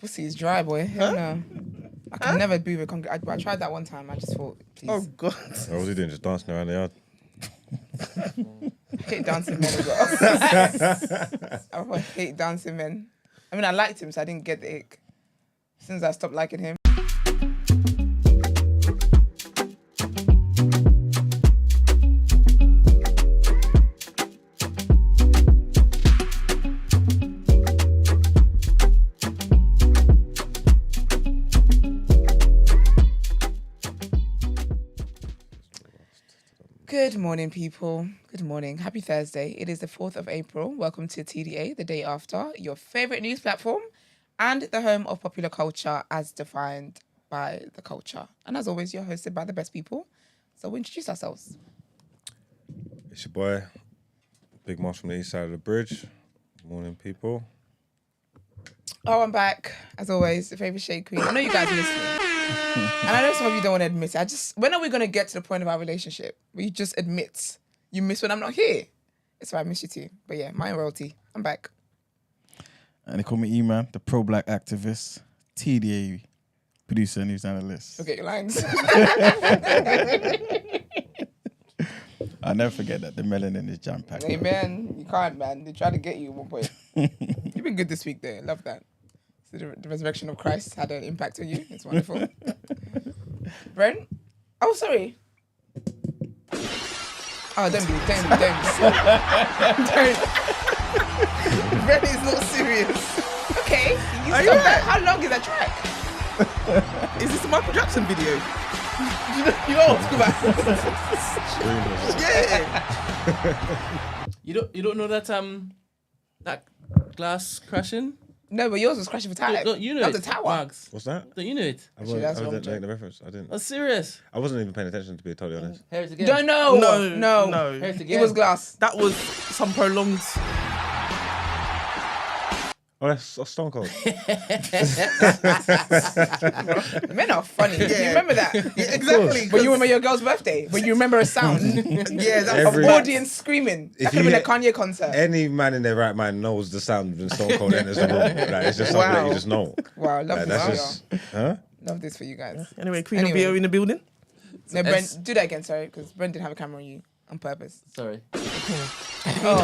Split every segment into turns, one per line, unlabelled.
pussy is dry, boy. Hell no. I could never be with I tried that one time. I just thought, please.
Oh God.
What was he doing? Just dancing around the yard?
I hate dancing men as well. I hate dancing men. I mean, I liked him, so I didn't get the ick. Since I stopped liking him. Good morning, people. Good morning. Happy Thursday. It is the 4th of April. Welcome to TDA, the day after, your favourite news platform and the home of popular culture as defined by the culture. And as always, you're hosted by the best people. So we'll introduce ourselves.
It's your boy, Big Moss from the east side of the bridge. Morning, people.
Oh, I'm back. As always, the favourite shade queen. I know you guys miss me. And I know some of you don't want to admit it. When are we going to get to the point of our relationship where you just admit you miss when I'm not here? It's why I miss you too. But yeah, my royalty. I'm back.
And they call me E-Man, the pro-black activist, TDA producer, news analyst.
Forget your lines.
I'll never forget that. The melanin is jam-packed.
Amen. You can't, man. They tried to get you at one point. You've been good this week, though. Love that. So the resurrection of Christ had an impact on you. It's wonderful. Brent? Oh, sorry. Oh, don't. Brent is not serious. Okay.
Are you right?
How long is that track?
Is this a Michael Jackson video?
You know what's
Yeah.
You don't know that that glass crashing?
No, but yours was crashing for time.
No, you know
that
it.
was a tower.
Mags.
What's that?
Don't you know it?
I
Actually, that's
didn't
wrong,
make the reference. I didn't.
I'm serious.
I wasn't even paying attention, to be totally honest.
Hear it again.
Don't know.
No.
Hear it again.
It was glass.
That was some prolonged.
Oh, that's Stone Cold.
Men are funny.
Yeah.
You remember that?
Yeah, exactly.
But you remember your girl's birthday? But you remember a sound
Yeah, that's
of
Every-
audience screaming? That
If
could have been a
you
Kanye concert.
Any man in their right mind knows the sound when Stone Cold enters the room. Like, it's just something that you just know.
Wow, love
Like,
this
that's
for
just,
y'all.
huh?
Love this for you guys.
Anyway, Queen
Anyway.
of BO in the building.
No, Brent, do that again, sorry, because Brent didn't have a camera on you on purpose.
Sorry.
Oh.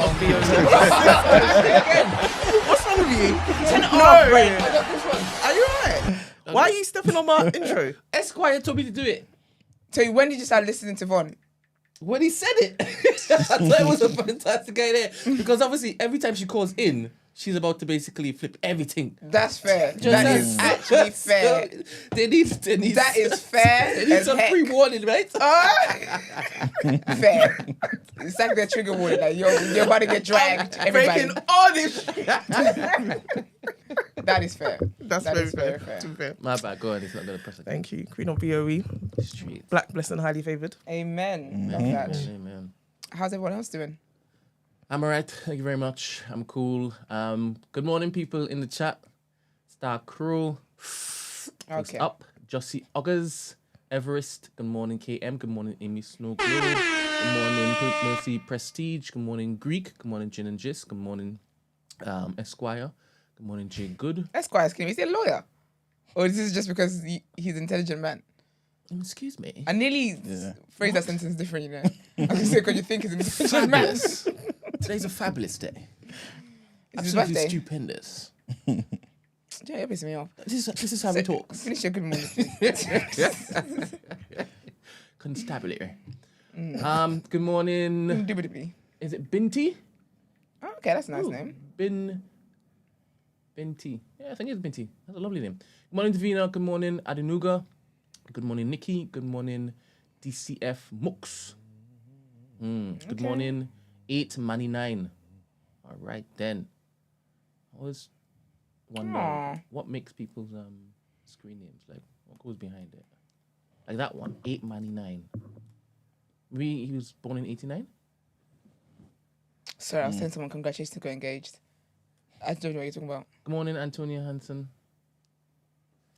What's wrong with you?
Turn it
No.
off, Brent. I got this one.
Are you alright? Why are you stepping on my intro?
Esquire told me to do it.
So when did you start listening to Von?
When he said it, I thought it was a fantastic idea. Because obviously, every time she calls in, she's about to basically flip everything.
That's fair.
Just
That
as-
is actually fair.
So, they need
That is fair
They need
as
some
heck.
pre-warning, right?
Fair. It's like their trigger warning. Like you're about to get dragged. Everybody.
Breaking all this shit.
That is fair.
That's
That
very
is
fair.
very fair.
fair.
My bad, go on, it's not going to press it.
Thank you. Queen of BOE.
Street.
Black, blessed and highly favoured.
Amen. Love that.
Amen.
How's everyone else doing?
I'm alright, thank you very much. I'm cool. Good morning, people in the chat. Star Crew.
Okay.
Up. Jossie Oggers. Everest. Good morning, KM. Good morning, Amy Snow. Good morning, Pink Mercy Prestige. Good morning, Greek. Good morning, Gin and Gist. Good morning, Esquire. Good morning, Jay Good.
Esquire's kidding me. Is he a lawyer? Or is this just because he's an intelligent man?
Excuse me.
I nearly phrased that sentence different, you know. I was say, because you think he's an intelligent man.
Fabulous. Today's a fabulous day.
It's his
Absolutely
birthday.
stupendous.
Yeah, you're pissing me off.
This is how we talk.
Finish your good morning.
Constabulary. Good morning.
Indubitably.
Is it Binti?
Oh, okay, that's a nice
Ooh,
name.
Binti. Yeah, I think it's Binti. That's a lovely name. Good morning, Davina. Good morning, Adenuga. Good morning, Nicki. Good morning, DCF Mux. Good
Okay.
morning, 899. All right, then. I always wonder
Aw.
what makes people's screen names, like what goes behind it. Like that one, 899. Maybe he was born in 89?
Sorry, I was telling someone congratulations to get engaged. I don't know what you're talking about.
Good morning, Antonia Hansen.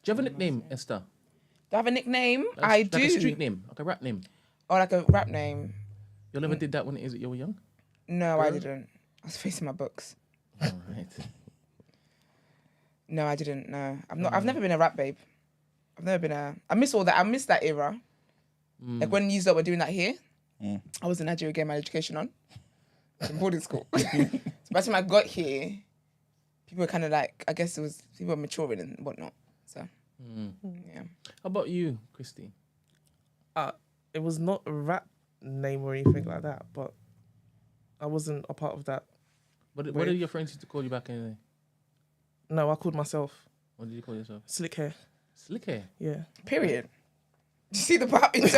Do you have a nickname, Esther?
Do I have a nickname?
Like
I
like
do.
a street name, like a rap name.
Or like a rap name.
You never did that when you were young?
No, I didn't. I was facing my books.
All right.
No, I didn't. No, I'm not. I've never been a rap babe. I've never been a. I miss all that. I miss that era. Like when you lot were doing that here. I was in Nigeria getting my education on in boarding school. So by the time I got here, people were kind of like, I guess it was people were maturing and whatnot. So yeah.
How about you, Christy?
It was not a rap name or anything like that, but I wasn't a part of that.
What
Wait.
did your friends used to call you back in the day?
No, I called myself
What did you call yourself?
Slick Hair.
Slick hair.
Yeah.
Period. You see the part in what?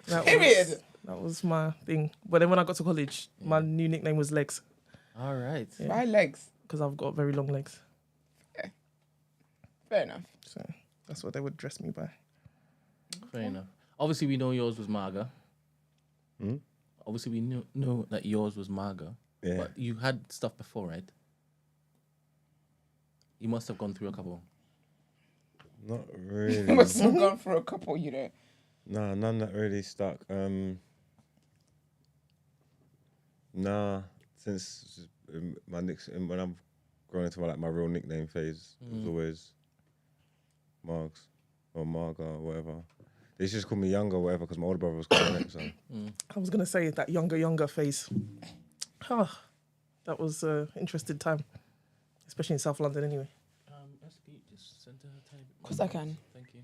That
Period.
That was my thing. But then when I got to college, my new nickname was Legs
All right.
Yeah.
My legs.
because I've got very long legs.
Fair enough.
So that's what they would dress me by.
Fair enough. Obviously, we know yours was Marga. Obviously, we know that yours was Marga.
Yeah.
But you had stuff before, right? You must have gone through a couple.
Not
You
really.
must have gone for a couple, you know.
Nah, none that really stuck. Nah, since my when I'm growing into like my real nickname phase, it was always Margs or Marga or whatever. They just call me Younger or whatever because my older brother was calling it. So
I was gonna say that younger phase. That was an interesting time, especially in South London. Anyway,
Just send her a tiny bit.
Of course I can.
Thank you.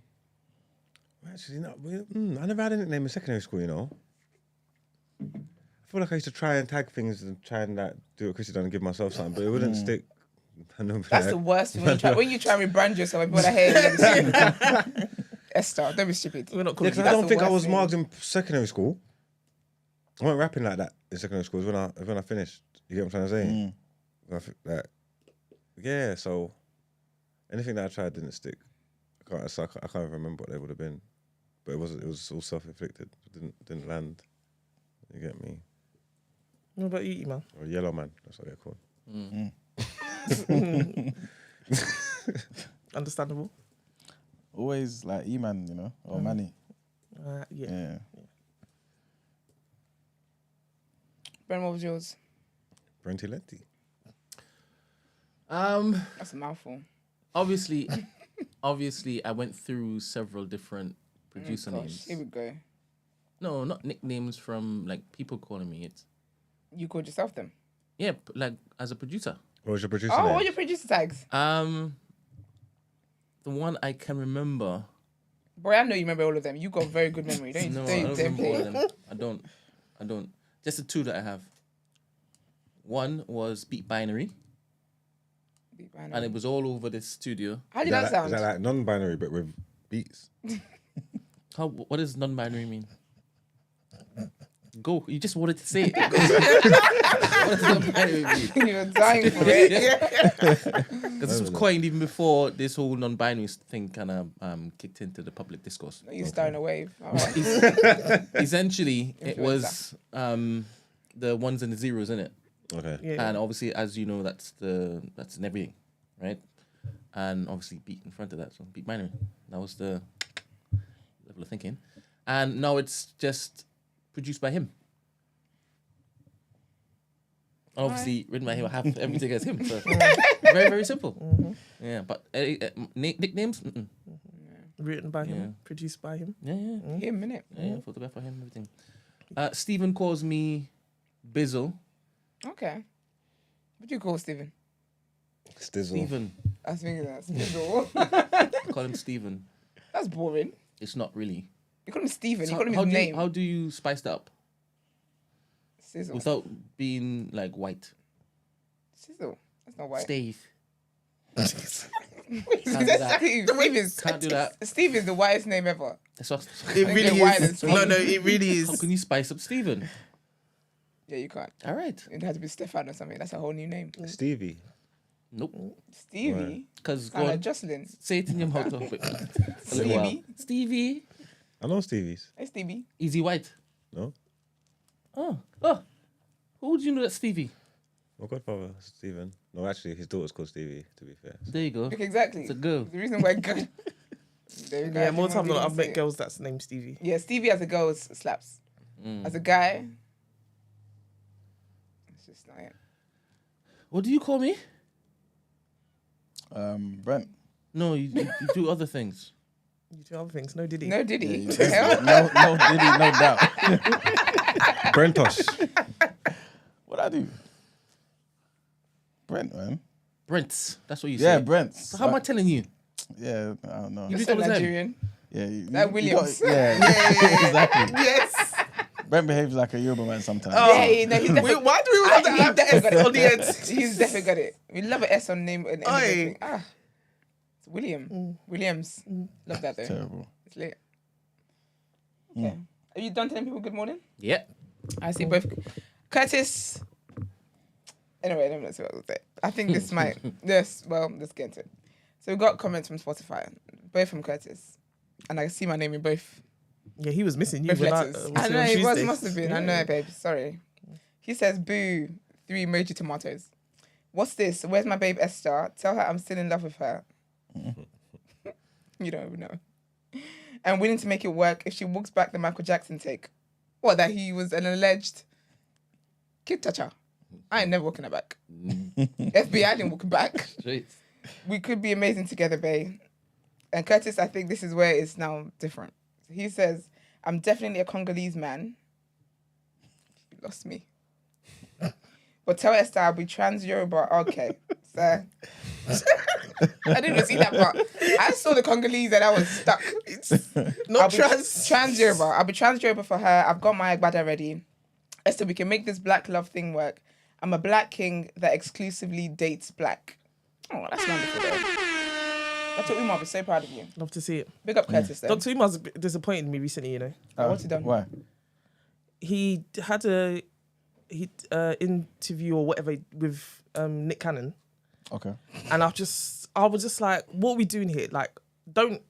actually, I never had a nickname in secondary school. You know, I feel like I used to try and tag things and try and like do what Chrissy done and give myself something, but it wouldn't stick.
That's the worst thing when you try and rebrand yourself and put a hair. Esther, don't be stupid.
we're not
Yeah,
calling
'cause
you
I
that.
don't think I
worst
was
thing.
marked in secondary school. I wasn't rapping like that in secondary school. It was when I finished. You get what I'm trying to say? Yeah. So anything that I tried didn't stick. I can't even remember what they would have been, but it was all self-inflicted. It didn't land. You get me?
What about you, man?
Or Yellow Man. That's what they're called.
Understandable.
Always like E-Man, you know, or Manny.
Yeah.
Yeah.
Ben, what was yours?
Brenti Lenti.
That's a mouthful.
Obviously, I went through several different producer
Gosh,
names.
here we go.
No, not nicknames from like people calling me it.
You called yourself them.
Yeah, like as a producer.
What was your producer
Oh,
name?
what are your producer tags?
The one I can remember.
Boy, I know you remember all of them. You got very good memory. Don't you?
No, I
don't
don't
you
remember all
play.
of them. I don't. Just the two that I have. One was Beat Binary, and it was all over the studio.
How did that sound?
Is that like non-binary but with beats?
What does non-binary mean? Go. You just wanted to say it. What does non-binary mean?
You're dying for it.
Because this was coined even before this whole non-binary thing kind of kicked into the public discourse.
You're starting a wave. All right.
Essentially, it was the ones and the zeros in it.
Okay.
Yeah.
And obviously, as you know, that's in everything, right? And obviously, beat in front of that, so beat binary. That was the level of thinking. And now it's just produced by him. Obviously, written by him. I have everything as him. So very, very simple. Yeah, but nicknames.
Written by him, produced by him.
Yeah.
Him, innit?
Yeah, photograph for him, everything. Stephen calls me Bizzle.
Okay. What do you call Stephen?
Stizzle.
Stephen.
I was thinking that. Stephen.
I call him Stephen.
That's boring.
It's not really.
You call him Stephen.
So
You call him
how
his
do
name.
how do you spice that up
Sizzle.
without being like white?
Sizzle. That's not white.
Steve.
Wait,
Can't do
that's
that.
Steve is
Can't do that.
Steve is the whitest name ever.
That's what,
It
Don't
really
get wild
is.
and
No,
sweet.
it really
how
is.
can you spice up Stephen?
Yeah, you can't.
All right.
It had to be Stefan or something. That's a whole new name.
Stevie.
Nope.
Stevie.
Because go
Kind of
on,
Jocelyn.
say it in your mouth. For a little while.
Stevie.
Stevie.
I know Stevie's.
Hey, Stevie.
Easy White.
No?
Oh. Who would you know that's Stevie?
My godfather, Stephen. No, actually, his daughter's called Stevie, to be fair.
There you go.
Okay, exactly.
It's a girl.
The reason why. There you go.
Yeah, more
Everyone
time than
didn't
I've
say
met
it.
girls that's named Stevie.
Yeah, Stevie as a girl slaps. As a guy, it's just not it.
What do you call me?
Brent.
No, you do other things.
You do other things. No Diddy.
No Diddy.
Yeah,
Hell?
no Diddy, no doubt.
Brentos.
What I do? Brent, man.
Brents. That's what you
Yeah,
say.
Brent.
So how am I telling you?
Yeah, I don't know.
You
You're
do
so
all the time.
Nigerian.
Yeah,
Like Williams.
exactly.
Yes.
Brent behaves like a Yoruba man sometimes.
Yeah, no, he's definitely.
Why do we have to have
definitely got it.
on the end?
He's definitely got it. We love an S on name and
Aye.
everything. It's Williams. Love that though.
Terrible.
It's lit. Okay. Are you done telling people good morning?
Yeah.
I see both. Curtis. Anyway, let me not see what I was saying. I think this might. Yes. Well, let's get into it. So we got comments from Spotify, both from Curtis, and I see my name in both.
Yeah, he was missing you.
Both
when
letters.
was
I
it
know
on
it
Tuesday?
must have been. I know, babe. Sorry. He says, "Boo, 3 emoji tomatoes. What's this? Where's my babe Esther? Tell her I'm still in love with her. You don't even know. I'm willing to make it work if she walks back the Michael Jackson take. What, that he was an alleged kid toucher? I ain't never walking her back. FBI didn't walk her back.
Straight.
We could be amazing together, babe." And Curtis, I think this is where it's now different. He says, "I'm definitely a Congolese man." You lost me. But tell Esther I'll be trans Yoruba. Okay. So I didn't even see that part. I saw the Congolese and I was stuck.
Not trans.
Trans Yoruba. I'll be trans Yoruba for her. I've got my agbada ready. Esther, we can make this black love thing work. I'm a black king that exclusively dates black. Oh, that's wonderful though. Dr. Umar, I'll be so proud of you.
Love to see it.
Big up Curtis though.
Dr. Umar's disappointed me recently, you know.
What's he done?
Why?
He had a interview or whatever with Nick Cannon,
Okay.
and I was just like, what are we doing here? Like, don't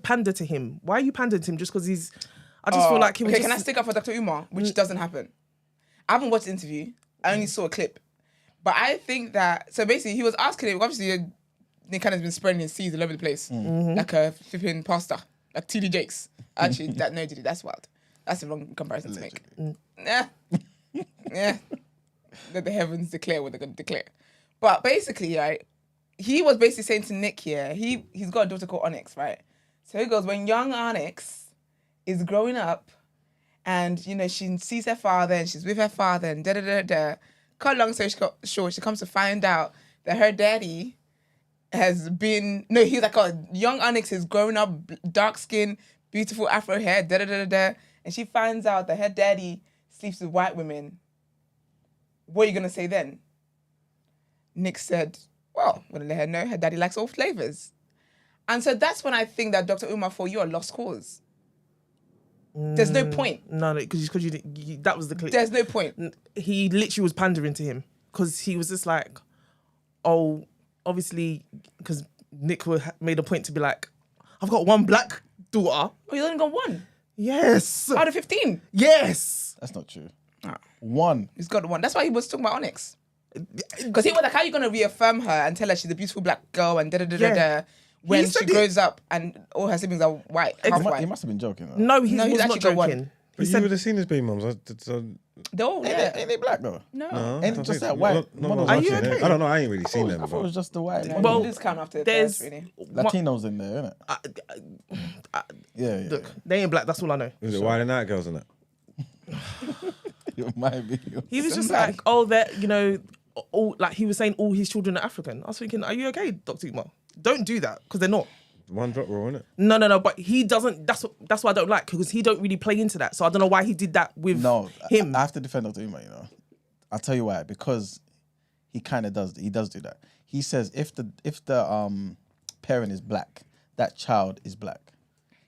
pander to him. Why are you pandering to him just because he's? I just feel like he was.
Okay, can I stick up for Dr. Umar? Which doesn't happen. I haven't watched the interview. I only saw a clip. But I think that, so basically he was asking him, obviously Nick Cannon's been spreading his seeds all over the place. Like a flipping pasta. Like TD Jakes. Actually, that's wild. That's the wrong comparison to make. Nah. Yeah. Let the heavens declare what they're going to declare. But basically, right, he was basically saying to Nick here, he's got a daughter called Onyx, right? So he goes, when young Onyx is growing up and, you know, she sees her father and she's with her father and da-da-da-da, cut long story short, she comes to find out that her daddy has been, no, he's like, oh, young Onyx is growing up, dark skin, beautiful afro hair, da-da-da-da-da, and she finds out that her daddy sleeps with white women. What are you going to say then? Nick said, well, I'm going to let her know her daddy likes all flavors. And so that's when I think that Dr. Umar, for you, are lost cause. There's no point.
No, because that was the clip.
There's no point.
He literally was pandering to him because he was just like, oh, obviously, because Nick made a point to be like, I've got one black daughter.
Oh, you only got one?
Yes.
Out of 15?
Yes.
That's not true.
Ah.
One.
He's got one. That's why he was talking about Onyx. Because he was like, how are you going to reaffirm her and tell her she's a beautiful black girl and da-da-da-da-da when
He said
she grows up and all her siblings are white, half
He
white?
must have been joking. Though.
No, he
No, he's
was
actually
not
got one.
joking.
But you would have seen his baby mums.
They're all, yeah.
Ain't they black though?
No.
Ain't it just that white? models?
Are you
watching it.
okay?
I don't know. I ain't really seen them.
I thought it was just the white.
No,
models.
you lose count after the
There's
first, really.
Latinos in there, innit? Yeah.
Look, they ain't black. That's all I know.
Was it Wild and Out girls in it?
It might be.
He was just
Somebody.
like, oh, that, you know, all like he was saying all his children are African. I was thinking, are you okay, Dr. Umar? Don't do that because they're not.
One drop roll, innit?
No. But he doesn't. That's what I don't like because he don't really play into that. So I don't know why he did that with him.
I have to defend Dr. Umar, you know. I'll tell you why. Because he kind of does. He does do that. He says if the parent is black, that child is black.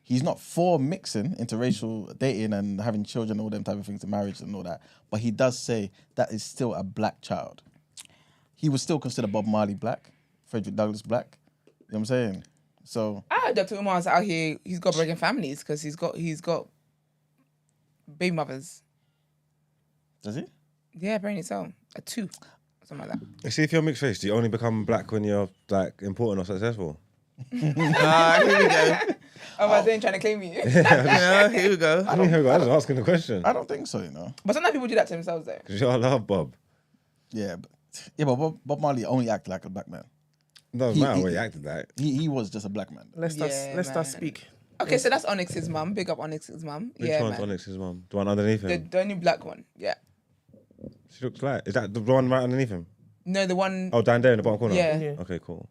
He's not for mixing interracial dating and having children, all them type of things, and marriage and all that. But he does say that is still a black child. He would still consider Bob Marley black, Frederick Douglass black. You know what I'm saying? So
I heard Dr. Umar's out here, he's got breaking families because he's got baby mothers.
does he?
Yeah, apparently so. A 2. Something like that.
You see, if you're mixed race, do you only become black when you're like important or successful?
Here we go.
Oh, I was trying to claim you.
Yeah, here we go.
I was asking the question.
I don't think so, you know.
But sometimes people do that to themselves though.
Because I love Bob.
Yeah, but Bob Marley only acted like a black man.
Doesn't matter what he acted like.
He was just a black man.
Let's
Yeah,
us
man.
speak.
Okay, so that's Onyx's mum. Big up Onyx's mum.
Which
Yeah,
one's
man.
Onyx's mum? The one underneath him?
The only black one. Yeah.
She looks like... Is that the one right underneath him?
No, the one.
Oh, down there in the bottom corner?
Yeah.
Yeah.
Okay, cool.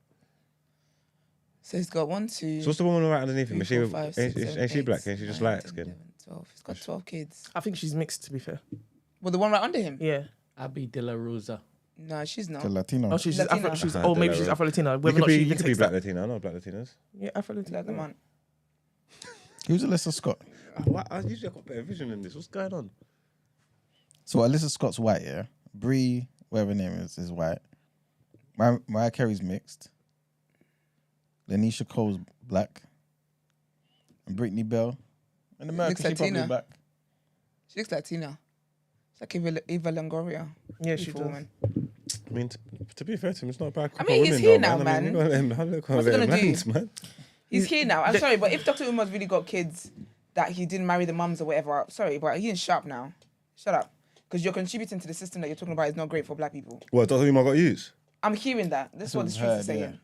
So he's got 1, 2.
So what's the woman right underneath him?
3,
Is she,
4, 5,
ain't,
6,
ain't
7,
she
8,
black? Ain't she just
9,
light
10,
skin?
11, 12. He's got 12 kids.
I think she's mixed, to be fair.
Well, the one right under him?
Yeah.
Abby De La Rosa.
No, she's not.
The Latino.
Oh, she's
Latina.
Afro. She's
Uh-huh,
maybe
De La
she's
Rosa.
Afro-Latina.
You
Whether or
could
not
be,
she
you
even
could be
takes
black
that.
Latina. I know black Latinas.
Yeah, Afro-Latina.
Like the man.
Who's Alyssa Scott?
I usually got better vision than this. What's going on?
So Alyssa Scott's white, yeah. Brie, whatever her name is white. Mariah Carey's mixed. Lanisha Cole's black. And Brittany Bell. In America,
Looks
she probably
Latina.
black.
She looks Latina. It's like Eva Longoria.
Yeah, she
Beautiful
does.
woman.
I mean, to be fair to him, it's not a bad
I
couple
mean,
of
he's
women,
here
though,
now,
man. I mean,
man.
you gotta let him, how they
What's he
let him
gonna do?
lands, man.
He's here now. I'm sorry, but if Dr. Umar's really got kids that he didn't marry the mums or whatever, sorry, but he ain't sharp now. Shut up. Because you're contributing to the system that you're talking about is not great for black people.
What, Dr. Umar got used?
I'm hearing that. This is what the
That's
streets
what
are
I've
saying.
heard, yeah.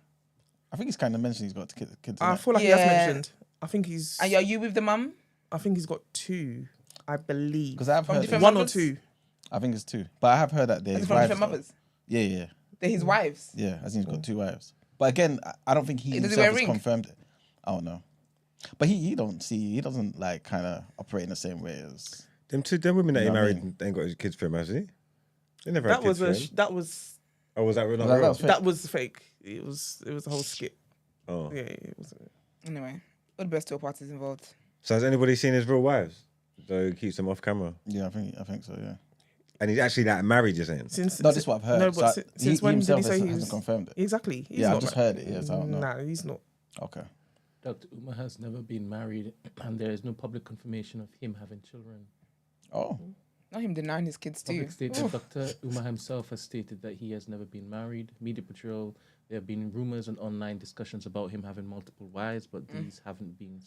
I think he's kind of mentioned he's got kids.
I
innit?
feel like he has
Yeah.
mentioned. I think he's.
And are you with the mum?
I think he's got 2. I believe.
Because I've
From
heard
different
One or
mothers?
2.
I think it's 2. But I have heard that
Is
there's
it from
wives.
different mothers?
Yeah, yeah.
They're his wives.
Yeah, I think he's got 2 wives. But again, I don't think he
Does he
himself
wear a
has
ring?
confirmed it. I don't know. But he doesn't like kind of operate in the same way as.
Them women that
You
he
know what I
married ain't got his kids for him, has he? They never
That
had kids
was
for him.
that was
Oh, was that not
That
real?
was fake.
that was fake. It was a whole skit.
Oh.
Yeah, it was.
Anyway, all the best to all parties involved.
So has anybody seen his real wives? So he keeps them off camera.
Yeah, I think so. Yeah.
And he's actually like married, you're saying?
Since
No, this is what I've heard.
No, but
So
since when did he
himself
say he
hasn't
was
confirmed it?
Exactly. He's
Yeah, I've
not
just
ma-
heard it. Yes, I don't know.
Nah, he's not.
Okay.
Dr. Umar has never been married, and there is no public confirmation of him having children.
Oh,
Not him denying his kids too.
Public statement, Dr. Umar himself has stated that he has never been married. Media portrayal, there have been rumors and online discussions about him having multiple wives, but these haven't been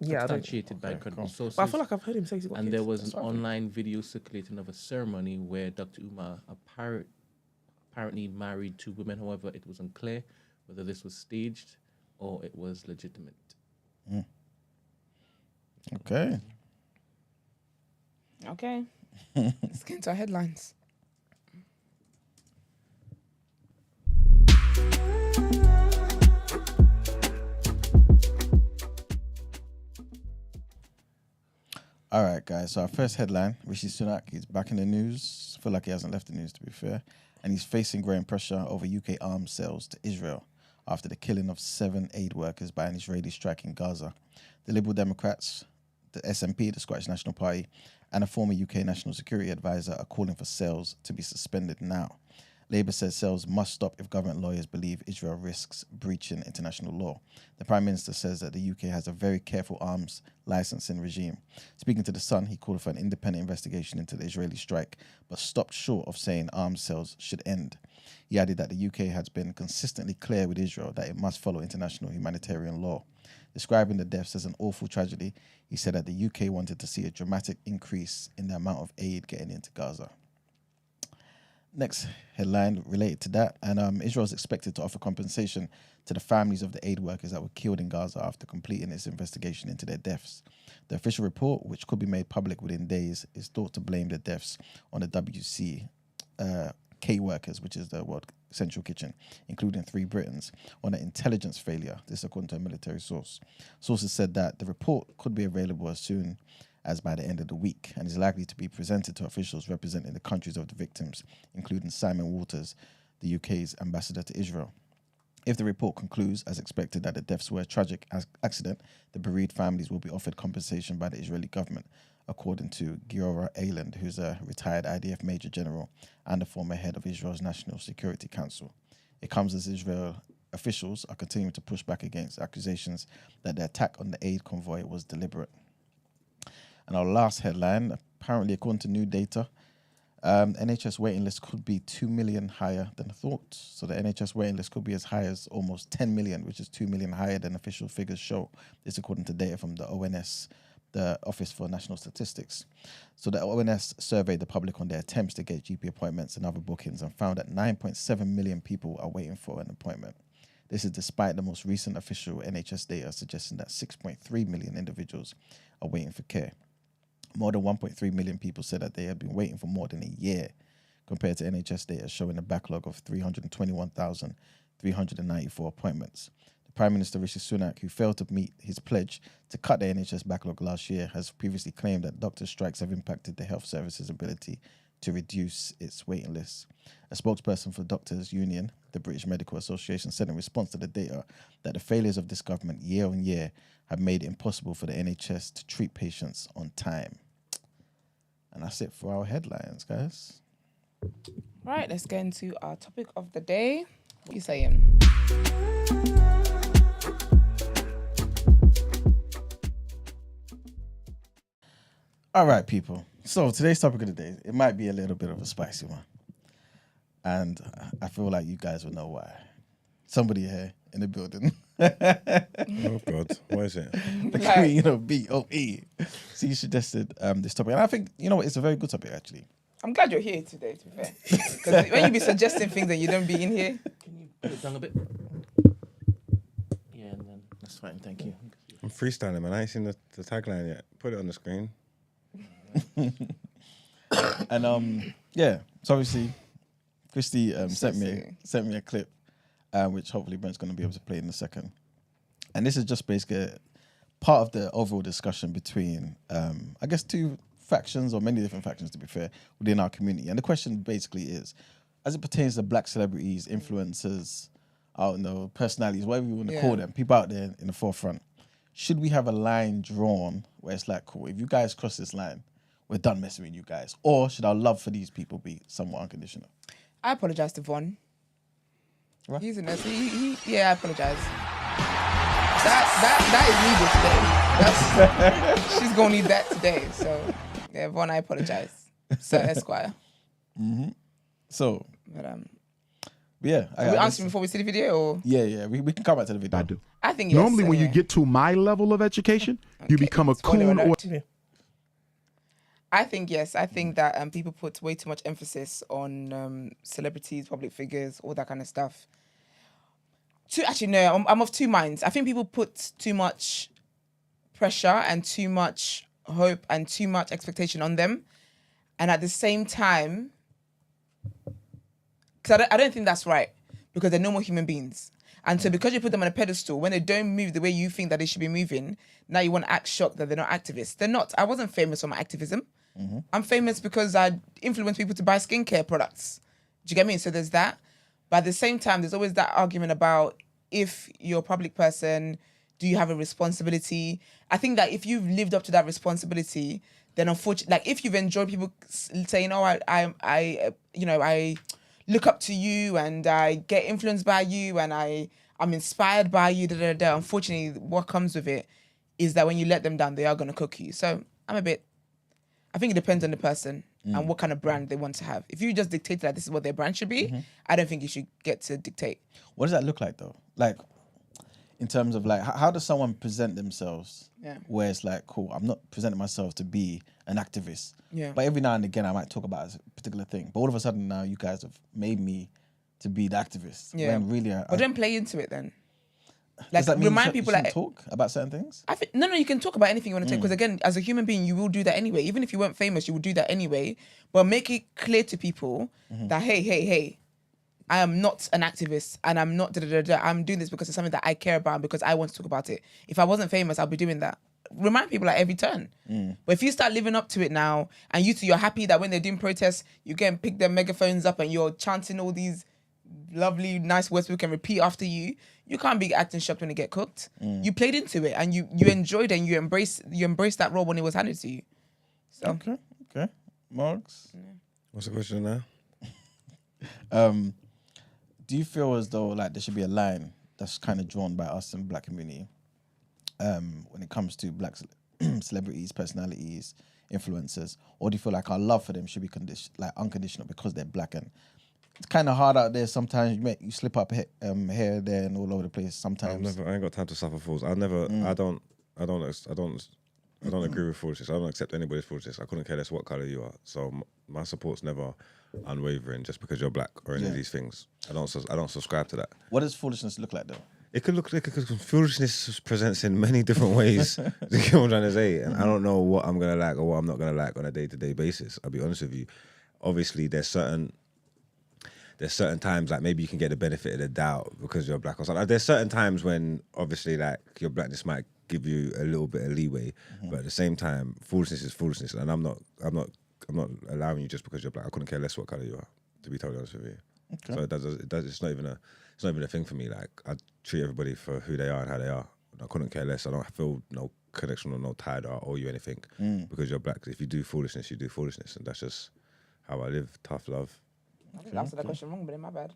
Yeah, I don't-
substantiated by credible sources.
But I feel like I've heard him say he's got
And
kids.
there was
That's
an
what I think.
online video circulating of a ceremony where Dr. Umar apparently married 2 women. However, it was unclear whether this was staged or it was legitimate.
okay.
Okay. Let's get into our headlines.
All right, guys. So our first headline: Rishi Sunak is back in the news. I feel like he hasn't left the news, to be fair, and he's facing growing pressure over UK arms sales to Israel after the killing of 7 aid workers by an Israeli strike in Gaza. The Liberal Democrats, the SNP, the Scottish National Party, and a former UK National Security Advisor are calling for sales to be suspended now. Labour says sales must stop if government lawyers believe Israel risks breaching international law. The Prime Minister says that the UK has a very careful arms licensing regime. Speaking to The Sun, he called for an independent investigation into the Israeli strike, but stopped short of saying arms sales should end. He added that the UK has been consistently clear with Israel that it must follow international humanitarian law. Describing the deaths as an awful tragedy, he said that the UK wanted to see a dramatic increase in the amount of aid getting into Gaza. Next headline related to that, and Israel is expected to offer compensation to the families of the aid workers that were killed in Gaza after completing its investigation into their deaths. The official report, which could be made public within days, is thought to blame the deaths on the WC K workers, which is the World Central Kitchen, including 3 Britons, on an intelligence failure. This according to a military source. Sources said that the report could be available as soon as by the end of the week and is likely to be presented to officials representing the countries of the victims, including Simon Walters, the UK's ambassador to Israel. If the report concludes, as expected, that the deaths were a tragic accident, the bereaved families will be offered compensation by the Israeli government, according to Giora Eiland, who's a retired IDF Major General and a former head of Israel's National Security Council. It comes as Israel officials are continuing to push back against accusations that the attack on the aid convoy was deliberate. And our last headline, apparently according to new data, NHS waiting list could be 2 million higher than thought. So the NHS waiting list could be as high as almost 10 million, which is 2 million higher than official figures show. This according to data from the ONS, the Office for National Statistics. So the ONS surveyed the public on their attempts to get GP appointments and other bookings and found that 9.7 million people are waiting for an appointment. This is despite the most recent official NHS data suggesting that 6.3 million individuals are waiting for care. More than 1.3 million people said that they had been waiting for more than a year, compared to NHS data showing a backlog of 321,394 appointments. The Prime Minister Rishi Sunak, who failed to meet his pledge to cut the NHS backlog last year, has previously claimed that doctor strikes have impacted the health service's ability to reduce its waiting lists. A spokesperson for Doctors Union, the British Medical Association, said in response to the data that the failures of this government year on year have made it impossible for the NHS to treat patients on time. And that's it for our headlines, guys.
Right, let's get into our topic of the day. What are you saying?
All right, people. So today's topic of the day, it might be a little bit of a spicy one. And I feel like you guys will know why. Somebody here in the building.
Oh, God. What is it?
The queen of B.O.E. So you suggested this topic. And I think, you know what, it's a very good topic, actually.
I'm glad you're here today, to be fair. Because when you be suggesting things and you don't be in here.
Can you put it down a bit? Yeah, and then that's fine. Thank you.
I'm freestyling, man. I ain't seen the tagline yet. Put it on the screen.
And yeah, so obviously Christy sent me a clip, which hopefully Brent's going to be able to play in a second. And this is just basically part of the overall discussion between, I guess, two factions, or many different factions, to be fair, within our community. And the question basically is, as it pertains to black celebrities, influencers, I don't know, personalities, whatever you want to call them, people out there in the forefront, should we have a line drawn where it's like, cool, if you guys cross this line, we're done messing with you guys? Or should our love for these people be somewhat unconditional?
I apologise to Vaughn.
Right.
He's in this. Yeah, I apologise. That is needed today. She's gonna need that today. So yeah, Vaughn, I apologise. Sir Esquire.
Mm-hmm. So,
But
yeah.
are we answering before we see the video, or?
Yeah. We can come back to the video.
I do.
I think yes.
Normally, when you get to my level of education, you become a
Spoiler
coon or
alert. I think yes. I think that people put way too much emphasis on celebrities, public figures, all that kind of stuff. Actually, no, I'm of two minds. I think people put too much pressure and too much hope and too much expectation on them. And at the same time, because I don't think that's right, because they're normal human beings. And so because you put them on a pedestal, when they don't move the way you think that they should be moving, now you want to act shocked that they're not activists. They're not. I wasn't famous for my activism. Mm-hmm. I'm famous because I influence people to buy skincare products. Do you get me? So there's that. But at the same time, there's always that argument about, if you're a public person, do you have a responsibility? I think that if you've lived up to that responsibility, then unfortunately, like if you've enjoyed people saying, "Oh, I look up to you and I get influenced by you and I'm inspired by you," unfortunately, what comes with it is that when you let them down, they are going to cook you. So I think it depends on the person and what kind of brand they want to have. If you just dictate that this is what their brand should be, I don't think you should get to dictate.
What does that look like, though? Like, in terms of like, how does someone present themselves?
Yeah.
Where it's like, cool, I'm not presenting myself to be an activist.
Yeah.
But every now and again, I might talk about a particular thing. But all of a sudden now, you guys have made me to be the activist.
Yeah.
When really,
But don't play into it then.
Like, does that mean
remind people
you talk about certain things?
I think no, you can talk about anything you want to take, because again, as a human being, you will do that anyway. Even if you weren't famous, you would do that anyway. But make it clear to people that hey, I am not an activist and I'm not I'm doing this because it's something that I care about and because I want to talk about it. If I wasn't famous, I'll be doing that. Remind people at every turn. But if you start living up to it now, and you're happy that when they're doing protests, you go and pick their megaphones up and you're chanting all these lovely, nice words people can repeat after you, you can't be acting shocked when you get cooked. You played into it and you enjoyed it and you embraced that role when it was handed to you. So
Okay. Marks?
What's the question now?
Do you feel as though like there should be a line that's kind of drawn by us in the black community when it comes to black celebrities, personalities, influencers, or do you feel like our love for them should be unconditional because they're black? And it's kind of hard out there sometimes. You slip up here there and all over the place sometimes.
I ain't got time to suffer fools. I don't agree with foolishness. I don't accept anybody's foolishness. I couldn't care less what color you are. So my support's never unwavering just because you're black or any of these things. I don't subscribe to that.
What does foolishness look like, though?
It could look like foolishness presents in many different ways. You get what I'm trying to say? And I don't know what I'm gonna like or what I'm not gonna like on a day-to-day basis. I'll be honest with you. Obviously, there's certain times like maybe you can get the benefit of the doubt because you're black or something. There's certain times when obviously like your blackness might give you a little bit of leeway, but at the same time, foolishness is foolishness, and I'm not allowing you just because you're black. I couldn't care less what color you are, to be totally honest with you. Okay. So it's not even a thing for me. Like I treat everybody for who they are and how they are. I couldn't care less. I don't feel no connection or no tie that I owe you anything because you're black. If you do foolishness, you do foolishness, and that's just how I live. Tough love.
I think I answered that question wrong, but in my bad.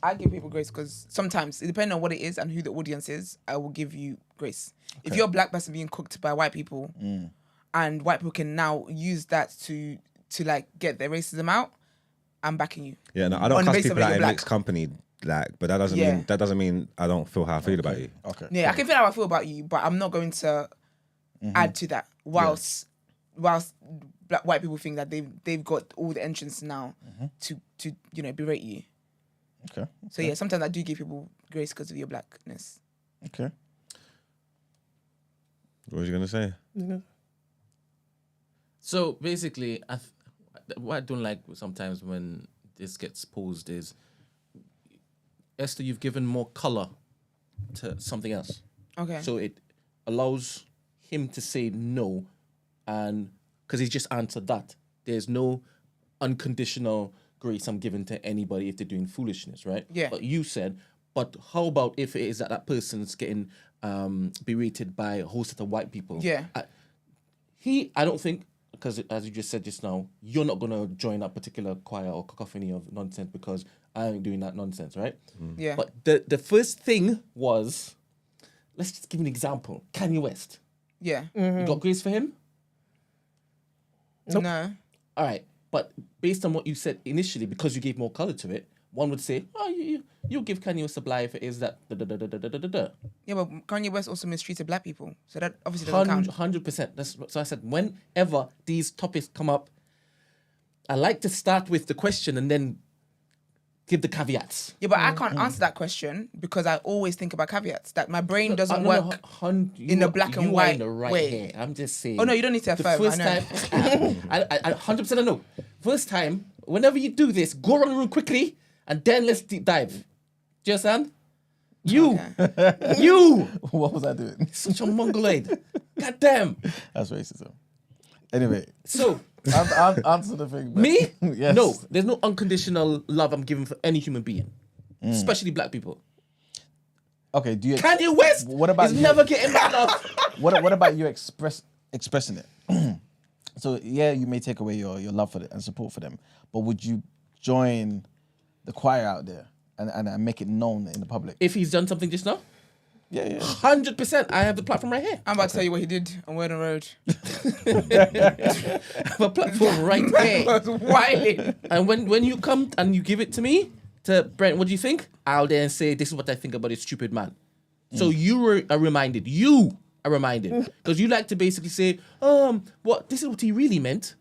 I give people grace because sometimes, depending on what it is and who the audience is, I will give you grace. Okay. If you're a black person being cooked by white people, and white people can now use that to like get their racism out, I'm backing you.
Yeah, no, I don't cuss people out in mixed company, like, but that doesn't mean I don't feel how I feel about you.
Okay.
Yeah, I can feel how I feel about you, but I'm not going to add to that. Whilst white people think that they've got all the entrance now to berate you.
Okay.
So yeah, sometimes I do give people grace because of your blackness.
Okay.
What was you gonna say?
So basically, what I don't like sometimes when this gets posed is, Esther, you've given more color to something else.
Okay.
So it allows him to say no, and because he's just answered that. There's no unconditional grace I'm giving to anybody if they're doing foolishness, right?
Yeah.
But you said, but how about if it is that person's getting berated by a whole set of white people?
Yeah.
I don't think, because as you just said just now, you're not going to join that particular choir or cacophony of nonsense because I ain't doing that nonsense, right?
Yeah.
But the first thing was, let's just give an example. Kanye West.
Yeah.
You got grace for him?
Nope.
No.
All right. But based on what you said initially, because you gave more color to it, one would say, oh, you'll give Kanye West a lie if it is that da-da-da-da-da-da-da.
Yeah, but Kanye West also mistreated black people. So that obviously doesn't count.
100%. So I said, whenever these topics come up, I like to start with the question and then give the caveats.
Yeah, but I can't answer that question because I always think about caveats. That my brain doesn't work in a black and white way.
Here. I'm just saying.
Oh no, you don't need to affirm.
The first time, I 100% I know. First time, whenever you do this, go around the room quickly and then let's deep dive. Do you understand? You.
What was I doing?
Such a mongoloid. God damn.
That's racism. Anyway,
So.
Answer the thing.
Me?
Yes.
No, there's no unconditional love I'm giving for any human being, especially black people.
Okay, do you...
Kanye West is never getting that love.
What about you expressing it? So, yeah, you may take away your love for it and support for them, but would you join the choir out there and make it known in the public?
If he's done something just now?
Yeah.
100%. I have the platform right here.
I'm about to tell you what he did on Croydon Road.
I have a platform right here.
That's wild.
And when you come and you give it to me, to Brent, what do you think? I'll then say, this is what I think about this stupid man. So you are reminded. You are reminded. Because you like to basically say, this is what he really meant.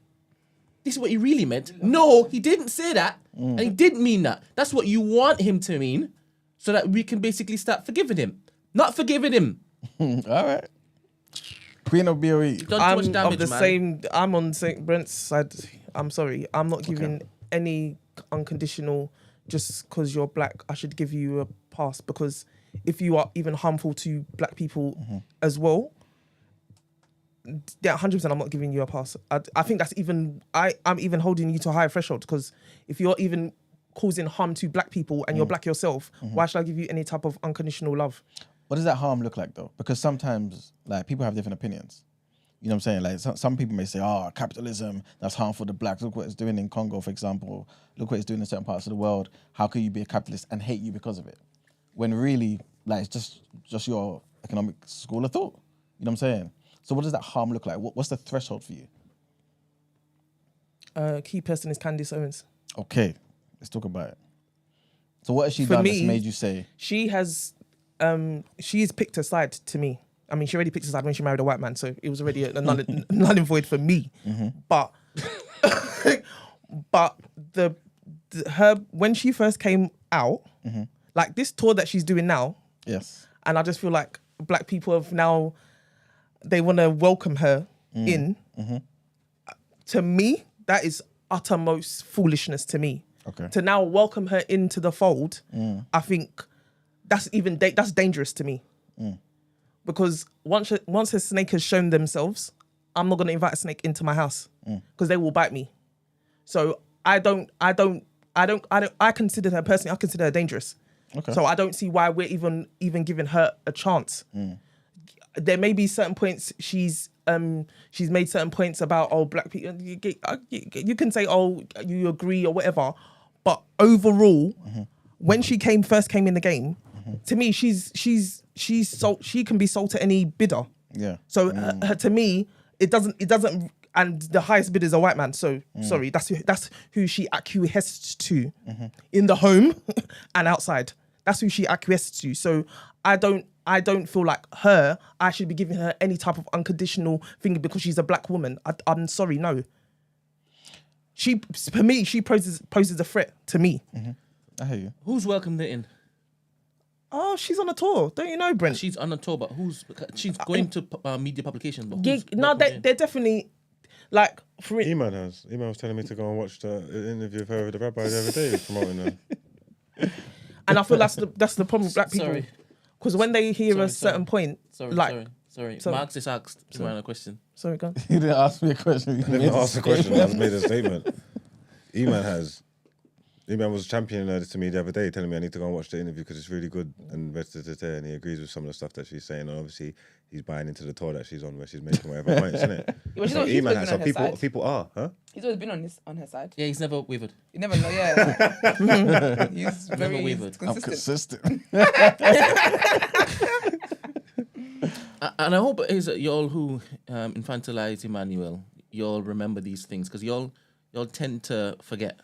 This is what he really meant. No, he didn't say that. And he didn't mean that. That's what you want him to mean so that we can basically start forgiving him. Not forgiving him.
All right. Queen of BOE.
I'm on
the same Brent's side. I'm sorry. I'm not giving any unconditional just because you're black. I should give you a pass because if you are even harmful to black people as well, yeah, 100%. I'm not giving you a pass. I think that's even. I'm even holding you to a higher threshold because if you're even causing harm to black people and you're black yourself, why should I give you any type of unconditional love?
What does that harm look like though? Because sometimes like people have different opinions. You know what I'm saying? Like some people may say, capitalism, that's harmful to blacks. Look what it's doing in Congo, for example. Look what it's doing in certain parts of the world. How can you be a capitalist and hate you because of it? When really, like, it's just your economic school of thought. You know what I'm saying? So what does that harm look like? What's the threshold for you?
Key person is Candace Owens.
Okay, let's talk about it. So what has she done that's made you say?
She's picked a side to me. I mean, she already picked a side when she married a white man, so it was already a null and void for me. But But her when she first came out, like this tour that she's doing now,
Yes.
and I just feel like black people have now, they want to welcome her in. To me, that is uttermost foolishness to me.
Okay.
To now welcome her into the fold, I think that's that's dangerous to me. Because once a snake has shown themselves, I'm not going to invite a snake into my house because they will bite me. So I consider her personally, I consider her dangerous.
Okay.
So I don't see why we're even giving her a chance. There may be certain points she's made certain points about black people. You can say you agree or whatever, but overall, when she first came in the game, to me she can be sold to any bidder.
Yeah.
So to me, it doesn't. And the highest bidder is a white man. So sorry, that's who she acquiesced to in the home and outside. That's who she acquiesced to. So I don't feel like I should be giving her any type of unconditional thing because she's a black woman. I'm sorry, no. For me, she poses a threat to me.
I hear you.
Who's welcomed her in?
Oh, she's on a tour. Don't you know, Brent?
She's on a tour, but she's going to media publications. But
No, they're definitely like for it.
Iman was telling me to go and watch the interview of her with the rabbi the other day. He was promoting her.
And I feel that's the problem with black people.
Sorry.
Because when they hear a certain point,
Sorry. Marx just asked Iman a question.
Sorry, go on.
You didn't ask me a question. You
I didn't ask the question. I just made a statement. Iman was championing her to me the other day, telling me I need to go and watch the interview because it's really good and and he agrees with some of the stuff that she's saying. And obviously, he's buying into the tour that she's on, where she's making whatever points, isn't it?
Well,
So
he's
Iman
always
has.
been
So
on her side.
people are, huh?
He's always been on her side.
Yeah, he's never wavered.
You never know, yeah. He's very
wavered.
I'm
consistent.
consistent.
And I hope it is that y'all who infantilize Emmanuel, y'all remember these things because y'all tend to forget.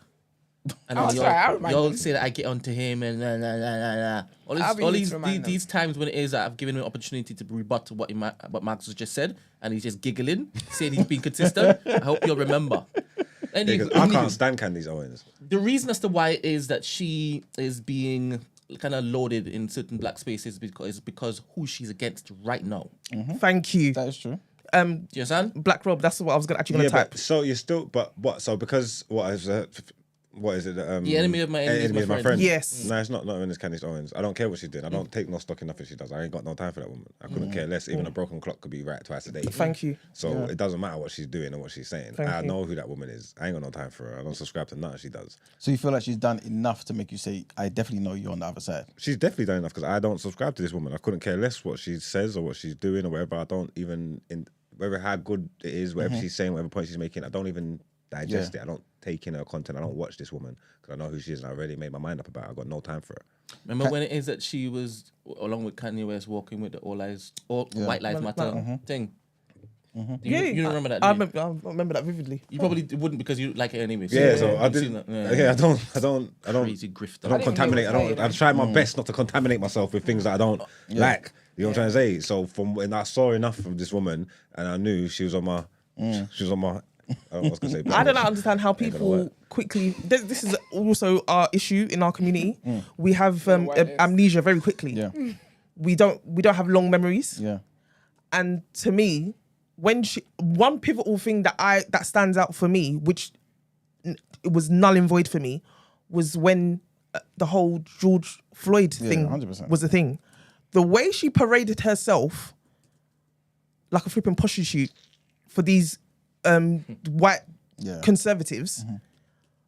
And then
I'll remind
y'all
them.
say that I get onto him and
I'll be
all
here
these
to remind them.
these times when it is that I've given him an opportunity to rebut what Marx has just said, and he's just giggling, saying he's being consistent. I hope you'll remember.
Because I can't stand Candace Owens.
The reason as to why it is that she is being kind of loaded in certain black spaces because who she's against right now.
Thank you.
That is true.
Do you understand?
Black Rob, that's what I was actually going to type.
But so you're still, but what? So because what is it?
The enemy of my enemy is my friend.
Yes.
No, it's not when it's Candace Owens. I don't care what she's doing. I don't take no stock in nothing she does. I ain't got no time for that woman. I couldn't care less. Even a broken clock could be right twice a day.
Thank you.
So it doesn't matter what she's doing or what she's saying. I know who that woman is. I ain't got no time for her. I don't subscribe to nothing she does.
So you feel like she's done enough to make you say, I definitely know you're on the other side.
She's definitely done enough because I don't subscribe to this woman. I couldn't care less what she says or what she's doing or whatever. I don't even, whether how good it is, whatever she's saying, whatever point she's making, I don't even digest it. I don't take in her content. I don't watch this woman because I know who she is and I already made my mind up about her. I got no time for her.
Remember when it is that she was along with Kanye West walking with the White Lives Matter thing? You don't remember that?
I
do you?
remember that vividly.
You probably wouldn't because you like it anyway.
Yeah, so I
you've seen
didn't.
that.
Yeah, I don't.
Crazy grifter.
I don't contaminate. I try my best not to contaminate myself with things that I don't like. You know what I'm trying to say? So from when I saw enough of this woman and I knew she was on my, I don't know what I was gonna say.
I don't understand how people quickly. This is also our issue in our community. We have amnesia very quickly.
Yeah.
We don't have long memories.
Yeah.
And to me, one pivotal thing that stands out for me, which it was null and void for me, was when the whole George Floyd thing
100%.
was a thing. The way she paraded herself like a flipping prostitute for these white conservatives,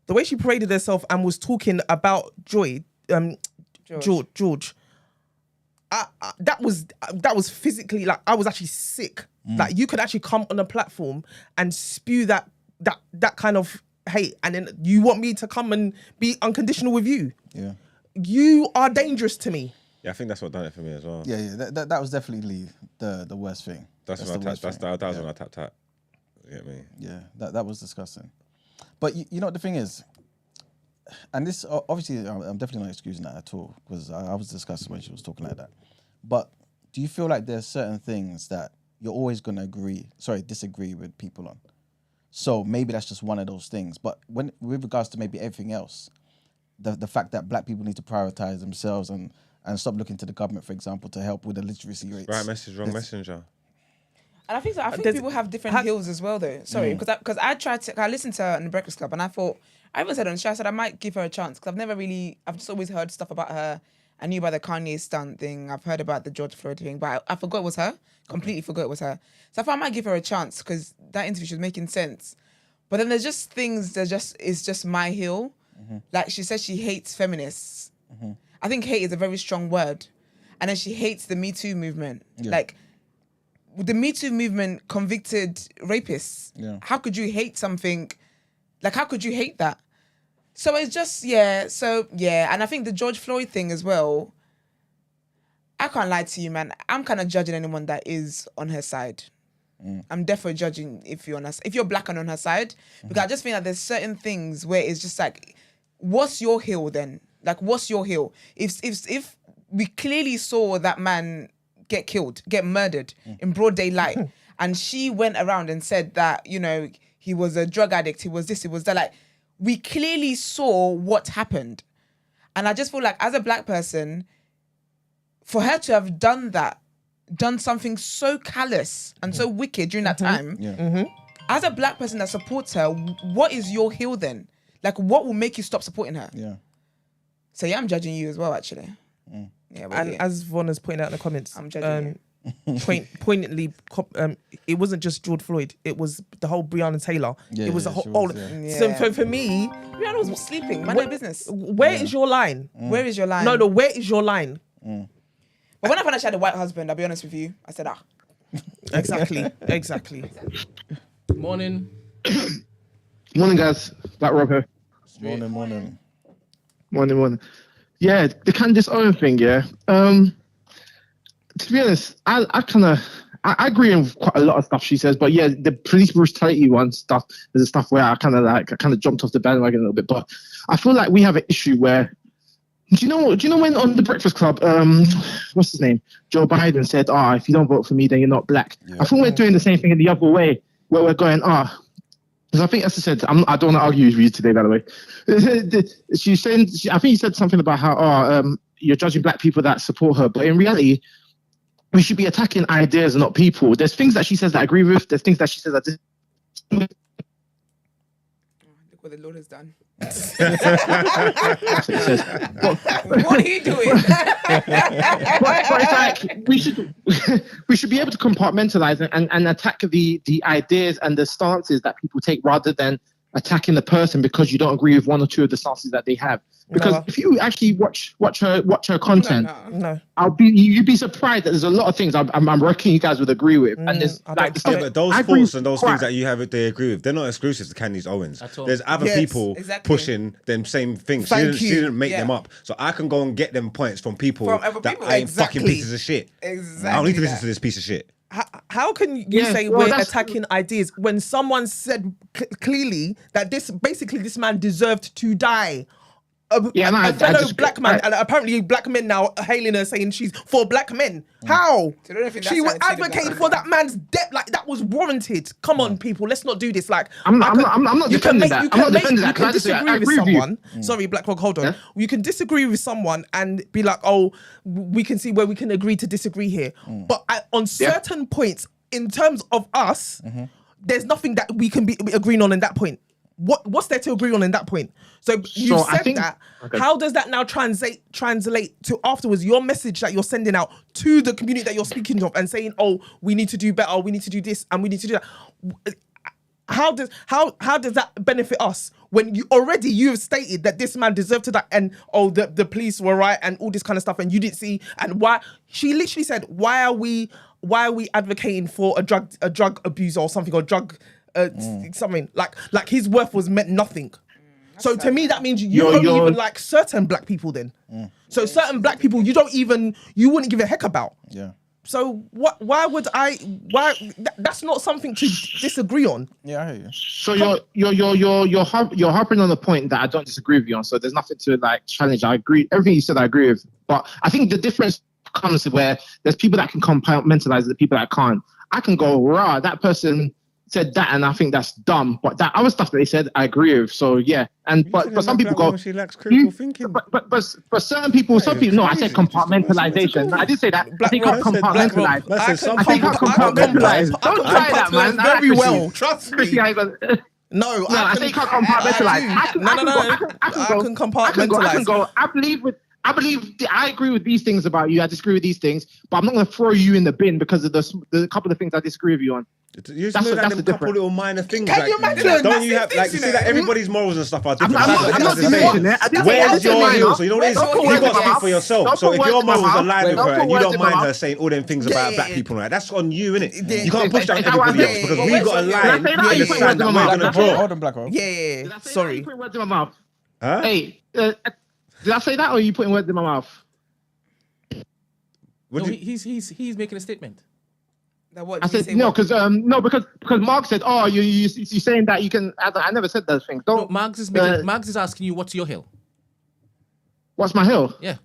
the way she paraded herself and was talking about George, that was physically, like, I was actually sick. Like, you could actually come on a platform and spew that kind of hate, and then you want me to come and be unconditional with you.
Yeah.
You are dangerous to me.
Yeah, I think that's what done it for me as well.
Yeah. That was definitely the worst thing.
That's when I tapped. That was when I tapped. You get me?
Yeah, that was disgusting. But you know what the thing is, and this obviously I'm definitely not excusing that at all because I was disgusted when she was talking like that. But do you feel like there's certain things that you're always going to disagree with people on? So maybe that's just one of those things. But with regards to maybe everything else, the fact that black people need to prioritize themselves and stop looking to the government, for example, to help with the literacy rates.
Right message, wrong messenger.
And I think so. I think people have different hills as well, though. Sorry, because I listened to her on the Breakfast Club, and I thought, I even said on the show, I said I might give her a chance because I've just always heard stuff about her. I knew about the Kanye stunt thing. I've heard about the George Floyd thing, but I forgot it was her. Completely forgot it was her. So I thought I might give her a chance because that interview, she was making sense. But then there's just things that is just my hill. Like she says she hates feminists. I think hate is a very strong word. And then she hates the Me Too movement.
Yeah.
Like, the Me Too movement convicted rapists.
Yeah.
How could you hate something? Like, how could you hate that? So it's just, and I think the George Floyd thing as well, I can't lie to you, man. I'm kind of judging anyone that is on her side. I'm definitely judging if you're black and on her side, because I just think that there's certain things where it's just like, what's your hill then? Like, what's your hill? If we clearly saw that man get murdered in broad daylight, and she went around and said that, you know, he was a drug addict, he was this, he was that, like, we clearly saw what happened. And I just feel like as a black person, for her to have done something so callous and so wicked during that time, as a black person that supports her, what is your hill then? Like, what will make you stop supporting her?
Yeah.
So yeah, I'm judging you as well, actually. Yeah,
And as Von has pointed out in the comments,
I'm judging
poignantly, it wasn't just George Floyd. It was the whole Breonna Taylor. It was a whole. So for me,
Rihanna was sleeping. Mind her business.
Where is your line?
Where is your line?
No. Where is your line?
But when I found out she had a white husband, I'll be honest with you, I said,
Exactly.
Morning.
Morning, guys. Black Rob here. Morning. Yeah, the Candace Owens thing, yeah. To be honest, I agree on quite a lot of stuff she says, but yeah, the police brutality one stuff is the stuff where I kind of jumped off the bandwagon a little bit. But I feel like we have an issue where, do you know when on the Breakfast Club, what's his name, Joe Biden said, if you don't vote for me, then you're not black. Yeah. I think we're doing the same thing in the other way, where we're going, because I think, as I said, I don't want to argue with you today, by the way. I think you said something about how you're judging black people that support her, but in reality, we should be attacking ideas and not people. There's things that she says that I agree with. There's things that she says that
look what the Lord has done. What are you doing?
but it's like we should be able to compartmentalize and attack the ideas and the stances that people take, rather than attacking the person because you don't agree with one or two of the stances that they have. Because if you actually watch her content, you'd be surprised that there's a lot of things I'm reckon you guys would agree with. And there's
but those thoughts and those things that you have, they agree with, they're not exclusive to Candace Owens. There's other people pushing them same things. She didn't make them up. So I can go and get them points from people that ain't fucking pieces of shit. Exactly. I don't need to listen to this piece of shit.
How can you say we're attacking ideas when someone said clearly that this man deserved to die? A fellow black man, and apparently black men now hailing her saying she's for black men. How? She was advocating for that man's death, like that was warranted. Come on, people, let's not do this. Like
I'm not defending that. I'm not defending that.
You can disagree with someone. Sorry, Black Rock, hold on. Yeah? You can disagree with someone and be like, we can see where we can agree to disagree here. But on certain points, in terms of us, there's nothing that we can be agreeing on in that point. What's there to agree on in that point? So you said that. Okay. How does that now translate to afterwards your message that you're sending out to the community that you're speaking of and saying, we need to do better, we need to do this, and we need to do that? How does that benefit us when you have stated that this man deserved to die and the police were right and all this kind of stuff and you didn't see, and why she literally said, why are we advocating for a drug abuser or something, or drug something like his worth was meant nothing. So to me that means you don't even like certain black people then. So certain black people you wouldn't give a heck about.
Yeah.
So that's not something to disagree on.
Yeah, I hear you.
So you're harping on the point that I don't disagree with you on. So there's nothing to like challenge. I agree. Everything you said I agree with. But I think the difference comes where there's people that can compartmentalize, the people that can't. I can go, that person said that, and I think that's dumb. But that other stuff that they said, I agree with. So yeah, and but some people go,
she lacks critical thinking.
but certain people, some people. No, I said compartmentalization. I did say that. I think
Black
compartmentalize.
Rob,
I think compartmentalize. Don't try that, man.
Very well, trust me.
Chrissy,
No,
I think I compartmentalize.
I can compartmentalize.
I agree with these things about you. I disagree with these things, but I'm not going to throw you in the bin because of the couple of things I disagree with you on.
You just know that them couple little minor things.
Can you imagine?
Don't you have like you see that everybody's morals and stuff are different.
I'm not diminishing it.
Where's your heel? So you know what it is?
Don't
You
put
got to
words in my
speak
mouth.
for yourself.
Don't
So
put
if
words
your
in my
morals
mouth.
align with
Don't
her
put
and you
words
don't
in my
mind her
mouth.
saying all them things about black people and that, that's on you, innit?
Yeah.
You can't push that on
Is that what
everybody
I
else
mean?
because
But
we got a
did I
line
say that?
in
You
the
put
sand
words
that
in
we're
my
gonna
mouth.
draw.
Hold on, Black Rob.
Yeah.
Did I say that or
Sorry.
you putting words in my mouth?
Huh?
Hey, did I say that or are you putting words in my mouth?
No, he's making a statement.
That what
I
did you
said
say?
no,
What?
because Mark said, "Oh, you saying that you can." I never said those things.
No,
Don't.
Marx is asking you what's your hill.
What's my hill?
Yeah.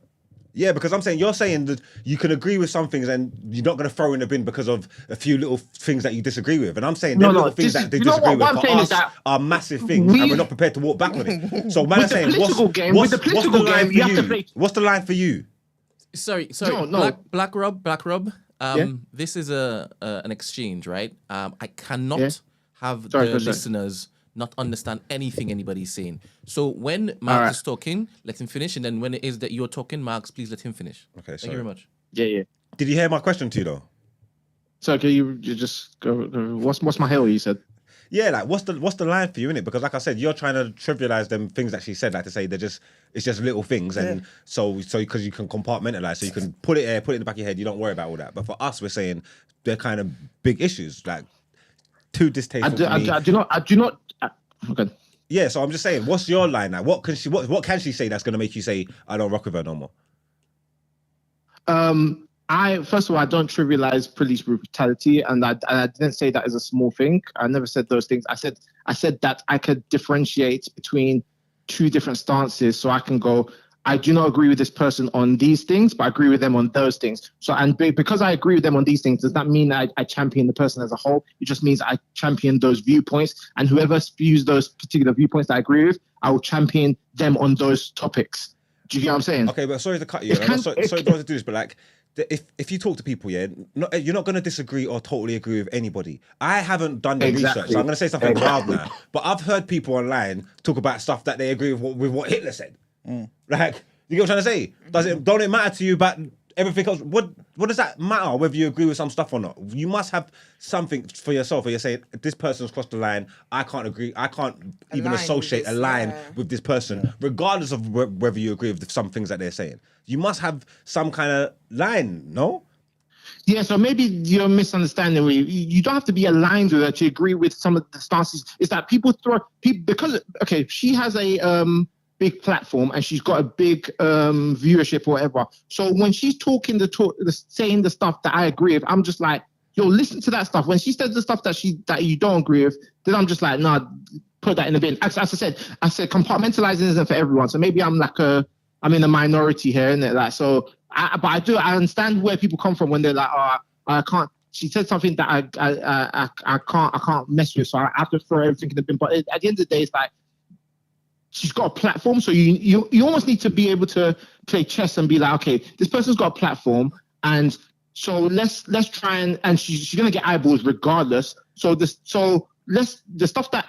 Yeah, because you're saying that you can agree with some things and you're not going to throw in the bin because of a few little things that you disagree with. And I'm saying them little things that they disagree with for us are massive things and we're not prepared to walk back on it. So man, I'm saying, what's the line for you? What's the line for you?
Sorry.
No.
Black Rob.
Yeah?
This is an exchange, right? I cannot have
Sorry.
listeners not understand anything anybody's saying. So when Marx is talking, let him finish, and then when it is that you're talking, Marx, please let him finish.
Okay,
Thank you very much.
Yeah.
Did you hear my question to you though?
So can you just go? What's my hill? You said.
Yeah, like what's the line for you in it? Because like I said, you're trying to trivialize them things that she said, like to say it's just little things, and so because you can compartmentalize, so you can put it in the back of your head, you don't worry about all that. But for us, we're saying they're kind of big issues, like too distasteful.
I do not. Okay.
Yeah, so I'm just saying, what's your line now? What can she say that's gonna make you say I don't rock with her no more?
First of all, I don't trivialize police brutality, and I didn't say that as a small thing. I never said those things. I said that I could differentiate between two different stances, so I can go, I do not agree with this person on these things, but I agree with them on those things. So, and because I agree with them on these things, does that mean I champion the person as a whole? It just means I champion those viewpoints, and whoever spews those particular viewpoints that I agree with, I will champion them on those topics. Do you get what I'm saying?
Okay, but sorry to cut you. Sorry to do this, but like, if you talk to people, you're not going to disagree or totally agree with anybody. I haven't done the research, so I'm going to say something wild now. But I've heard people online talk about stuff that they agree with what Hitler said. Like, you get what I'm trying to say? Don't it matter to you about everything else? What does that matter whether you agree with some stuff or not? You must have something for yourself where you're saying, this person's crossed the line, I can't agree, I can't even associate a line with this person, regardless of whether you agree with some things that they're saying. You must have some kind of line, no?
Yeah, so maybe you're misunderstanding. You don't have to be aligned with her to agree with some of the stances. It's that people because she has a big platform and she's got a big viewership or whatever. So when she's saying the stuff that I agree with, I'm just like, yo, listen to that stuff. When she says the stuff that you don't agree with, then I'm just like, nah, put that in the bin. As I said compartmentalizing isn't for everyone. So maybe I'm in a minority here, isn't it? Like, so, I understand where people come from when they're like, oh, I can't. She said something that I can't mess with, so I have to throw everything in the bin. But at the end of the day, it's like, she's got a platform, so you almost need to be able to play chess and be like, okay, this person's got a platform, and so let's try and she's gonna get eyeballs regardless. So the stuff that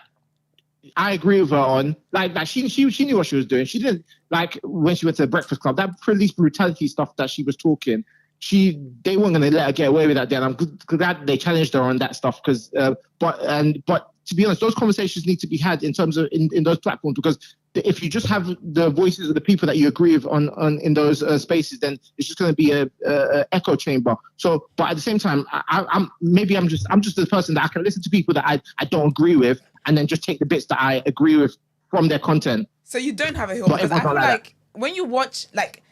I agree with her on, like she knew what she was doing. She didn't, like when she went to the Breakfast Club, that police brutality stuff that she was talking. They weren't gonna let her get away with that. Then I'm glad they challenged her on that stuff because, but to be honest, those conversations need to be had in terms of in those platforms, because if you just have the voices of the people that you agree with on in those spaces, then it's just going to be a echo chamber. So, but at the same time, I'm just the person that I can listen to people that I don't agree with, and then just take the bits that I agree with from their content.
So you don't have a hill, because I feel like when you watch, like,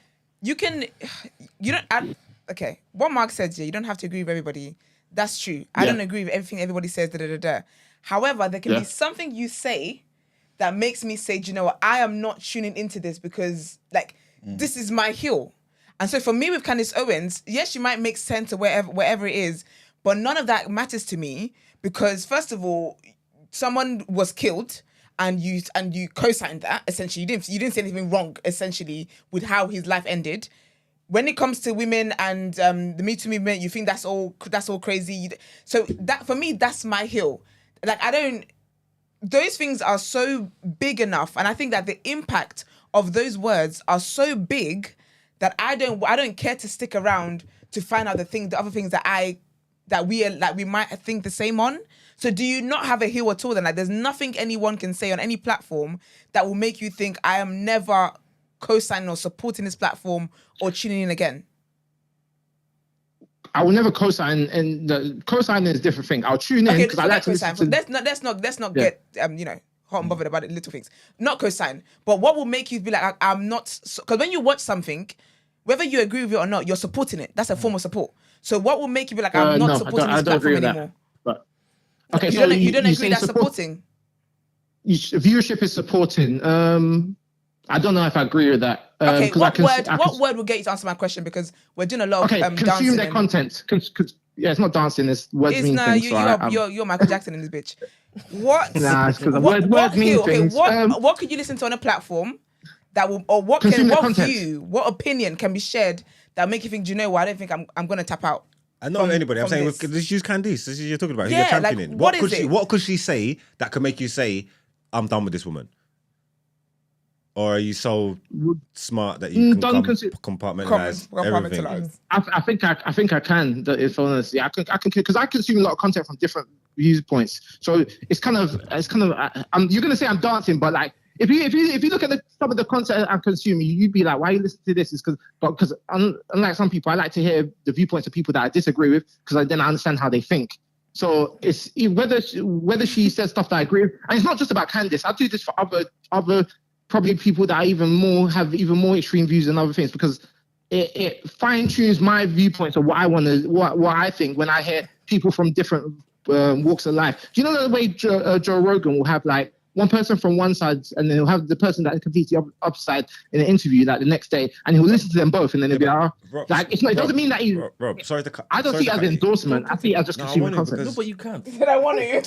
okay, what Mark said here, you don't have to agree with everybody. That's true. I don't agree with everything everybody says, However, there can be something you say that makes me say, do you know what, I am not tuning into this because, like, this is my hill. And so for me with Candace Owens, yes, she might make sense or wherever it is, but none of that matters to me because first of all, someone was killed. And you co-signed that. Essentially, you didn't say anything wrong. Essentially, with how his life ended. When it comes to women and the Me Too movement, you think that's all crazy. So that for me, that's my hill. Like those things are so big enough, and I think that the impact of those words are so big that I don't care to stick around to find out the other things that we might think the same on. So do you not have a hill at all then? Like there's nothing anyone can say on any platform that will make you think I am never co-signing or supporting this platform or tuning in again?
I will never co-sign, and the co-signing is a different thing. I'll tune in because I like to listen to...
Let's not get hot and bothered about it, little things. Not co-sign, but what will make you be like, I'm not... Because when you watch something, whether you agree with it or not, you're supporting it. That's a form of support. So what will make you be like, I'm not supporting this platform anymore?
Okay,
you don't agree that's supporting?
Viewership is supporting. I don't know if I agree with that.
Okay, what word will get you to answer my question? Because we're doing a lot of
consume
dancing
their content. Yeah, it's not dancing. It's words mean things.
You're Michael Jackson in this bitch. What?
Nah, it's because words mean things.
What could you listen to on a platform that will, or what opinion can be shared that make you think, do you know what? I don't think I'm gonna tap out.
I know anybody. I'm saying, let's use Candace. This is you're talking about. Who
Yeah,
you're championing.
like,
What could she say that could make you say, "I'm done with this woman"? Or are you so smart that you can compartmentalize everything?
I think I can. If honestly, I can because I consume a lot of content from different viewpoints. So it's kind of you're gonna say I'm dancing, but like if you look at some of the content I'm consuming, you'd be like, why you listen to this? Is because unlike some people, I like to hear the viewpoints of people that I disagree with because then I understand how they think. So it's whether she says stuff that I agree with, and it's not just about Candace. I do this for other probably people that have even more extreme views than other things because it fine tunes my viewpoints of what I want to what I think when I hear people from different walks of life. Do you know the way Joe Rogan will have like one person from one side and then he'll have the person that completes the other side in an interview like the next day and he'll listen to them both and then he'll be like,
Rob,
like it's not, it doesn't mean that he.
Rob, sorry to cut.
I don't see it as an endorsement. I see it as just consuming content.
No, but you can't.
Said I want to.
Yeah,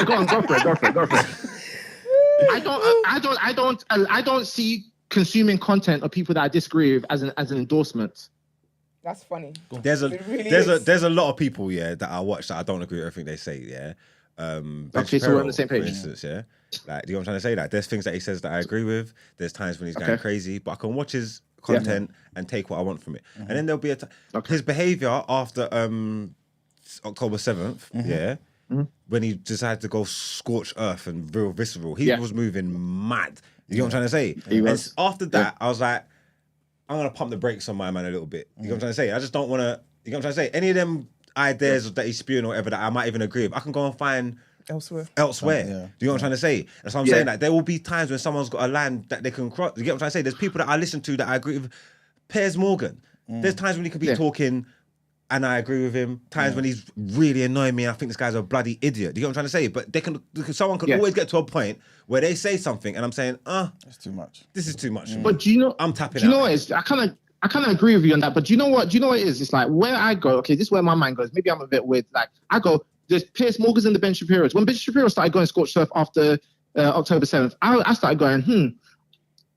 go for it. I don't see consuming content of people that I disagree with as an endorsement.
That's funny.
There's a lot of people that I watch that I don't agree with everything they say. Yeah.
Okay, so we're on the same page.
For instance, yeah. Like, do you know what I'm trying to say? Like, there's things that he says that I agree with. There's times when he's going crazy, but I can watch his content and take what I want from it. And then there'll be his behavior after October 7th. When he decided to go scorch earth and real visceral, he was moving mad. You know what I'm trying to say? And after that, I was like, I'm gonna pump the brakes on my man a little bit. You know what I'm trying to say? I just don't want to. You know what I'm trying to say? Any of them ideas that he's spewing or whatever that I might even agree with, I can go and find elsewhere. Do you know what I'm trying to say? And so I'm saying that there will be times when someone's got a line that they can cross. You get what I'm trying to say? There's people that I listen to that I agree with. Piers Morgan. There's times when he could be talking and I agree with him. Times when he's really annoying me and I think this guy's a bloody idiot. Do you get what I'm trying to say? But someone can always get to a point where they say something and I'm saying,
it's too much.
This is too much.
But do you know?
I'm tapping out.
Do you know what it is? I kind of agree with you on that. But do you know what? Do you know what it is? It's like where I go. Okay, this is where my mind goes. Maybe I'm a bit weird. Like I go. There's Piers Morgan's and the Ben Shapiro's. When Ben Shapiro started going scorched earth after October 7th, I started going,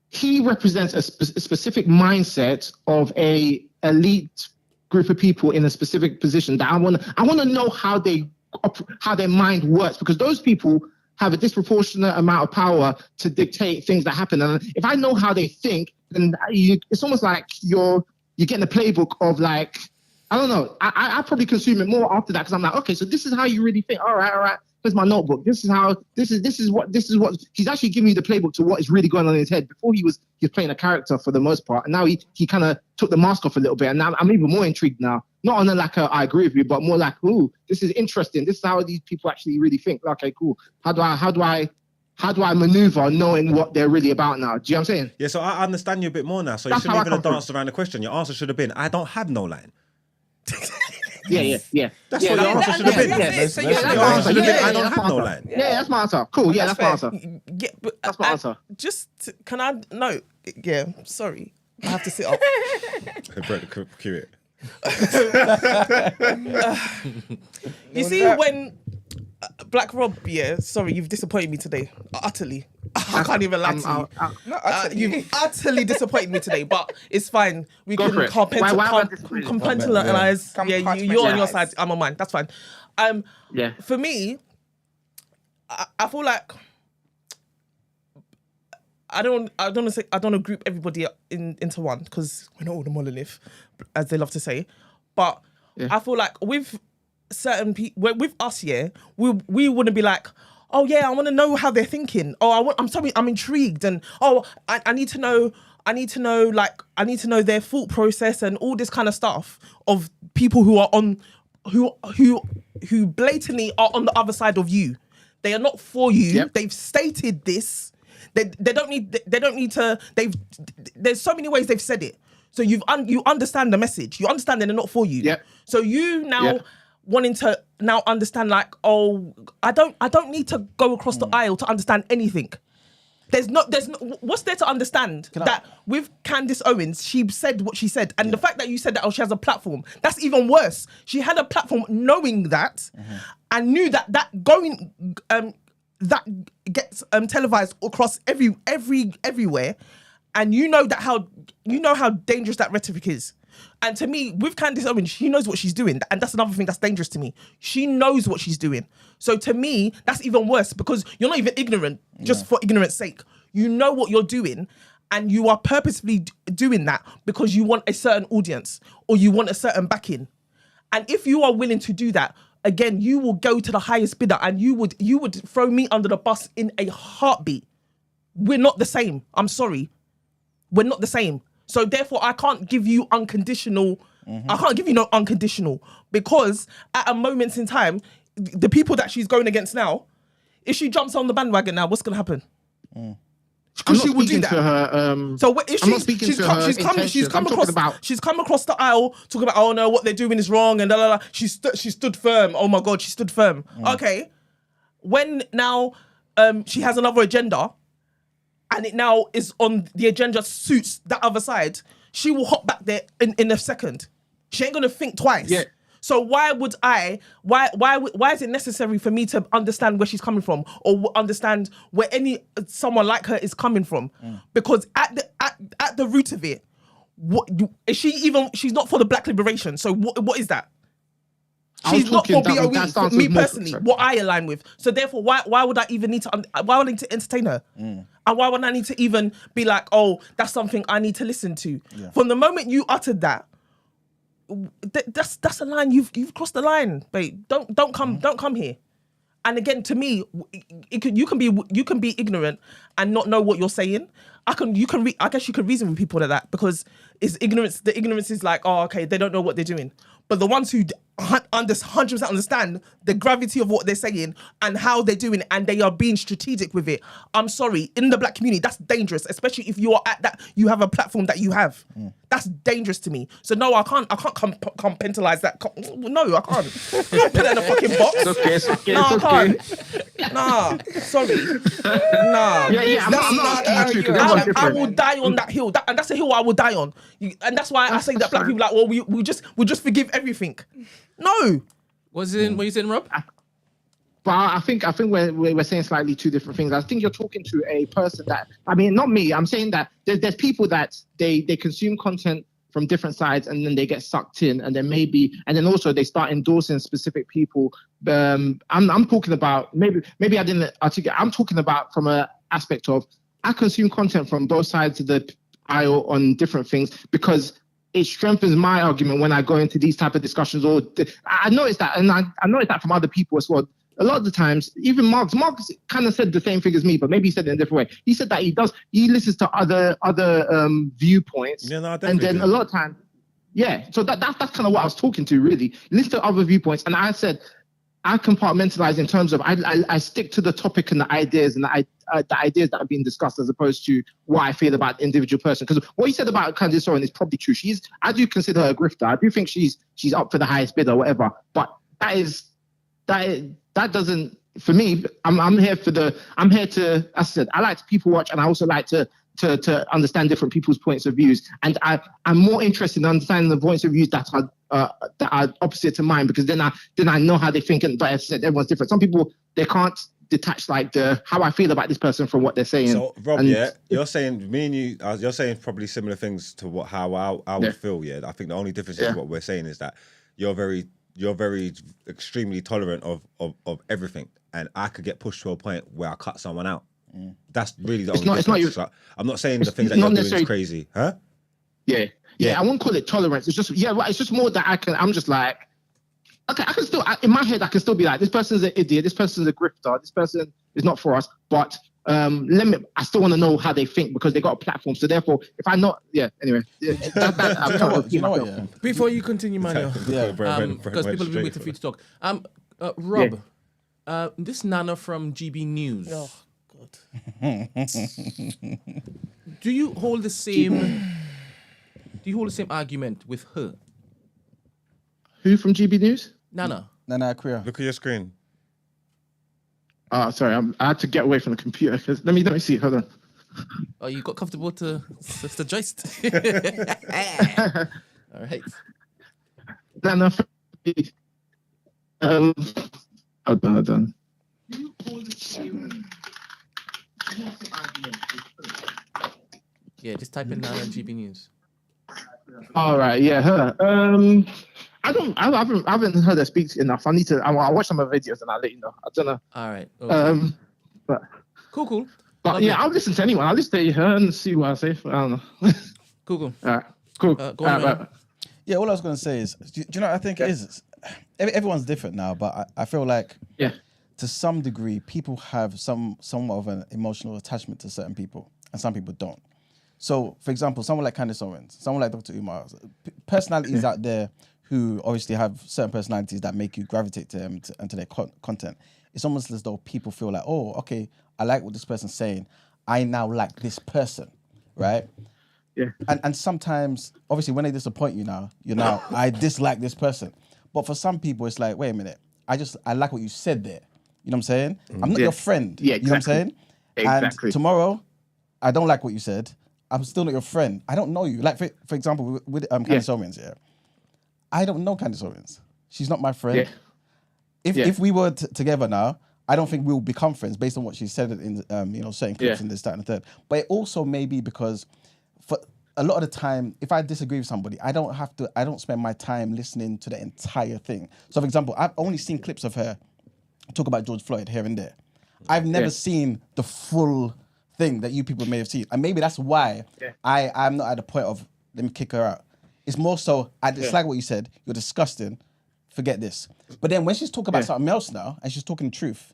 he represents a specific mindset of a elite group of people in a specific position that I want to know how their mind works, because those people have a disproportionate amount of power to dictate things that happen. And if I know how they think, then it's almost like you're getting a playbook of like, I don't know. I probably consume it more after that because I'm like, okay, so this is how you really think. All right. Here's my notebook. This is what he's actually giving me the playbook to what is really going on in his head. Before he was playing a character for the most part, and now he kind of took the mask off a little bit, and now I'm even more intrigued now. Not on I agree with you, but more like, ooh, this is interesting. This is how these people actually really think. Okay, cool. How do I maneuver knowing what they're really about now? Do you know what I'm saying?
Yeah, so I understand you a bit more now. So you shouldn't even have danced around the question. Your answer should have been, I don't have no line.
Yeah.
That's what your answer should have been. I don't have no line.
Yeah, that's my answer. Cool. Yeah, that's my answer.
Yeah, but
that's my answer.
Can I? No. Yeah. Sorry, I have to sit up.
Brett, cue it.
You see, when Black Rob, sorry, you've disappointed me today. Utterly. I can't even lie to you. You've utterly disappointed me today, but it's fine. We
Go
can
for it.
compartmentalize. Yeah, you're on your side. I'm on mine. That's fine.
Yeah.
For me, I feel like I don't want to group everybody into one because we're not all the monolith, as they love to say. But I feel like with certain people, with us, we wouldn't be like, oh yeah, I want to know how they're thinking. Oh, I'm intrigued, and I need to know their thought process and all this kind of stuff of people who are on who blatantly are on the other side of you. They are not for you. Yep. They've stated this. They don't need to. There's so many ways they've said it. So you understand the message. You understand that they're not for you.
Yep.
So you now wanting to now understand like, oh, I don't need to go across the aisle to understand anything. There's no what's there to understand with Candace Owens, she said what she said. And the fact that you said that she has a platform, that's even worse. She had a platform knowing that and knew that going that gets televised across everywhere. And you know how dangerous that rhetoric is. And to me, with Candace Owens, she knows what she's doing. And that's another thing that's dangerous to me. She knows what she's doing. So to me, that's even worse because you're not even ignorant just for ignorance sake. You know what you're doing and you are purposefully doing that because you want a certain audience or you want a certain backing. And if you are willing to do that, again, you will go to the highest bidder and you would throw me under the bus in a heartbeat. We're not the same. I'm sorry. We're not the same. So therefore, I can't give you unconditional. I can't give you no unconditional because at a moment in time, the people that she's going against now, if she jumps on the bandwagon now, what's going to happen? Because she will do that. So if she's come across the aisle talking about, oh no, what they're doing is wrong and she stood firm. Oh my God, she stood firm. Okay, when now she has another agenda. And it now is on the agenda suits that other side, she will hop back there in a second. She ain't gonna think twice. Yeah. So why is it necessary for me to understand where she's coming from or understand where someone like her is coming from? Because at the root of it, she's not for the black liberation. So what is that? She's not for BOE, for me personally, what I align with. So therefore, why would I even need to? Why would I need to entertain her? And why would I need to even be like, oh, that's something I need to listen to? Yeah. From the moment you uttered that, that's a line you've crossed the line, babe. Don't come here. And again, to me, you can be ignorant and not know what you're saying. I guess you can reason with people like that because it's ignorance. The ignorance is like, oh, okay, they don't know what they're doing. But the ones who 100% understand the gravity of what they're saying and how they're doing it, and they are being strategic with it. I'm sorry, in the black community, that's dangerous, especially if you are at that, you have a platform that you have. That's dangerous to me. So no, I can't compartmentalize that. No, I can't. Put that in a fucking box.
It's okay.
No, I can't. Nah, sorry. Nah. I will die on that hill. And that's a hill I will die on. And that's why I say that black people like, well, we just forgive everything. No.
What are you saying, Rob?
But I think we're saying slightly two different things. I think you're talking to a person that, I mean, not me. I'm saying that there's people that they consume content from different sides and then they get sucked in and then also they start endorsing specific people. I'm talking about, maybe I didn't articulate. I'm talking about from an aspect of I consume content from both sides of the aisle on different things because it strengthens my argument when I go into these type of discussions. I noticed that, and I noticed that from other people as well. A lot of the times, even Marx kind of said the same thing as me, but maybe he said it in a different way. He said that he listens to other viewpoints.
Yeah, no,
and then a lot of times, so that's kind of what I was talking to, really. Listen to other viewpoints. And I said, I compartmentalize in terms of, I stick to the topic and the ideas and the ideas that are being discussed as opposed to what I feel about the individual person. Because what you said about Candace Owens is probably true. I do consider her a grifter. I do think she's up for the highest bid or whatever. But that doesn't, for me, I'm here to, as I said, I like to people watch and I also like to to understand different people's points of views, and I'm more interested in understanding the points of views that are opposite to mine, because then I know how they think. And but as I said, everyone's different. Some people, they can't detach like how I feel about this person from what they're saying.
So Rob,
and
you're saying me and you, you're saying probably similar things to how I would feel. Yeah, I think the only difference is what we're saying is that you're very extremely tolerant of everything, and I could get pushed to a point where I cut someone out. That's really the only difference. So I'm not saying the things that you're doing is crazy, huh?
Yeah, I won't call it tolerance. It's just it's just more that I'm just like, okay, I can still, in my head, I can still be like, this person's an idiot, this person's a grifter, this person is not for us, but I still want to know how they think, because they got a platform. So therefore, if I not, anyway.
Before you continue, Manuel, because people have been waiting for you to talk. Rob, this Nana from GB News.
Oh, God.
Do you hold the same argument with her?
Who from GB News?
Nana.
Nana Akria.
Look at your screen.
Sorry, I had to get away from the computer. Let me see. Hold on.
Oh, you got comfortable to joist. All right.
Nana. Hold on.
Yeah, just type in Nana GB News.
All right, her. I haven't heard her speak enough. I'll watch some of her videos and I'll let you know. I don't know.
All right. Okay.
But
cool.
But
Lovely.
I'll listen to anyone. I'll listen to her and see what I say. I don't know.
Cool.
All right. Cool.
Go on, man.
Yeah, all I was going to say is, do you know what I think it is? Everyone's different now, but I feel like to some degree, people have somewhat of an emotional attachment to certain people, and some people don't. So, for example, someone like Candace Owens, someone like Dr. Umar, personalities out there who obviously have certain personalities that make you gravitate to them and to their content. It's almost as though people feel like, oh, okay, I like what this person's saying. I now like this person, right?
Yeah.
And sometimes, obviously, when they disappoint you now, I dislike this person. But for some people, it's like, wait a minute, I like what you said there. You know what I'm saying? I'm not your friend.
Yeah, exactly.
You know what I'm saying?
Exactly.
And tomorrow, I don't like what you said. I'm still not your friend. I don't know you. Like, for example, with Candace Owens, I don't know Candace Owens. She's not my friend.
Yeah.
If we were together now, I don't think we'll become friends based on what she said in certain clips and this, that, and the third. But it also may be because for a lot of the time, if I disagree with somebody, I don't spend my time listening to the entire thing. So, for example, I've only seen clips of her talk about George Floyd here and there. I've never seen the full thing that you people may have seen. And maybe that's why I'm not at the point of, let me kick her out. It's more so, I dislike what you said, you're disgusting, forget this. But then when she's talking about something else now, and she's talking truth,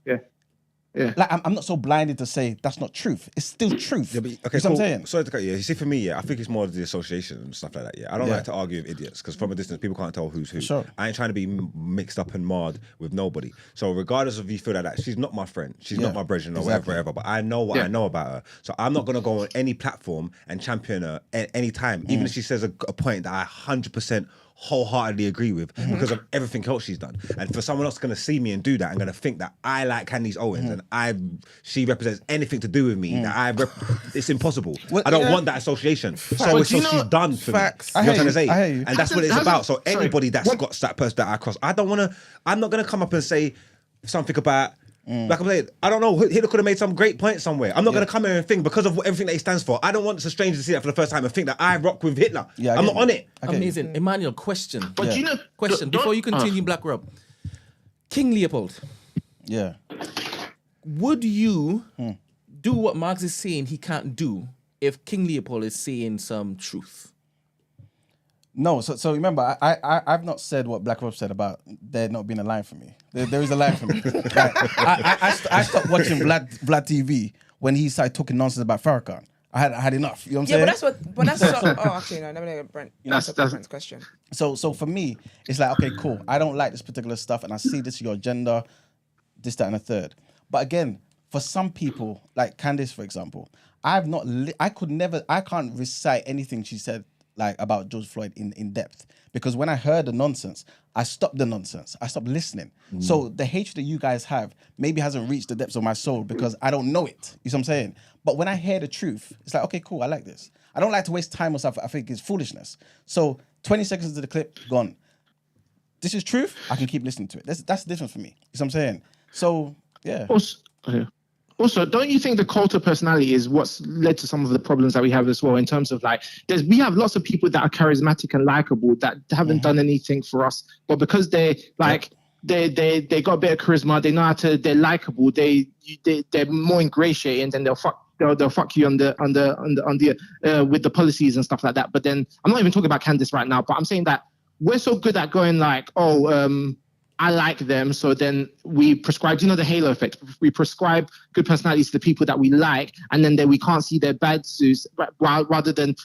like I'm not so blinded to say that's not truth. It's still truth.
Yeah, but, okay,
you know what I'm saying?
Sorry to cut you. You see, for me, I think it's more the association and stuff like that. Yeah, I don't like to argue with idiots because from a distance, people can't tell who's who.
Sure.
I ain't trying to be mixed up and marred with nobody. So regardless of you feel like that, she's not my friend. She's not my brethren or whatever. But I know what I know about her. So I'm not gonna go on any platform and champion her at any time, even if she says a point that I 100% wholeheartedly agree with because of everything else she's done. And for someone else going to see me and do that and going to think that I like Candace Owens and she represents anything to do with me, that it's impossible.
Well,
I don't want that association. So it's what she's done for me. You know what I'm trying to say?
I hear you.
And that's what it's about. So anybody that's got that person that I cross, I'm not going to come up and say something about, like I'm saying, I don't know, Hitler could have made some great point somewhere. I'm not going to come here and think because of everything that he stands for. I don't want a stranger to see that for the first time and think that I rock with Hitler.
Yeah,
I'm not on it.
Amazing. Emmanuel, question.
But do you know,
Question. Before you continue, Black Rob. King Leopold.
Yeah.
Would you do what Marx is saying he can't do if King Leopold is saying some truth?
No, so remember, I've not said what Black Rob said about there not being a line for me. There is a line for me. Like, I stopped watching Vlad TV when he started talking nonsense about Farrakhan. I had enough. You know what I'm saying?
But that's actually no, let me know, Brent. That's Brent's question.
So for me, it's like, okay, cool. I don't like this particular stuff, and I see this your agenda, this, that, and the third. But again, for some people, like Candace, for example, I can't recite anything she said like about George Floyd in depth, because when I heard the nonsense, I stopped the nonsense. I stopped listening. So the hatred that you guys have maybe hasn't reached the depths of my soul because I don't know it. You see what I'm saying? But when I hear the truth, it's like, okay, cool, I like this. I don't like to waste time on stuff I think is foolishness. So 20 seconds into the clip, gone. This is truth, I can keep listening to it. That's the difference for me. You see what I'm saying? So, yeah.
Also, don't you think the cult of personality is what's led to some of the problems that we have as well, in terms of like, we have lots of people that are charismatic and likable that haven't done anything for us, but because they got a bit of charisma, they know how to, they're likable, they're more ingratiating, then they'll fuck you on the with the policies and stuff like that. But then I'm not even talking about Candace right now, but I'm saying that we're so good at going like, I like them, so then we prescribe, the halo effect. We prescribe good personalities to the people that we like, and then we can't see their bad suits, rather than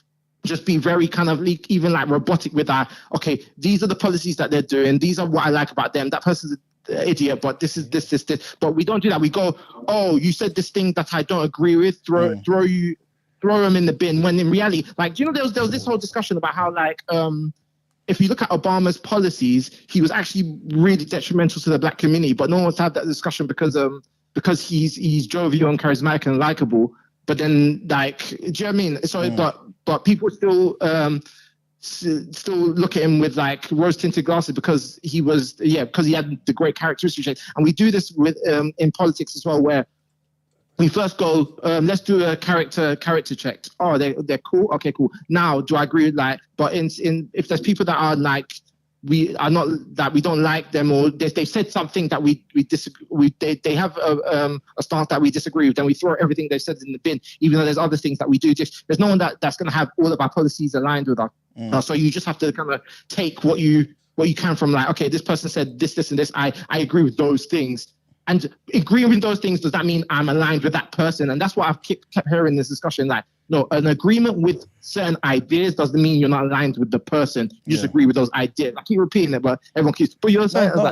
just be very kind of even like robotic with okay, these are the policies that they're doing, these are what I like about them. That person's an idiot, but this is this. But we don't do that. We go, oh, you said this thing that I don't agree with, throw them in the bin. When in reality, like, there was this whole discussion about how like if you look at Obama's policies, he was actually really detrimental to the black community, but no one wants to have that discussion because he's jovial and charismatic and likable. But then, like, do you know what I mean? So, but people still look at him with like rose-tinted glasses because he had the great characteristics. And we do this with in politics as well, where we first go, let's do a character check. Oh, they're cool. Okay, cool. Now, do I agree with but if there's people that are like, we don't like them, or they said something that we disagree, they have a stance that we disagree with, then we throw everything they said in the bin, even though there's other things that we do. There's no one that's going to have all of our policies aligned with us. So you just have to kind of take what you can from like, okay, this person said this, and this. I agree with those things. And agreeing with those things, does that mean I'm aligned with that person? And that's what I've kept hearing in this discussion. Like, no, an agreement with certain ideas doesn't mean you're not aligned with the person. You just agree with those ideas. I keep repeating it, but everyone keeps. But you're saying no.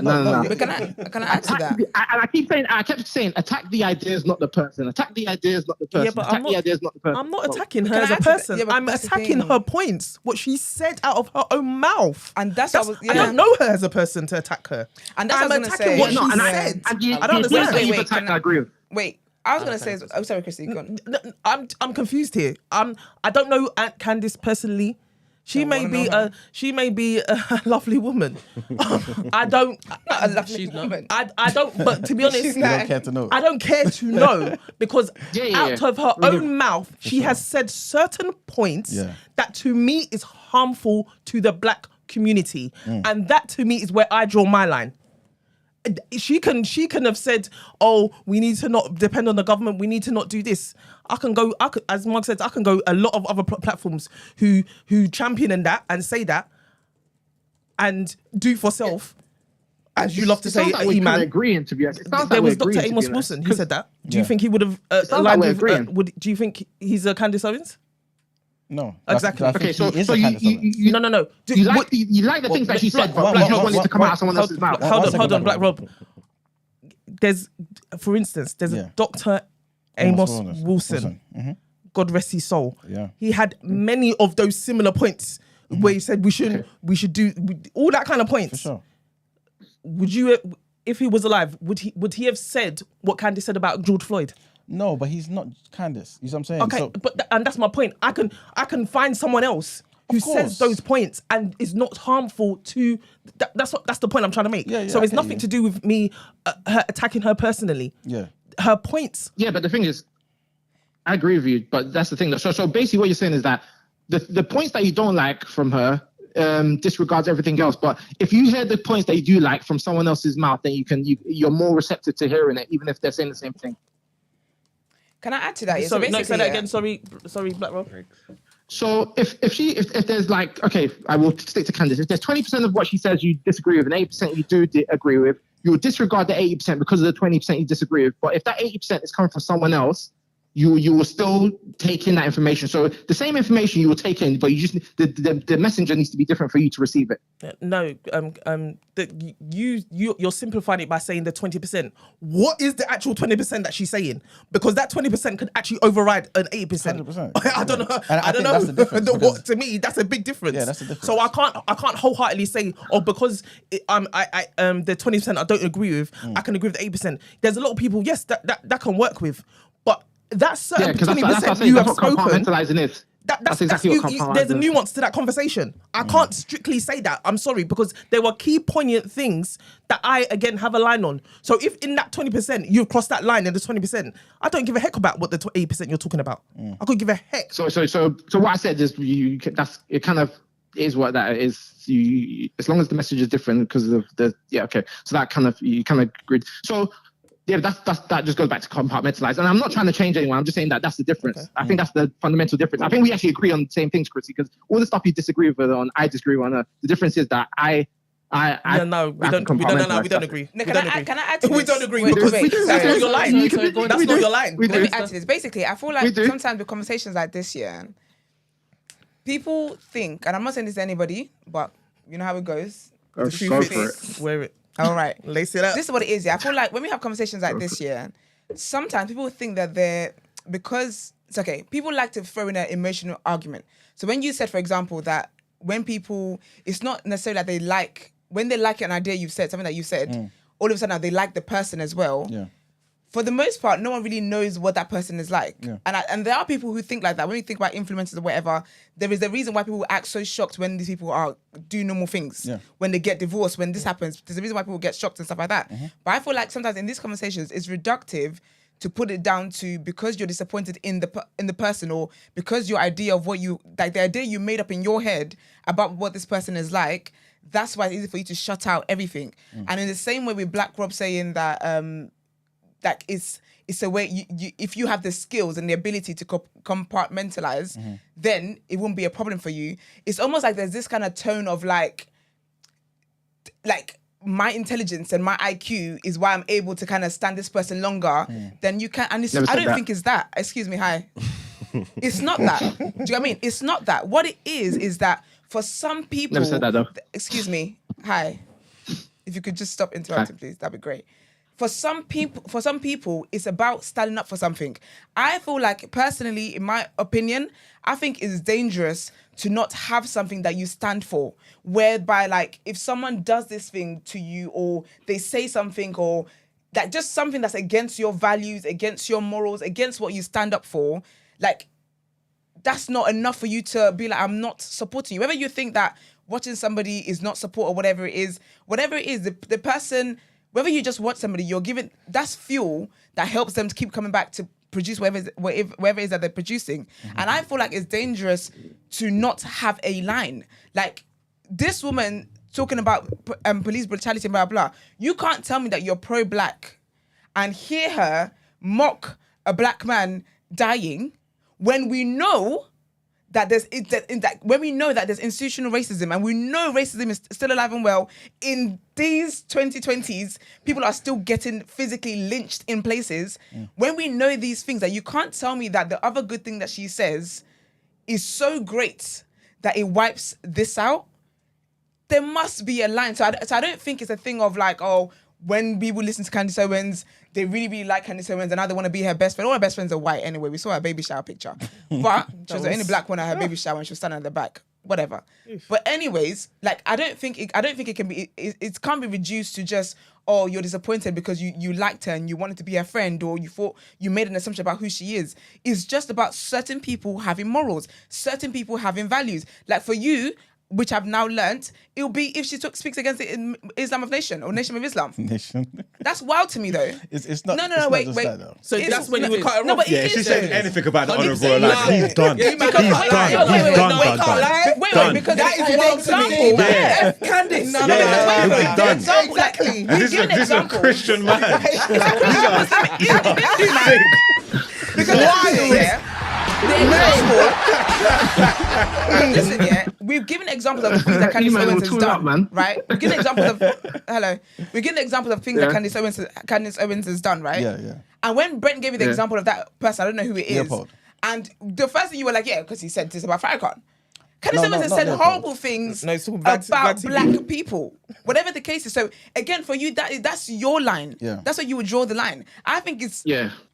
But can I add to that?
I kept saying, attack the ideas, not the person. Attack the ideas, not the person.
Yeah, but
the ideas, not the person.
I'm not attacking her
can
as
I
a
add to that?
person.
Yeah, but
I'm
that's the
attacking
thing.
her points, what she said out of her own mouth.
And that's
I don't know her as a person to attack her.
And that's
I'm
what I was
attacking
gonna say.
what she
Yeah,
said.
I
don't understand.
Wait,
I agree with.
Wait, I was gonna say. Oh, sorry, Christy. Go on.
I'm confused here. I don't know Aunt Candace personally. She may be a lovely woman. I don't.
Not a lovely
She's not.
woman.
I don't. But to be honest,
She's
You
not.
don't care to know.
I don't care to know because out of her
Really?
own mouth, she has said certain points
Yeah.
that to me is harmful to the black community, and that to me is where I draw my line. She can have said, "Oh, we need to not depend on the government. We need to not do this." As Mark said, I can go a lot of other platforms who champion in that and say that and do for self, as you love to say,
we're
Iman.
agreeing, to be honest.
There was Dr. Amos Wilson who said that. Do you think he would have aligned
we're
with?
agreeing.
Do you think he's a Candace Owens?
No.
Exactly.
I think
Okay, so
he is a
you
Candace Owens.
No.
You like the things that she said, but you don't want it to come out of someone else's mouth.
Hold on, Black Rob. For instance, there's a Dr. Amos Wilson. God rest his soul.
Yeah.
He had many of those similar points where he said we should do all that kind of points.
For sure.
Would you, if he was alive, would he have said what Candace said about George Floyd?
No, but he's not Candace. You see what I'm saying?
Okay,
So,
and that's my point. I can find someone else who says those points and is not harmful to. That's the point I'm trying to make.
Yeah,
so
I
it's
get
nothing
you.
to do with me her attacking her personally.
Yeah.
Her points.
Yeah, but the thing is, I agree with you, but that's the thing. So basically what you're saying is that the points that you don't like from her disregards everything else. But if you hear the points that you do like from someone else's mouth, then you're more receptive to hearing it, even if they're saying the same thing.
Can I add to that?
Sorry, no, say that
basically,
again. Sorry, Black Rob.
So if there's like, okay, I will stick to Candace. If there's 20% of what she says you disagree with and 80% you do agree with, you will disregard the 80% because of the 20% you disagree with. But if that 80% is coming from someone else, you will still take in that information. So the same information you will take in, but you just the messenger needs to be different for you to receive it.
No, you're simplifying it by saying the 20%. What is the actual 20% that she's saying? Because that 20% could actually override an 80%.
100%.
I don't know.
And I
don't
think
know.
that's the difference,
To me, that's a big difference.
Yeah, that's the difference.
So I can't wholeheartedly say, because the 20% I don't agree with, I can agree with the 8%. There's a lot of people, yes, that can work with, but that's certain
Because
20% you have spoken.
Compartmentalizing is. That's exactly what
there's a nuance to that conversation. I can't strictly say that. I'm sorry, because there were key poignant things that I, again, have a line on. So if in that 20% you've crossed that line in the 20%, I don't give a heck about what the 8% you're talking about. I could give a heck.
So what I said is it kind of is what that is. As long as the message is different because of so that kind of you kind of agreed. So. Yeah, that just goes back to compartmentalize. And I'm not trying to change anyone. I'm just saying that's the difference. Okay. I think that's the fundamental difference. I think we actually agree on the same things, Chrissy, because all the stuff you disagree with on, I disagree with on. The difference is that we don't agree.
No, can I add to this?
We don't agree because that's not your line. That's not your line.
Let me add to this. Basically, I feel like sometimes with conversations like this, people think, and I'm not saying this to anybody, but you know how it goes.
Go for it.
Wear it.
All right.
Lace it up.
This is what it is, I feel like when we have conversations like this, sometimes people think that because it's okay, people like to throw in an emotional argument. So when you said, for example, that when people, it's not necessarily that when they like an idea you've said, something that you said, all of a sudden they like the person as well. Yeah. For the most part, no one really knows what that person is like. Yeah. And there are people who think like that. When you think about influencers or whatever, there is a reason why people act so shocked when these people do normal things. Yeah. When they get divorced, when this happens, there's a reason why people get shocked and stuff like that. Mm-hmm. But I feel like sometimes in these conversations, it's reductive to put it down to because you're disappointed in the person, or because your idea of what you, like the idea you made up in your head about what this person is like, that's why it's easy for you to shut out everything. And in the same way with Black Rob saying that, like it's a way you if you have the skills and the ability to compartmentalize, then it won't be a problem for you. It's almost like there's this kind of tone of like my intelligence and my IQ is why I'm able to kind of stand this person longer than you can. And I don't think it's that. Excuse me, hi. It's not that. Do you know what I mean? It's not that. What it is that for some people.
Never said that though.
Excuse me, hi. If you could just stop interrupting, please, that'd be great. For some people, it's about standing up for something. I feel like, personally, in my opinion, I think it's dangerous to not have something that you stand for. Whereby, like, if someone does this thing to you, or they say something, or like just something that's against your values, against your morals, against what you stand up for, like, that's not enough for you to be like, I'm not supporting you. Whether you think that watching somebody is not support or whatever it is, the person. Whether you just watch somebody, you're given, that's fuel that helps them to keep coming back to produce whatever it is that they're producing. And I feel like it's dangerous to not have a line. Like this woman talking about police brutality and blah, blah. You can't tell me that you're pro-black and hear her mock a black man dying when we know that there's institutional racism, and we know racism is still alive and well. In these 2020s, people are still getting physically lynched in places. When we know these things, that you can't tell me that the other good thing that she says is so great that it wipes this out. There must be a line. So I don't think it's a thing of like, oh, when people listen to Candace Owens, they really, really like Candace Owens and now they want to be her best friend. All her best friends are white anyway. We saw her baby shower picture. But she was the only black one at her baby shower and she was standing at the back. Whatever. But anyways, like I don't think it can be, it can't be reduced to just, oh, you're disappointed because you liked her and you wanted to be her friend, or you thought you made an assumption about who she is. It's just about certain people having morals, certain people having values. Like for you, which I've now learnt, it'll be if she speaks against the Islam of Nation or Nation of Islam.
Nation.
That's wild to me, though.
It's not.
No, wait.
That,
so that's when you would cut her off.
No, but
yeah, she said anything about the honourable life.
He's done. He's done.
Wait, because that is wild to me.
Yeah.
Candace.
No, he'll be done.
Exactly.
And this is a Christian man.
Because why? Listen, we've given examples of the things that Candace
man,
Owens
we're
has
too
done,
up, man.
right? We've given examples of We've given examples of things that Candace Owens has done, right?
Yeah, yeah.
And when Brent gave you the example of that person, I don't know who it is.
Leopold.
And the first thing you were like, yeah, because he said this about Farrakhan. Candace
No,
Owens has
not
said
Leopold.
horrible things
No, it's all
about
black
black people, whatever the case is. So again, for you, that's your line.
Yeah.
That's where you would draw the line. I think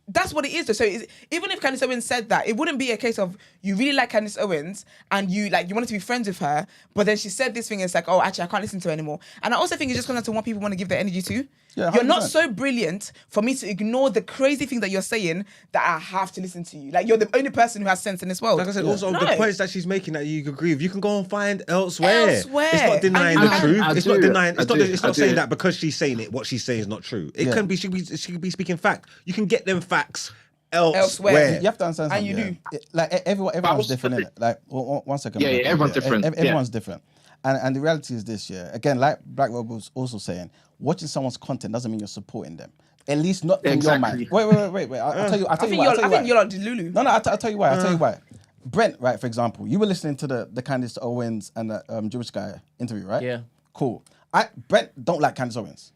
that's what it is. Though. So even if Candace Owens said that, it wouldn't be a case of you really like Candace Owens and you wanted to be friends with her, but then she said this thing and it's like, oh, actually, I can't listen to her anymore. And I also think it just comes down to what people want to give their energy to.
Yeah,
you're not
100%.
so brilliant for me to ignore the crazy things that you're saying that I have to listen to you. Like, you're the only person who has sense in this world.
Like I said, also the
No.
points that she's making that you agree with, you can go and find elsewhere.
Elsewhere.
It's not denying
And
the
you
truth.
can.
It's
I
not
do.
denying. It's
I
not.
do.
It's
I
not saying
do.
that because she's saying it, what she's saying is not true. It
Yeah.
can be. She could be speaking fact. You can get them facts elsewhere.
Elsewhere.
You have to understand
And
something.
you
yeah. Like everyone's
was-
different, innit? Like one second.
Yeah, yeah, everyone's different.
Everyone's different. And the reality is this, yeah. Again, like Black Rob was also saying, watching someone's content doesn't mean you're supporting them. At least not in your mind.
Exactly.
Wait. I'll tell you.
I think you're like Delulu.
No, I'll tell you why. I'll tell you why. Brent, right, for example, you were listening to the Candace Owens and the Jewish guy interview, right?
Yeah.
Cool. Brent don't like Candace Owens.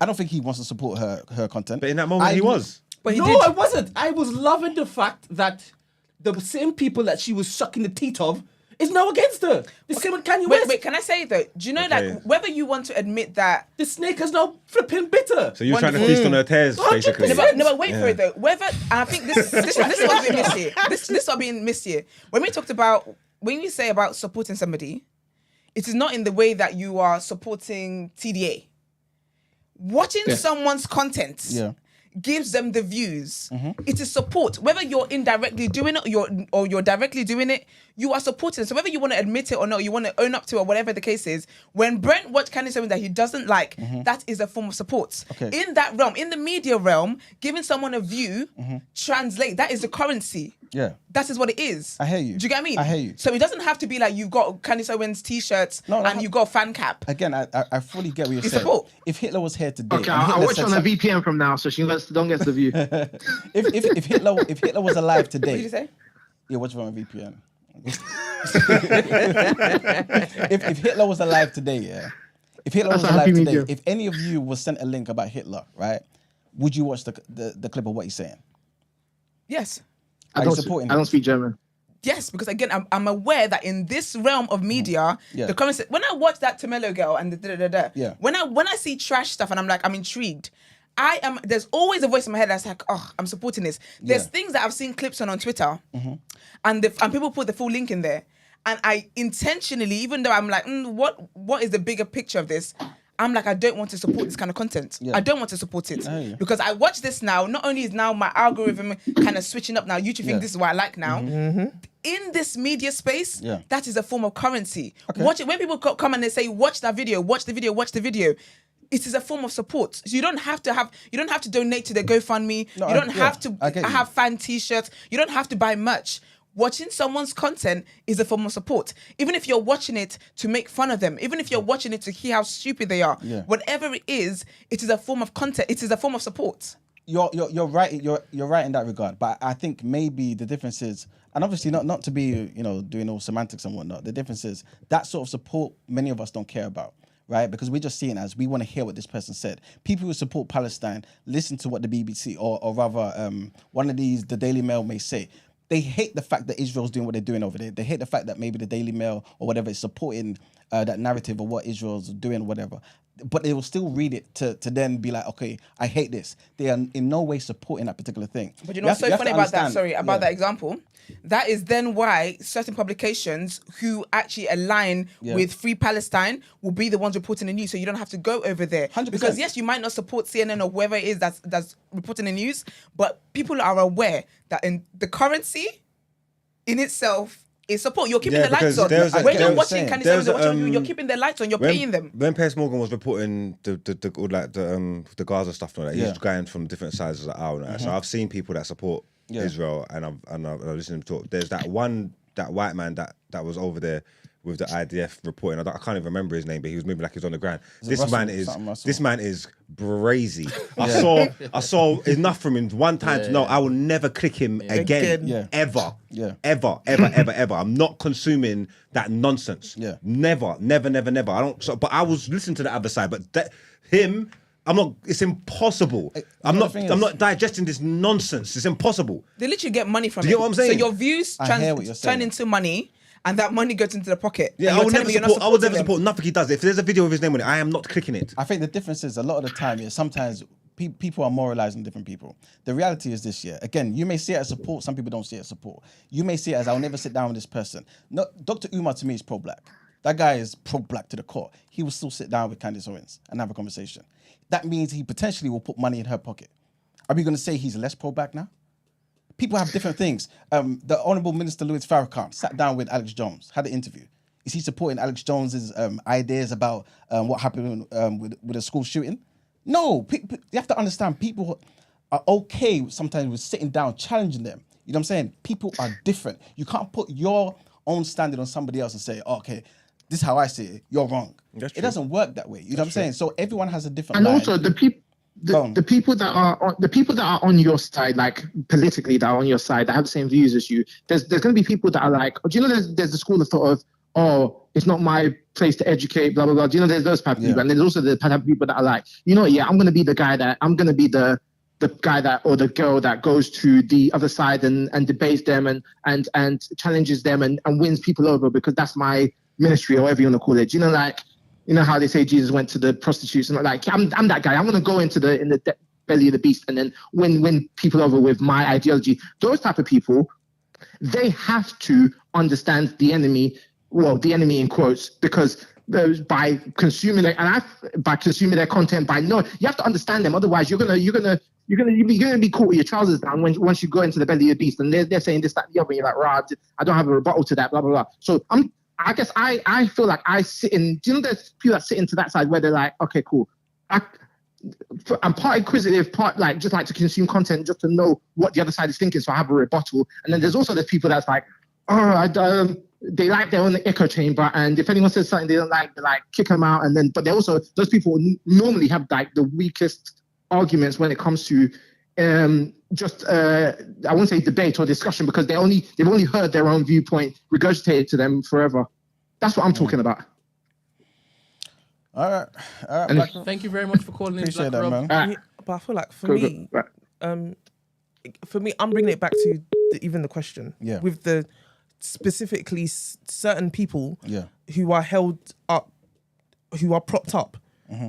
I don't think he wants to support her content.
But in that moment, he was.
But he
No,
did.
I wasn't. I was loving the fact that the same people that she was sucking the teeth of is now against her. The same with Kanye West.
Wait, can I say though? Do you know
Okay.
like whether you want to admit that?
The snake is now flipping bitter.
So you're trying to feast on her tears,
100%.
basically.
No, but wait for it though. Whether and I think this is what's being missed here. This is what's being missed here. When we say about supporting somebody, it is not in the way that you are supporting TDA. Watching someone's content gives them the views. It is support. Whether you're indirectly doing it or you're directly doing it, you are supporting. So whether you want to admit it or not, you want to own up to it or whatever the case is, when Brent watched Candace Owens that he doesn't like, that is a form of support.
Okay.
In that realm, in the media realm, giving someone a view, translate, that is the currency.
Yeah.
That is what it is.
I hear you.
Do you get what I mean?
I hear you.
So it doesn't have to be like you've got Candace Owens t-shirts
No,
and you've got a fan cap.
Again, I fully get what you're
It's
saying.
support.
If Hitler was here today,
Okay,
and
I'll
Hitler
watch
said
on a
something-
VPN from now, so she don't get the view.
if Hitler was alive
What
today,
did you say?
yeah, watch from a VPN. if Hitler was alive today, yeah. If Hitler
That's
was
a
alive
happy
today,
medium.
if any of you was sent a link about Hitler, right, would you watch the clip of what he's saying?
Yes.
Are you supporting
I
him?
don't speak German.
Yes, because again, I'm aware that in this realm of media,
Yeah.
the comments. When I watch that Tamelo girl and the da-da-da-da,
Yeah.
when I see trash stuff and I'm like, I'm intrigued. There's always a voice in my head that's like, oh, I'm supporting this. There's
Yeah.
things that I've seen clips on Twitter, and people put the full link in there, and I intentionally, even though I'm like, what is the bigger picture of this? I'm like, I don't want to support this kind of content.
Yeah.
I don't want to support it
I hear you.
because I watch this now. Not only is now my algorithm kind of switching up now, YouTube
Yeah.
think this is what I like now. In this media space,
Yeah.
that is a form of currency.
Okay.
Watch it when people come and they say, watch that video, watch the video, watch the video. It is a form of support. So you don't have to donate to the GoFundMe.
No,
you don't
I
have
get
to
you.
have fan t-shirts. You don't have to buy merch. Watching someone's content is a form of support. Even if you're watching it to make fun of them, even if you're watching it to hear how stupid they are,
Yeah.
whatever it is a form of content. It is a form of support.
You're right. You're right in that regard. But I think maybe the difference is, and obviously not to be doing all semantics and whatnot. The difference is that sort of support many of us don't care about, right? Because we're just seeing it as we want to hear what this person said. People who support Palestine listen to what the BBC or rather one of these, the Daily Mail may say. They hate the fact that Israel's doing what they're doing over there. They hate the fact that maybe the Daily Mail or whatever is supporting that narrative of what Israel's doing or whatever. But they will still read it to then be like, okay, I hate this. They are in no way supporting that particular thing.
But you know what's so funny about that? Sorry, about that example. That is then why certain publications who actually align with Free Palestine will be the ones reporting the news, so you don't have to go over there.
100%.
Because yes, you might not support CNN or whoever it is that's reporting the news, but people are aware that in the currency in itself is support. You're keeping the lights on. When you're watching Candace Owens, you're keeping their lights on. You're paying them.
When Piers Morgan was reporting the Gaza stuff and all that, he
Yeah.
was going from different sides of the aisle. Now. So I've seen people that support Israel, and I've listened to them talk. There's that white man that was over there with the IDF reporting. I can't even remember his name, but he was moving like he was on the ground. This
Russell?
man is
Something I saw.
this man is brazy. I saw enough from him one time to know I will never click him again.
Yeah.
Ever.
Yeah.
Ever. I'm not consuming that nonsense.
Yeah.
Never. I don't. So, but I was listening to the other side. But him, I'm not. It's impossible. I'm not digesting this nonsense. It's impossible.
They literally get money from
Do
it.
you get what I'm saying?
So your views
I hear what you're saying.
turn into money, and that money goes into the pocket.
Yeah,
And
I
you're
would
telling
never
me you're not
support. I would never
supporting
support nothing he does. If there's a video of his name on it, I am not clicking it.
I think the difference is a lot of the time, sometimes people are moralizing different people. The reality is this, again, you may see it as support, some people don't see it as support. You may see it as I'll never sit down with this person. No, Dr. Umar to me is pro-black. That guy is pro-black to the core. He will still sit down with Candace Owens and have a conversation. That means he potentially will put money in her pocket. Are we going to say he's less pro-black now? People have different things. The Honourable Minister Louis Farrakhan sat down with Alex Jones, had an interview. Is he supporting Alex Jones's ideas about what happened with a school shooting? No, you have to understand, people are okay sometimes with sitting down, challenging them. You know what I'm saying? People are different. You can't put your own standard on somebody else and say, okay, this is how I see it, you're wrong.
That's true.
It doesn't work that way. You know what I'm saying? So everyone has a different
And
line.
also the people that are on your side, like politically, that are on your side, that have the same views as you. There's going to be people that are like, do you know, there's the school of thought of, oh, it's not my place to educate, blah blah blah. Do you know, there's those type of people, and there's also the type of people that are like, you know, I'm going to be the guy that or the girl that goes to the other side and debates them and challenges them and wins people over because that's my ministry or whatever you want to call it. You know, like, you know how they say Jesus went to the prostitutes and like, I'm that guy. I'm going to go into the belly of the beast and then win people over with my ideology. Those type of people, they have to understand the enemy in quotes, because by consuming their content, you have to understand them. Otherwise, you're gonna be caught with your trousers down once you go into the belly of the beast, and they're saying this, that, the other, and you're like, right, I don't have a rebuttal to that, blah blah blah. So I guess I feel like I sit in. Do you know there's people that sit into that side where they're like, okay, cool. I'm part inquisitive, part like just like to consume content just to know what the other side is thinking, so I have a rebuttal. And then there's also those people that's like, oh, they like their own echo chamber, and if anyone says something they don't like, they like kick them out. And then, but they also, those people normally have like the weakest arguments when it comes to I won't say debate or discussion, because they've only heard their own viewpoint regurgitated to them forever. That's what I'm talking about.
All right. Black Rob.
Thank you very much for calling in,
Appreciate
Black
that,
Rob.
man.
But I feel like for me, I'm bringing it back to even the question.
Yeah.
With the specifically certain people
Yeah.
who are held up, who are propped up.
Mm-hmm.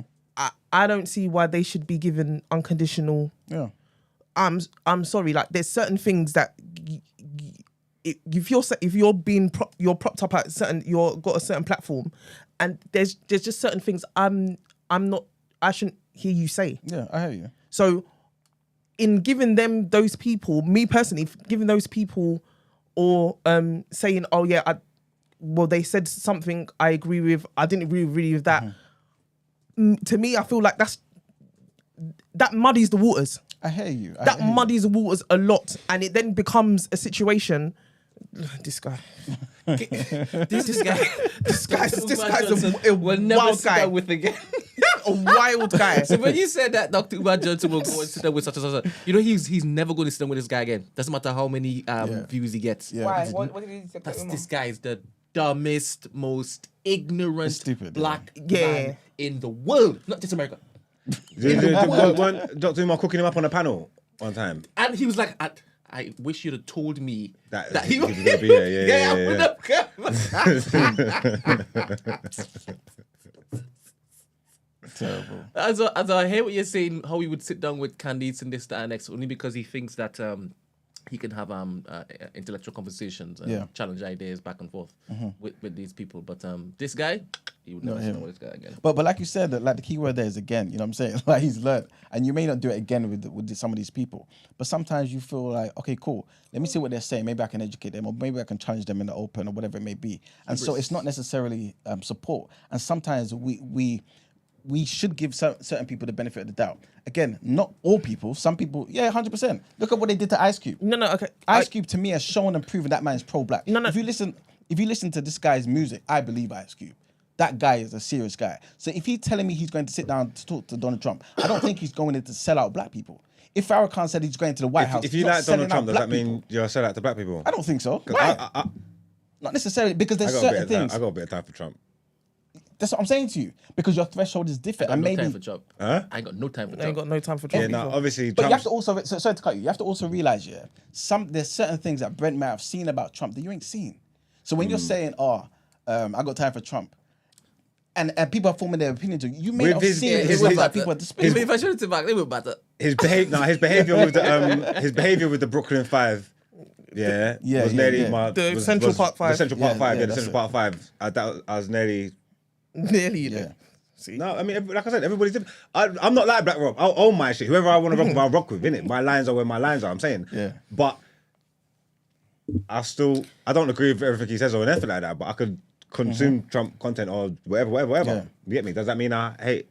I don't see why they should be given unconditional.
Yeah.
I'm sorry. Like, there's certain things that if you're being you're propped up at you've got a certain platform, and there's just certain things I shouldn't hear you say.
Yeah, I hear you.
So in giving them those people, me personally, giving those people or saying, oh yeah, they said something I agree with, I didn't agree with that. To me, I feel like that muddies the waters.
I hear you.
That muddies the waters a lot, and it then becomes a situation. This guy, this guy's a
We'll never
wild
sit
guy.
down with again.
A wild guy.
So when you said that Dr. Umar Johnson will go and sit down with such and such, you know, he's never going to sit down with this guy again. Doesn't matter how many views he gets.
Yeah.
Why? What did he say?
This guy is the dumbest, most ignorant
stupid,
black man in the world, not just America.
Weren't Dr. Umar cooking him up on a panel one time?
And he was like, I wish you'd have told me that he was
going to be here. Yeah.
Terrible.
As I hear what you're saying, how he would sit down with Candace and this, that, and next, only because he thinks that he can have intellectual conversations and challenge ideas back and forth with these people. But this guy, he would never sit down with this guy again.
But like you said, like the key word there is again. You know what I'm saying? Like, he's learned, and you may not do it again with some of these people. But sometimes you feel like, okay, cool. Let me see what they're saying. Maybe I can educate them, or maybe I can challenge them in the open, or whatever it may be. And so it's not necessarily support. And sometimes we should give certain people the benefit of the doubt. Again, not all people. Some people, 100%. Look at what they did to Ice Cube.
No, okay.
Ice Cube, to me, has shown and proven that man is pro-black.
No.
If you listen, If you listen to this guy's music, I believe Ice Cube. That guy is a serious guy. So if he's telling me he's going to sit down to talk to Donald Trump, I don't think he's going in to sell out black people. If Farrakhan said he's going to the White House,
If you
he's not
like Donald
selling out
Trump, does
black
that mean
people.
you're a sellout to black people?
I don't think so.
'Cause
Why? Not necessarily, because there's certain things.
I got a bit of time for Trump.
That's what I'm saying to you. Because your threshold is different.
I
And
got no
maybe
time for Trump.
Huh?
I ain't got no time for
I ain't
Trump.
got no time for
Yeah,
Trump.
no,
either.
obviously,
But you have
Trump's,
to also, sorry to cut you, you have to also realize, yeah, there's certain things that Brent might have seen about Trump that you ain't seen. So when you're saying, I got time for Trump, and people are forming their opinions, you may
With
not have
his-
seen
his-
the
his-
stuff
his-
that people are displaying.
If I should have back, they would matter.
his behavior with the Brooklyn Five, was nearly my
The
was-
Central
was-
Park Five.
The Central Park
Yeah,
Five,
yeah,
the
that's
Central Park Five. I was nearly.
Nearly.
Yeah.
See?
No, I mean, like I said, everybody's different. I'm not like Black Rob. I'll own my shit. Whoever I want to rock with, I'll rock with, innit? My lines are where my lines are, I'm saying.
Yeah.
But I don't agree with everything he says or anything like that, but I could consume Trump content or whatever.
Yeah.
You get me? Does that mean I hate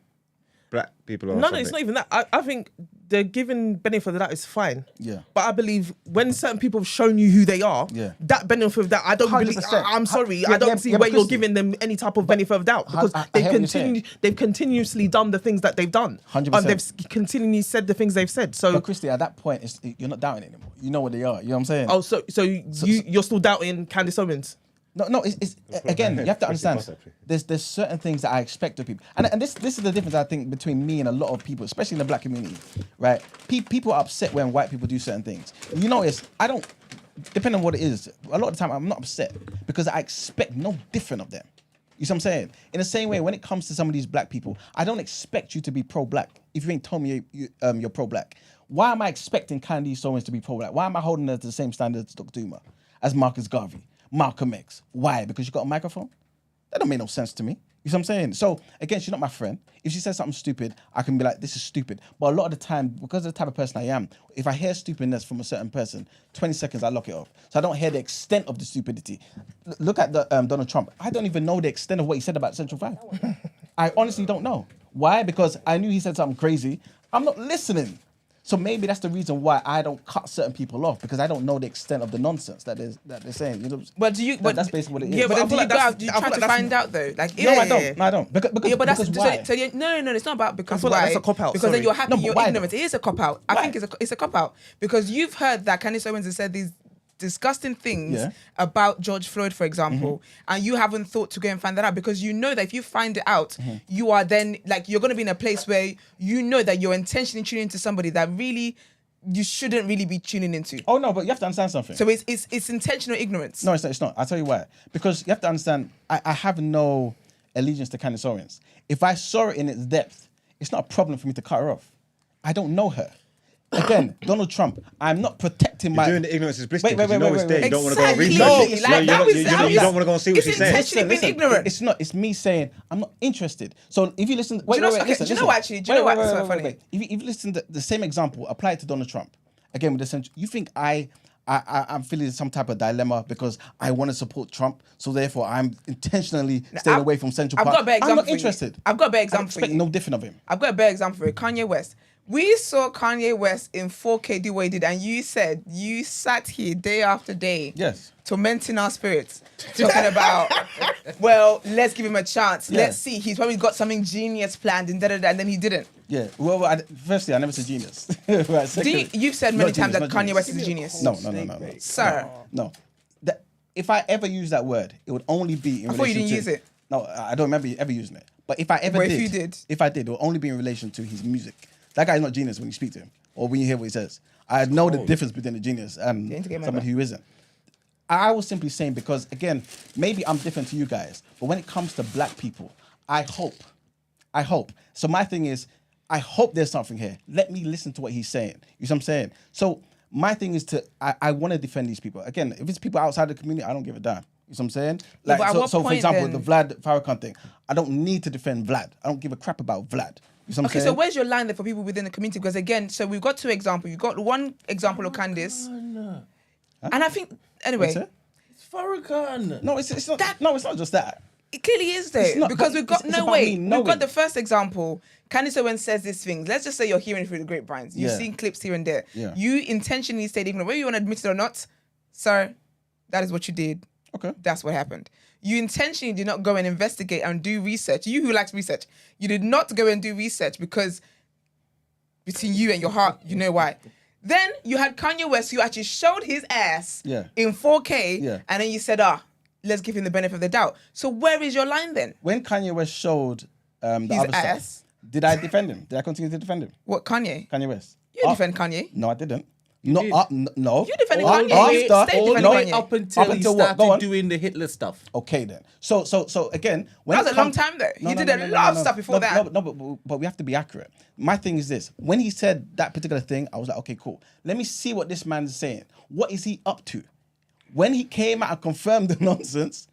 black people or
No,
something?
it's not even that. I think the giving benefit of that is fine.
Yeah.
But I believe when certain people have shown you who they are,
Yeah.
that benefit of that, I don't believe.
100%.
I'm sorry,
Yeah,
I don't
yeah,
see
yeah,
where
but
you're
Christy-
giving them any type of benefit of doubt because
I
they've
hear what you're saying.
they've continuously done the things that they've done.
100%.
They've continually said the things they've said. So,
But Christy, at that point, you're not doubting it anymore. You know what they are. You know what I'm saying?
oh, so you're still doubting Candace Owens?
No, it's again, you have to
Christy,
understand. There's certain things that I expect of people, and this is the difference I think between me and a lot of people, especially in the black community, right? People are upset when white people do certain things. You notice I don't, depending on what it is. A lot of the time I'm not upset because I expect no different of them. You see what I'm saying? In the same way, when it comes to some of these black people, I don't expect you to be pro-black if you ain't told me you're pro-black. Why am I expecting Candace Owens to be pro-black? Why am I holding her to the same standard as Dr. Duma, as Marcus Garvey, Malcolm X? Why? Because you got a microphone? That don't make no sense to me. You see what I'm saying? So, again, she's not my friend. If she says something stupid, I can be like, this is stupid. But a lot of the time, because of the type of person I am, if I hear stupidness from a certain person, 20 seconds, I lock it off. So I don't hear the extent of the stupidity. Look at the Donald Trump. I don't even know the extent of what he said about Central 5. I honestly don't know. Why? Because I knew he said something crazy. I'm not listening. So maybe that's the reason why I don't cut certain people off, because I don't know the extent of the nonsense that they're saying. You know,
But do you?
that's basically what it is.
Yeah,
But
I
then
feel
do you
like
go
that's-
out? Do you
I feel
try
like
to
that's-
find out though? Like,
no, I don't. No, I don't. Because
Yeah, but that's
because why?
so no, it's not about because
feel like
why.
that's a cop-out,
Because then
sorry.
you're happy,
No, but
you're
why
ignorant.
though?
It is a cop out. I
Why?
think it's a cop out because you've heard that Candace Owens has said these disgusting things
Yeah.
about George Floyd, for example, and you haven't thought to go and find that out because you know that if you find it out, you are then like you're going to be in a place where you know that you're intentionally tuning into somebody that really you shouldn't really be tuning into.
Oh no, but you have to understand something.
So it's intentional ignorance.
No, it's not. I'll tell you why. Because you have to understand, I have no allegiance to Candace Owens. If I saw it in its depth, it's not a problem for me to cut her off. I don't know her. Again, Donald Trump, I'm not protecting my...
You're doing the ignorance is bliss
Wait,
because you know it's there. You don't want to go and
Exactly.
research
No,
it.
like, that was-
You don't want to go and see what
it's
she's saying.
intentional. Being ignorant.
It's not. It's me saying I'm not interested. So if you listen... Wait,
you know-
wait,
okay,
listen,
do you know
listen.
what, actually? Do you know what? It's so funny.
If you listen to the same example, apply it to Donald Trump. Again, with the central... You think I'm feeling some type of dilemma because I want to support Trump, so therefore I'm intentionally staying
I've-
away from Central
I've
Park.
got a better
I'm
example
not
for you.
interested.
I've got a better
I
example for
expect
you.
no different of him.
I've got a better example for it. Kanye West. We saw Kanye West in 4K do what he did, and you said you sat here day after day,
Yes.
tormenting our spirits, talking about, well, let's give him a chance.
Yeah.
Let's see. He's probably got something genius planned, and and then he didn't.
Yeah. Well, firstly, I never said genius. Right, secondly,
You've said
not
many times
genius,
that
not
Kanye
genius.
West is a genius.
No.
Sir.
No. If I ever use that word, it would only be in
I thought you
relation
didn't
to...
use it.
No, I don't remember ever using it. But if I ever
But
did...
if you did.
If I did, it would only be in relation to his music. That guy's not genius when you speak to him or when you hear what he says. I know the difference between a genius and
need to get my
somebody
back.
who isn't. I was simply saying because, again, maybe I'm different to you guys, but when it comes to black people, I hope. So my thing is, I hope there's something here. Let me listen to what he's saying. You see what I'm saying? So my thing is I want to defend these people. Again, if it's people outside the community, I don't give a damn. You see what I'm saying?
Yeah,
Like,
but at what
so for
point
example,
then-
the Vlad Farrakhan thing, I don't need to defend Vlad. I don't give a crap about Vlad. You see what I'm
Okay,
saying?
so where's your line there for people within the community? Because again, so we've got two examples. You've got one example of Candace, and I think anyway,
What's it?
It's Farrakhan.
No, it's not. No, it's not just that.
it clearly is there
It's not-
because
but
we've got
it's
no
about
way.
me
We've
knowing.
got the first example. Candace Owens says these things. Let's just say you're hearing through the grapevines. You've
Yeah.
seen clips here and there.
Yeah.
You intentionally stayed ignorant, whether you want to admit it or not, sir. That is what you did.
Okay.
That's what happened. You intentionally did not go and investigate and do research. You who likes research, you did not go and do research because between you and your heart, you know why. Then you had Kanye West who actually showed his ass in 4K, and then you said, let's give him the benefit of the doubt. So where is your line then?
When Kanye West showed the
His
other
ass?
stuff, did I defend him? Did I continue to defend him?
What, Kanye?
Kanye West.
You defend Kanye?
No, I didn't.
did.
No.
You defended
All
Kanye.
the way,
You stayed
all the
defending
way
Kanye.
up until he
until what? Go
started
on.
doing the Hitler stuff.
Okay then. So again, when
That was
it
a long
comes-
time though.
No,
He
no,
did
no,
a
no, no,
lot of
no.
stuff before that.
But we have to be accurate. My thing is this: when he said that particular thing, I was like, okay, cool. Let me see what this man's saying. What is he up to? When he came out and confirmed the nonsense,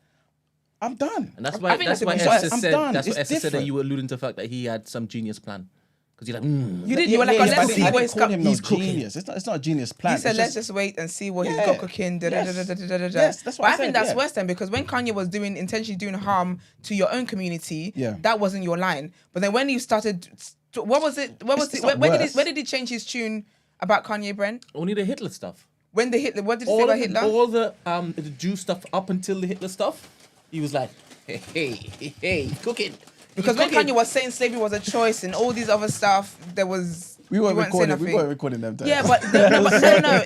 I'm done.
And that's
I
why
think
that's
that's
why
a bit
Esther
I'm
said
done.
that's what
It's
Esther said that
different.
you were alluding to the fact that he had some genius plan. Because you're like,
You did. You were like,
but
let's see
I
what
didn't
he's
call him no
he's cooking.
genius. It's not a genius plan.
He said,
It's
let's just wait and see what he's
Yeah.
got cooking.
Yes.
Yes,
that's what
but
I
I think
said,
that's
yeah.
worse then because when Kanye was intentionally doing harm to your own community, that wasn't your line. But then when you started, what was it?
It's not worse.
Where did he change his tune about Kanye, Brent?
only the Hitler stuff.
When the Hitler, what did he say
All
about
of
Hitler?
all the Jew stuff up until the Hitler stuff, he was like, hey, cooking.
Because when Kanye was saying slavery was a choice and all these other stuff, there was
We weren't
you saying
recording. We
nothing.
weren't recording them. Times.
Yeah, but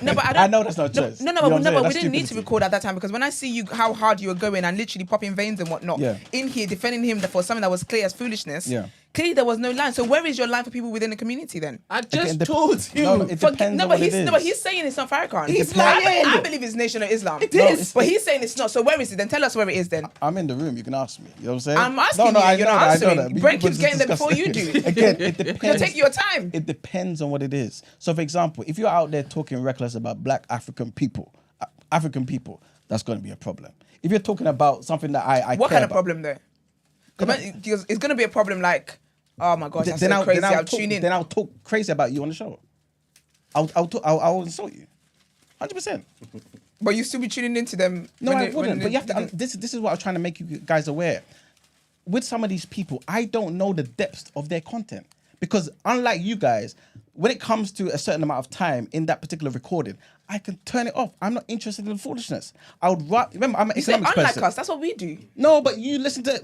no, but I don't.
I know that's not
No,
choice.
no,
You know what I'm saying?
but we
That's
didn't need to
stupidity.
record at that time because when I see you how hard you were going and literally popping veins and whatnot in here defending him for something that was clear as foolishness. Clearly there was no line. So where is your line for people within the community then?
I
Again,
just
dep-
told you.
No, it depends
No,
on
but
what it is.
he's saying it's not Farrakhan.
He's
I
lying.
believe it's Nation of Islam.
It is.
But he's saying it's not. So where is it then? Tell us where it is then.
I'm in the room. You can ask me. You know what I'm saying?
I'm asking you,
I
you're
know
not
that, I know
answering.
that, but
Brent
people
keeps
just
getting there
discuss
before you
it.
do.
Again, it depends.
Take your time.
It depends on what it is. So, for example, if you're out there talking reckless about black African people, that's going to be a problem. If you're talking about something that I
What
care
kind of
about,
problem though? Because it's going to be a problem like, oh my gosh, that's
then
so
I'll,
crazy.
then I'll
I'll
talk,
tune in.
Then I'll talk crazy about you on the show. I'll insult you, 100%.
But you still be tuning into them.
No,
when
I
they-
wouldn't.
when
But you have
they-
to. This is what I was trying to make you guys aware. With some of these people, I don't know the depths of their content because unlike you guys, when it comes to a certain amount of time in that particular recording, I can turn it off. I'm not interested in foolishness. I would remember I'm an
You say
economics
unlike
person.
us. That's what we do.
No, but you listen to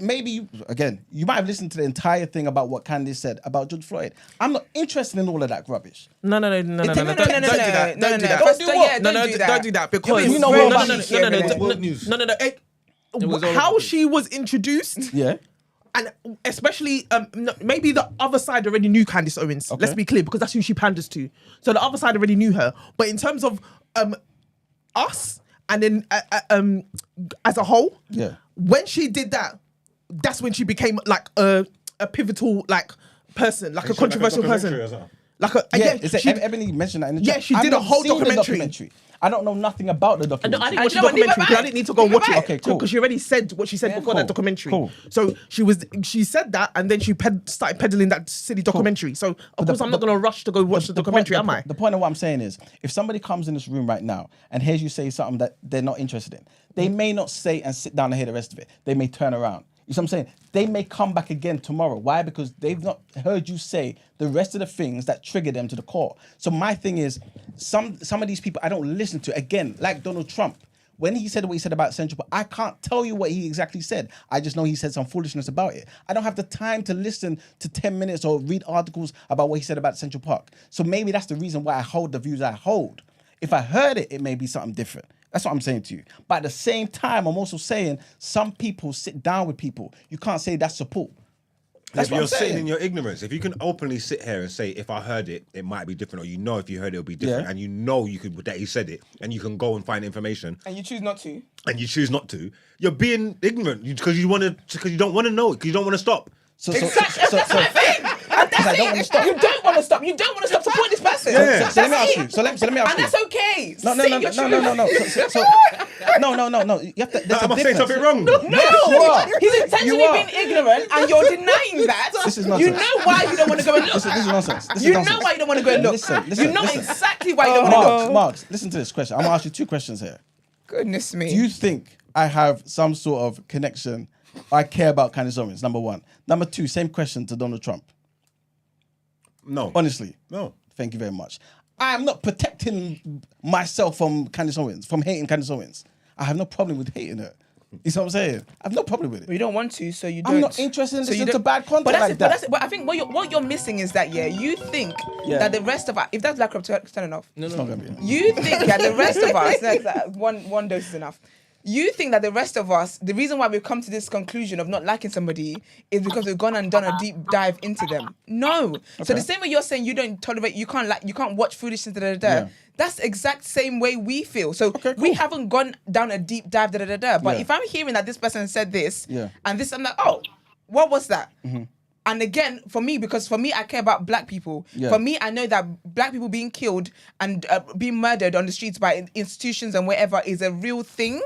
you might have listened to the entire thing about what Candace said about George Floyd. I'm not interested in all of that rubbish.
No. Don't do that.
no,
Don't do
no,
that.
no,
Don't do
no.
that.
First, yeah,
No,
don't do that.
don't do that because
You know
no,
what
no,
about
no, no, no,
Nicki
no,
every
news.
no.
was all
How
over
she was introduced,
Yeah.
and especially maybe the other side already knew Candace Owens.
Okay.
Let's be clear because that's who she panders to. So the other side already knew her. But in terms of us and then as a whole,
Yeah.
when she did that, that's when she became like a pivotal like person, like a controversial person. Like a
Yeah,
she,
Ebony mentioned that in the
Yeah,
chat.
she
I've
did a
not
whole
seen the
documentary.
I don't know nothing about the documentary.
I didn't watch the
know what, neither
documentary because I
have I.
didn't need to go and
Neither
watch
have
it.
I.
Okay, cool.
Because she already said what she said before
cool.
that documentary.
Cool.
So she said that and then she started peddling that silly documentary. So of course I'm not gonna rush to go watch the documentary, am I?
The point of what I'm saying is, if somebody comes in this room right now and hears you say something that they're not interested in, they may not say and sit down and hear the rest of it. They may turn around. You see what I'm saying? They may come back again tomorrow. Why? Because they've not heard you say the rest of the things that trigger them to the core. So my thing is, some of these people I don't listen to. Again, like Donald Trump. When he said what he said about Central Park, I can't tell you what he exactly said. I just know he said some foolishness about it. I don't have the time to listen to 10 minutes or read articles about what he said about Central Park. So maybe that's the reason why I hold the views I hold. If I heard it, it may be something different. That's what I'm saying to you. But at the same time, I'm also saying some people sit down with people. You can't say that's support. That's what
you're
I'm
sitting
saying.
in your ignorance. If you can openly sit here and say, if I heard it, it might be different, or you know if you heard it, it'll be different,
Yeah.
and you know you could that he said it, and you can go and find information,
And you choose not to.
and you choose not to, you're being ignorant because you don't want to know it, because you don't want to stop.
Exactly. That's my thing. And that's
I don't
it.
wanna stop.
You don't want to stop. You don't want to stop supporting this person.
Yeah.
So let me
That's
ask
it.
you. So let me ask
And
you.
that's okay.
No.
Say your truth.
No. You have to. There's
Am
a
I saying
difference.
something wrong?
No,
Yes, you are.
he's intentionally
You are.
being ignorant, and you're denying that.
This is
You
nonsense.
know why you don't want to go and look.
This is nonsense. This is
You know
nonsense.
why you don't want to go and look.
Listen.
You know exactly why you don't want to look.
Marks, listen to this question. I'm gonna ask you two questions here.
Goodness me.
Do you think I have some sort of connection? I care about Candace Owens, number one. Number two, same question to Donald Trump.
No.
Honestly.
No.
Thank you very much. I am not protecting myself from Candace Owens, from hating Candace Owens. I have no problem with hating her. You see what I'm saying? I have no problem with
But
it.
you don't want to, so you don't.
I'm not interested in
So you
listening to
don't-
bad content
but that's
like that.
But I think what you're missing is that you think that the rest of us, if that's black crop, turn it off.
It's not gonna be.
You think that the rest of us, one dose is enough. You think that the rest of us, the reason why we've come to this conclusion of not liking somebody is because we've gone and done a deep dive into them. No. So the same way you're saying you don't tolerate, you can't watch foolishness,
Yeah.
that's the exact same way we feel. So
Okay,
we
cool.
haven't gone down a deep dive, But
Yeah.
if I'm hearing that this person said this,
Yeah.
and this, I'm like, oh, what was that? And again, for me, I care about black people.
Yeah.
For me, I know that black people being killed and being murdered on the streets by institutions and wherever is a real thing.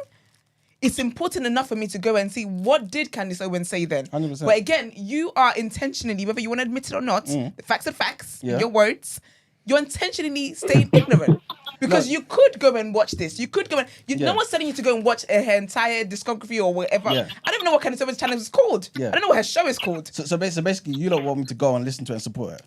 It's important enough for me to go and see what did Candace Owens say then.
100%.
But again, you are intentionally, whether you want to admit it or not, the facts are facts,
Yeah.
your words, you're intentionally staying ignorant. Because you could go and watch this. You could go and... No one's telling you to go and watch her entire discography or whatever.
Yeah.
I don't even know what Candace Owens' channel is called.
Yeah.
I don't know what her show is called.
So basically, you don't want me to go and listen to it and support her.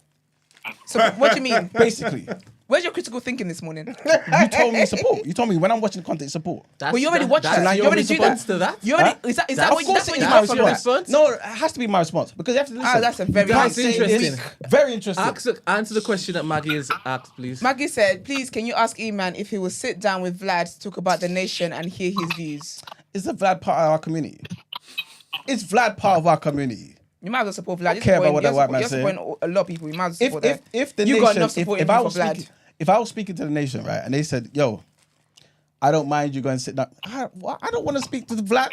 So what do you mean?
Basically,
Where's your critical thinking this morning?
you told me support. You told me when I'm watching content, support.
Well, you already watched that.
That's
You
your
already do
response
that.
to that?
You already...
Huh?
Is that
That's-
what
Of course,
you
it is
got
my
from that?
response. No, it has to be my response because you have to listen.
that's a very
That's
good
interesting.
Very interesting.
Answer the question that Maggie has asked, please.
Maggie said, please, can you ask E-Man if he will sit down with Vlad to talk about the nation and hear his views?
Is the Vlad part of our community? Is Vlad part of our community?
You might as well support Vlad.
care about what that white man's
you're supporting a lot of people. You might as well support
If
that.
the
You
nation,
got enough support in
if I
for
was
Vlad.
speaking, if I was speaking to the nation, right, and they said, "Yo, I don't mind you going and sit down," I don't want to speak to the Vlad.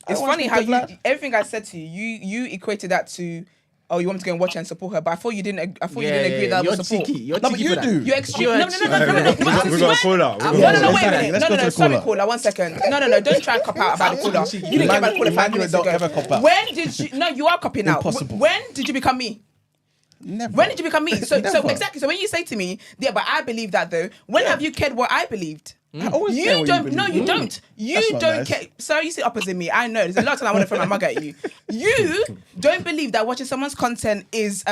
It's funny how everything I said to you equated that to, oh, you want me to go and watch her and support her, but I thought you didn't. I thought you didn't agree that
You're
was support.
cheeky. You're
No, but
cheeky
you
for that.
do.
You're extreme.
You're
No.
We got a call out.
No, wait a minute.
Let's go to the
Sorry,
caller.
caller. 1 second. No. Don't try and cop out about the caller. You didn't get about the caller 5
Emmanuel
minutes
don't
ago.
ever cop out.
When did you? No, you are copying out.
Impossible.
When did you become me?
Never.
When did you become me? So
Never.
exactly. So when you say to me, yeah, but I believe that though. When have you cared what I believed?
I always care
You
what
don't.
believe.
No, you don't. You
That's not
don't
nice.
care. So you sit opposite me. I know. There's a lot of times I want to throw my mug at you. You don't believe that watching someone's content is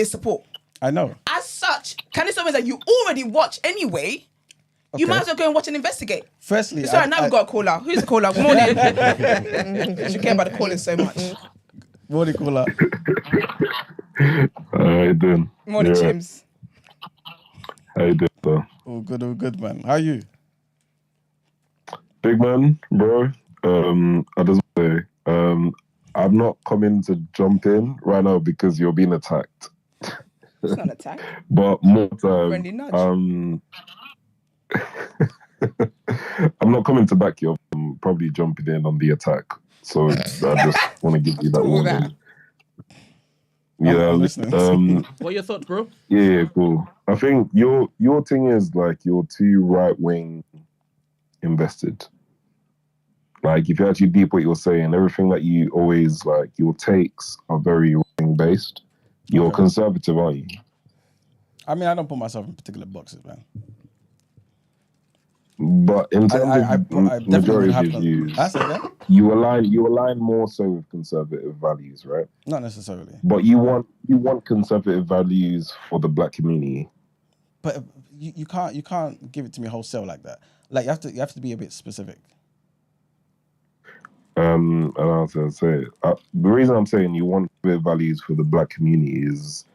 support.
I know.
As such, Candace Owens that you already watch anyway. You might as well go and watch and investigate.
Firstly,
Sorry, now we've got a caller. Who's the caller? Good morning. You should care about the calling so much.
Morning caller.
How you doing?
Morning,
Yeah.
James.
How you doing, though?
All good, man. How are you?
Big man, bro. I just want to say, I'm not coming to jump in right now because you're being attacked.
It's not an attack.
But more time,
Friendly nudge.
I'm not coming to back you up. I'm probably jumping in on the attack. So I just want to give you that
All that.
warning. Yeah,
I'm listening.
What are your thoughts, bro?
yeah, cool. I think your thing is like you're too right wing invested. Like if you actually deep what you're saying, everything that you always like, your takes are very wing based. You're
Okay.
conservative, aren't you?
I mean, I don't put myself in particular boxes, man.
But in terms
I
of
definitely
majority
would
of
have
your views,
I say that.
you align more so with conservative values, right?
Not necessarily,
But you want conservative values for the black community.
but you can't give it to me wholesale like that. Like you have to be a bit specific.
And I was gonna say, the reason I'm saying you want conservative values for the black community is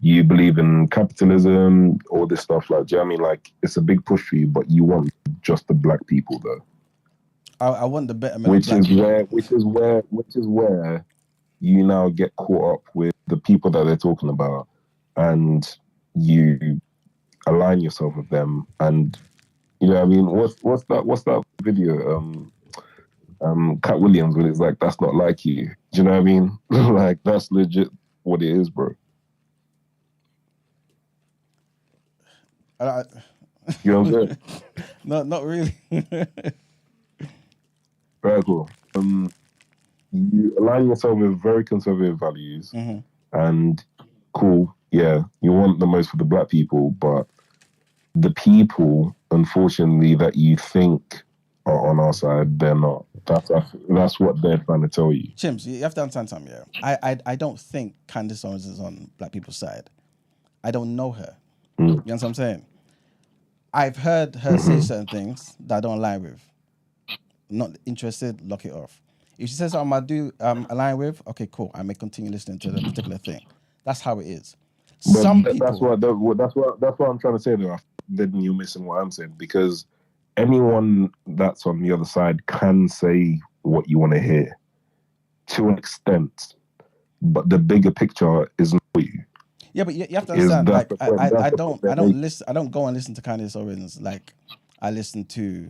you believe in capitalism, all this stuff. Like, do you know what I mean? Like, it's a big push for you, but you want just the black people, though.
I want the betterment.
Which
of black
is where you now get caught up with the people that they're talking about, and you align yourself with them. And you know what I mean? What's that video? Cat Williams, when it's like, that's not like you. Do you know what I mean? Like, that's legit what it is, bro. You know what I'm saying?
not really.
Very cool. You align yourself with very conservative values, and cool, yeah, you want the most for the black people, but the people, unfortunately, that you think are on our side, they're not. That's what they're trying to tell you.
Chims, you have to understand something, yeah. I don't think Candace Owens is on black people's side. I don't know her. You know what I'm saying? I've heard her say certain things that I don't align with. not interested, lock it off. If she says something I do align with, okay, cool. I may continue listening to the particular thing. That's how it is. Some people.
That's what I'm trying to say though. Then you're missing what I'm saying, because anyone that's on the other side can say what you want to hear to an extent, but the bigger picture is not for you.
Yeah, but you have to understand. Like, I don't go and listen to Candace Owens. Like, I listen to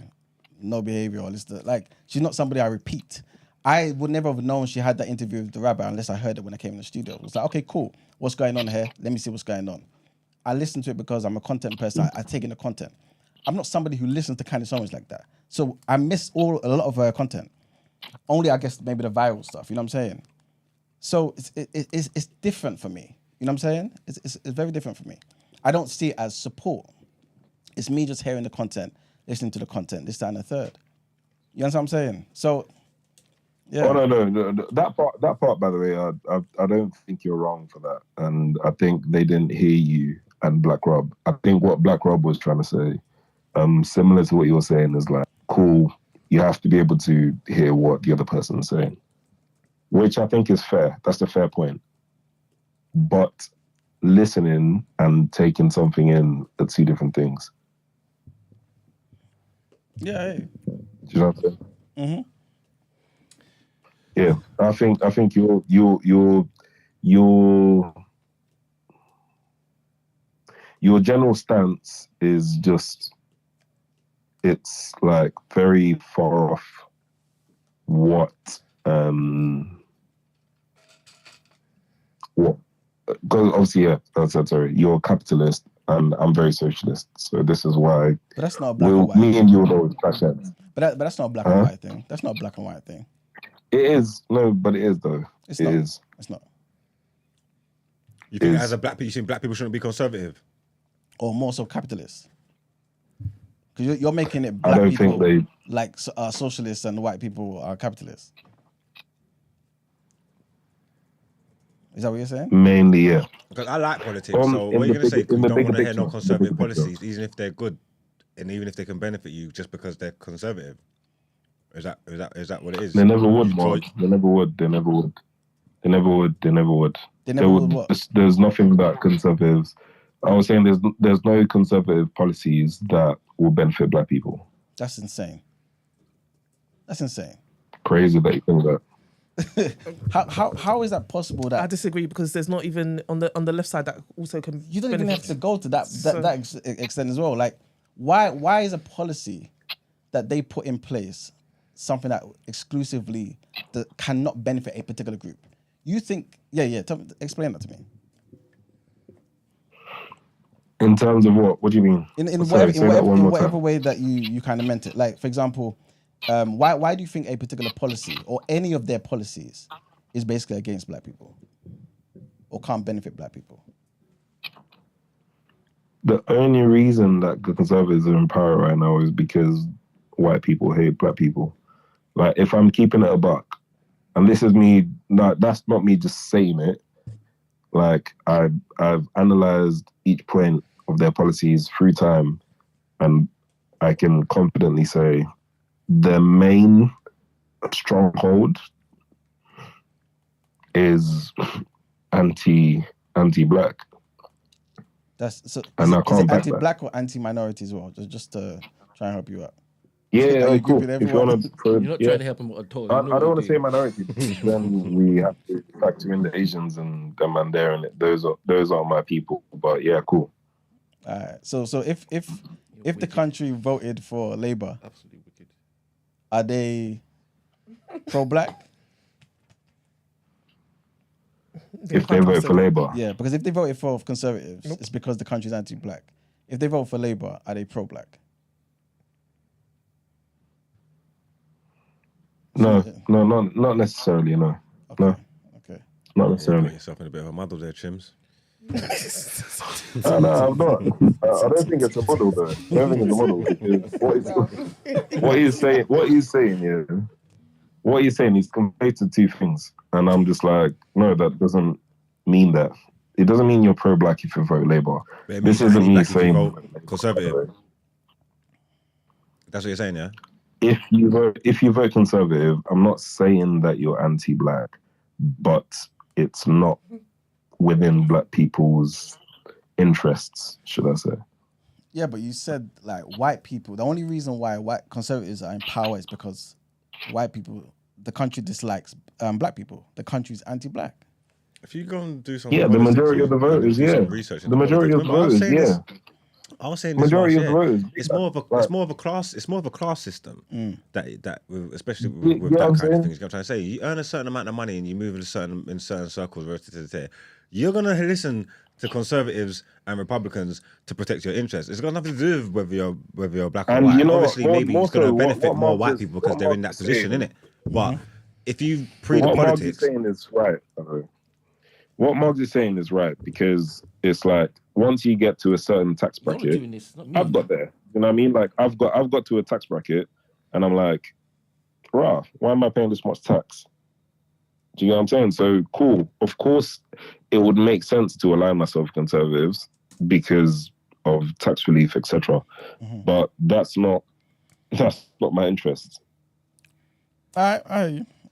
No Behavior or listen to, like, she's not somebody I repeat. I would never have known she had that interview with the rabbi unless I heard it when I came in the studio. It was like, okay, cool. What's going on here? Let me see what's going on. I listen to it because I'm a content person. I take in the content. I'm not somebody who listens to Candace Owens like that. So I miss a lot of her content. Only, I guess, maybe the viral stuff. You know what I'm saying? So it's different for me. You know what I'm saying? It's very different for me. I don't see it as support. It's me just hearing the content, listening to the content, this, that, and the third. You understand what I'm saying? So, yeah.
Oh no. That part, by the way, I don't think you're wrong for that, and I think they didn't hear you and Black Rob. I think what Black Rob was trying to say, similar to what you're saying, is like, cool. You have to be able to hear what the other person's saying, which I think is fair. That's a fair point. But listening and taking something in are two different things.
Yeah. Hey.
Do you know what I'm saying?
Mm-hmm.
Yeah, I think your general stance is just, it's like very far off what because obviously, yeah, sorry, you're a capitalist and I'm very socialist, so this is why.
But that's not a black and white.
Me and you will always clash heads.
But that's not a black and white thing. That's not a black and white thing.
It is but it is though.
It's not. It's not.
You think as a black people, you think black people shouldn't be conservative,
or more so capitalist? Because you're making it black
I don't
people
think
like socialists and white people are capitalists. Is that what you're saying?
Mainly, yeah.
Because I like politics, so what are you going to say? Because you don't want to hear no conservative policies, even if they're good, and even if they can benefit you, just because they're conservative. Is that what it is?
They never would, Mark. They never would. There's nothing about conservatives. I was saying there's no conservative policies that will benefit black people.
That's insane.
Crazy that you think that.
How is that possible? That
I disagree, because there's not even on the left side that also can.
You don't even have to go to that extent as well. Like, why is a policy that they put in place something that exclusively that cannot benefit a particular group? You think? Yeah. Explain that to me.
In terms of what? What do you mean?
In whatever way that you kind of meant it. Like, for example, why do you think a particular policy or any of their policies is basically against black people or can't benefit black people?
The only reason that the conservatives are in power right now is because white people hate black people. Like, if I'm keeping it a buck, and this is me, that's not me just saying it. Like, I've analyzed each point of their policies through time, and I can confidently say their main stronghold is anti-black.
That's so.
And
is it anti-black or anti-minority as well? Just to try and help you out.
Yeah, cool.
If you wanna, you're not trying to help them at all.
I don't want to say minority, because then we have to factor in the Asians and them and there, and those are my people. But yeah, cool.
All right. So if the country voted for Labour,
Absolutely wicked.
Are they pro-black?
If they vote for Labour,
yeah, because if they voted for Conservatives, it's because the country's anti-black. If they vote for Labour, are they pro-black?
No, not necessarily. No,
okay.
No, okay, not necessarily.
Put yourself in a bit of a muddle there, Chims.
No, I'm not. I don't think it's a model, though. I don't think it's a model. What he's saying, he's conflated two things, and I'm just like, no, that doesn't mean that. It doesn't mean you're pro-black if you vote Labour. This isn't me saying
conservative. That's what you're saying, yeah?
if you vote Conservative, I'm not saying that you're anti-black, but it's not within black people's interests, should I say?
Yeah, but you said like white people. The only reason why white conservatives are in power is because white people, the country dislikes black people. The country's anti-black.
If you go and do some
Yeah, the majority of the voters,
do
yeah.
some research
The
into
majority of
politics.
the
Remember,
voters, yeah.
I was saying this
Majority
last
of the
year.
voters.
It's more of a class system especially with
Yeah,
that
I'm
kind of
saying.
things. I'm trying to say, you earn a certain amount of money and you move in certain circles versus to the you're gonna listen to conservatives and Republicans to protect your interests. It's got nothing to do with whether you're black or
And
white.
you know,
Obviously, maybe
more
it's gonna
so,
benefit more white
Mark
people because they're in that position,
saying-
innit? But if you pre the
What Mark is
politics,
saying is right. What Mark is saying is right, because it's like once you get to a certain tax
You're not
bracket,
doing this, not me.
I've got there. You know what I mean? Like I've got to a tax bracket, and I'm like, rah, why am I paying this much tax? Do you know what I'm saying? So cool. Of course, it would make sense to align myself with conservatives because of tax relief, etc. But that's not my interest.
I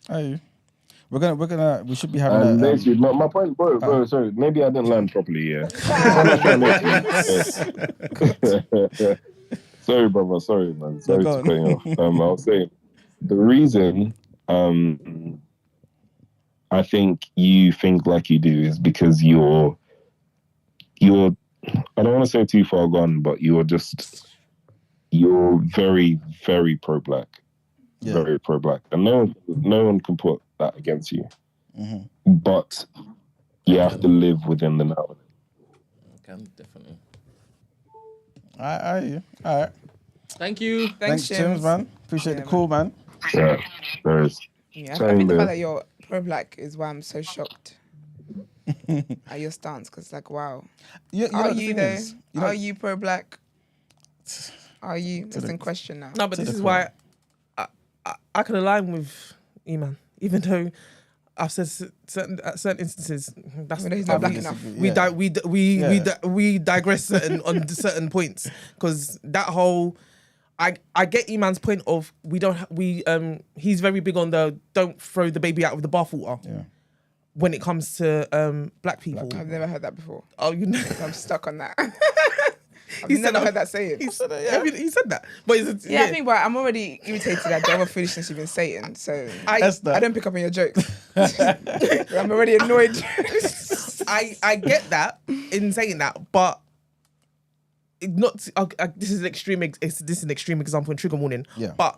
hear you. We should be having
And
a.
basically, my point, bro, sorry, maybe I didn't land properly. Yeah, I'm not trying to make you. Sorry, brother. Sorry, man. Sorry
go
to
on.
cut you off. I was saying the reason I think you think like you do is because you're I don't want to say too far gone, but you're very, very pro-black.
Yeah.
Very pro-black. And no one can put that against you. But you have to live within the now.
Can definitely.
I hear you. All right.
Thank you.
Thanks, James, man. Appreciate the
man.
call, man.
Yeah, there is.
Yeah, I
Same
think the
here.
fact that you're pro-black is why I'm so shocked at your stance. Because, like, wow.
You know
Are
what the
you
thing
though?
is? You know-
Are you pro-black? Are you? It's in question now.
No, but
To
this
the
is
point.
why I can align with Eman, even though I've said at certain instances that's
Even though he's not black
we
enough.
disagree,
we
yeah.
we digress on certain points because that whole I get Eman's point of he's very big on the don't throw the baby out with the bathwater
Yeah.
when it comes to black people.
I've never heard that before.
Oh, you know,
I'm stuck on that. I've
He said
never
that-
heard that saying.
he said that. Yeah, he said that. But it's,
Yeah, I think, but I'm already irritated at the other foolishness you've been saying. So
Esther.
I don't pick up on your jokes. I'm already annoyed.
I get that in saying that, but this is an extreme. This is an extreme example in trigger warning.
Yeah.
But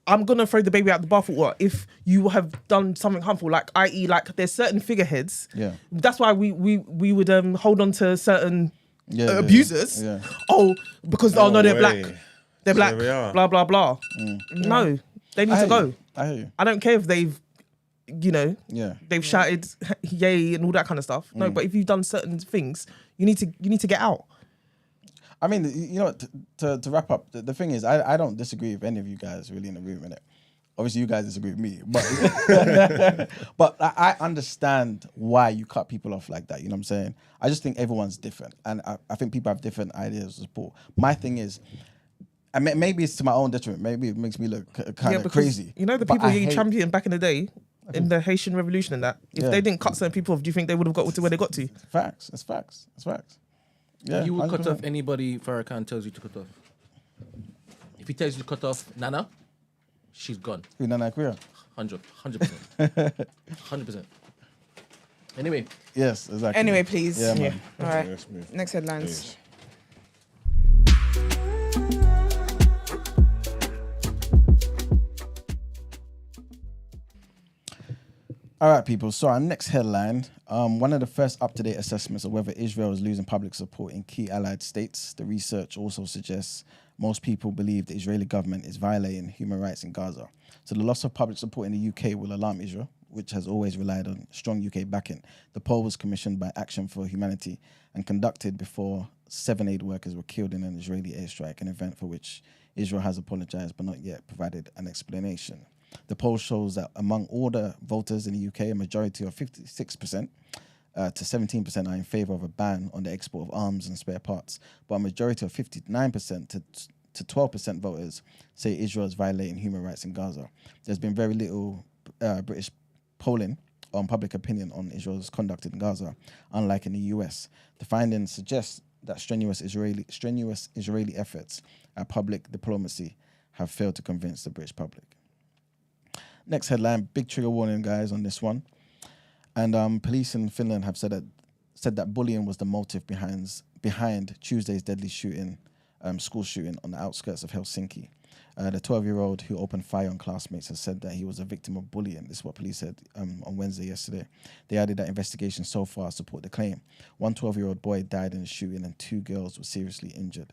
I'm gonna throw the baby out the bathwater if you have done something harmful, like i.e., like there's certain figureheads.
Yeah.
That's why we would hold on to certain
Yeah,
abusers.
yeah.
Oh, because no, they're
way.
black. They're
So
black.
we are.
Blah blah blah. No, they need to go.
I hear you.
I don't care if they've,
Yeah.
they've shouted yay and all that kind of stuff. No, but if you've done certain things, you need to get out.
I mean, you know, to wrap up, the thing is, I don't disagree with any of you guys really in the room, innit? Obviously, you guys disagree with me, but but I understand why you cut people off like that. You know what I'm saying? I just think everyone's different, and I think people have different ideas of support. My thing is, I mean, maybe it's to my own detriment. Maybe it makes me look kind of
because
crazy.
you know the
but
people
I
you
hate-
championed back in the day, in the Haitian Revolution and that. If
Yeah.
they didn't cut certain people off, do you think they would have got to where they got to?
Facts. It's facts. It's facts. Yeah,
You would cut
100%.
off anybody Farrakhan tells you to cut off. If he tells you to cut off Nana, she's gone.
Who, Nana Queer?
100%. 100%. Anyway,
Yes, exactly.
Anyway, please.
Yeah, man.
All right.
Let's move.
Next headlines.
All right, people. So our next headline, one of the first up-to-date assessments of whether Israel is losing public support in key allied states. The research also suggests most people believe the Israeli government is violating human rights in Gaza. So the loss of public support in the UK will alarm Israel, which has always relied on strong UK backing. The poll was commissioned by Action for Humanity and conducted before 7 aid workers were killed in an Israeli airstrike, an event for which Israel has apologized but not yet provided an explanation. The poll shows that among all the voters in the UK, a majority of 56% to 17% are in favour of a ban on the export of arms and spare parts, but a majority of 59% to to 12% voters say Israel is violating human rights in Gaza. There's been very little British polling on public opinion on Israel's conduct in Gaza, unlike in the US. The findings suggest that strenuous Israeli efforts at public diplomacy have failed to convince the British public. Next headline, big trigger warning, guys, on this one. And police in Finland have said that bullying was the motive behind Tuesday's deadly school shooting on the outskirts of Helsinki. The 12-year-old who opened fire on classmates has said that he was a victim of bullying. This is what police said on Wednesday yesterday. They added that investigations so far support the claim. One 12-year-old boy died in the shooting and 2 girls were seriously injured.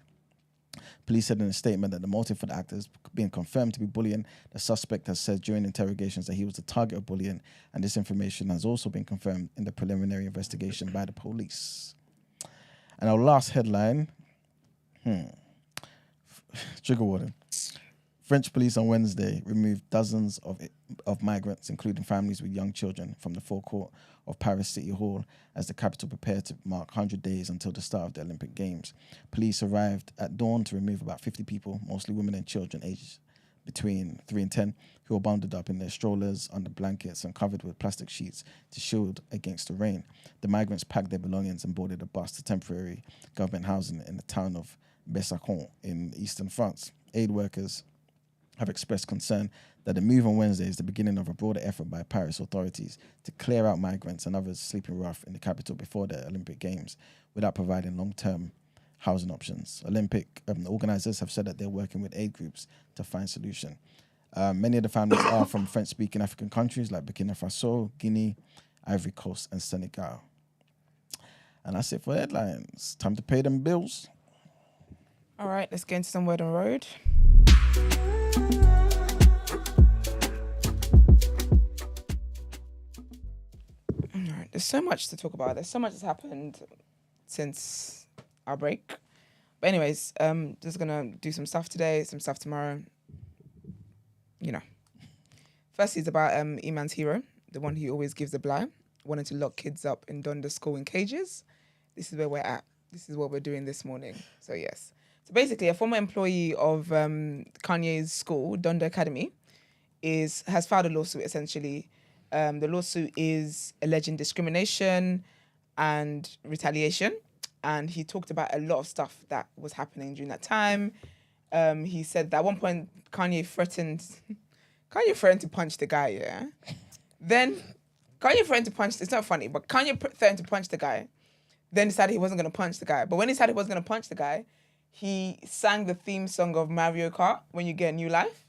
Police said in a statement that the motive for the act has been confirmed to be bullying. The suspect has said during interrogations that he was the target of bullying, and this information has also been confirmed in the preliminary investigation by the police. And our last headline, trigger warning. French police on Wednesday removed dozens of migrants, including families with young children, from the forecourt of Paris City Hall as the capital prepared to mark 100 days until the start of the Olympic Games. Police arrived at dawn to remove about 50 people, mostly women and children aged between 3 and 10, who were bundled up in their strollers under blankets and covered with plastic sheets to shield against the rain. The migrants packed their belongings and boarded a bus to temporary government housing in the town of Bessacon in eastern France. Aid workers have expressed concern that the move on Wednesday is the beginning of a broader effort by Paris authorities to clear out migrants and others sleeping rough in the capital before the Olympic Games without providing long-term housing options. Olympic organisers have said that they're working with aid groups to find solution. Many of the families are from French-speaking African countries like Burkina Faso, Guinea, Ivory Coast and Senegal. And that's it for headlines. Time to pay them bills.
All right, let's get into some word on road. All right, there's so much to talk about. There's so much that's happened since our break. But anyways, just gonna do some stuff today, some stuff tomorrow. You know. First is about Iman's hero, the one who always gives a blie, wanted to lock kids up in Donda school in cages. This is where we're at. This is what we're doing this morning. So yes. So basically, a former employee of Kanye's school, Donda Academy, has filed a lawsuit, essentially. The lawsuit is alleging discrimination and retaliation. And he talked about a lot of stuff that was happening during that time. He said that at one point, Kanye threatened to punch the guy, yeah? Then, Kanye threatened to punch, it's not funny, but Kanye threatened to punch the guy, then decided he wasn't going to punch the guy. But when he decided he wasn't going to punch the guy, he sang the theme song of Mario Kart, When You Get a New Life.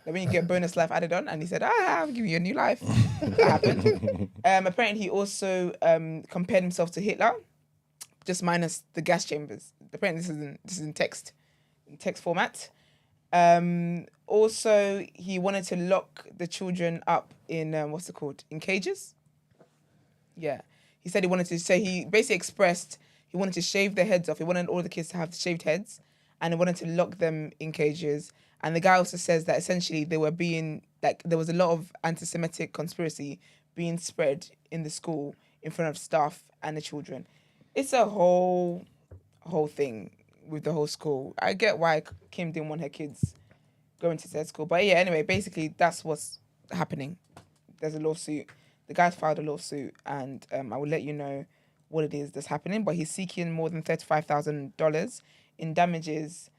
Like when you get bonus life added on, and he said, I'll give you a new life. That happened. Apparently, he also compared himself to Hitler, just minus the gas chambers. Apparently, this is in text format. Also, he wanted to lock the children up in, in cages. Yeah. He said he basically expressed he wanted to shave their heads off. He wanted all the kids to have shaved heads, and he wanted to lock them in cages. And the guy also says that essentially there was a lot of anti-Semitic conspiracy being spread in the school in front of staff and the children. It's a whole thing with the whole school. I get why Kim didn't want her kids going to their school. But yeah, anyway, basically that's what's happening. There's a lawsuit. The guy's filed a lawsuit, and I will let you know what it is that's happening. But he's seeking more than $35,000 in damages,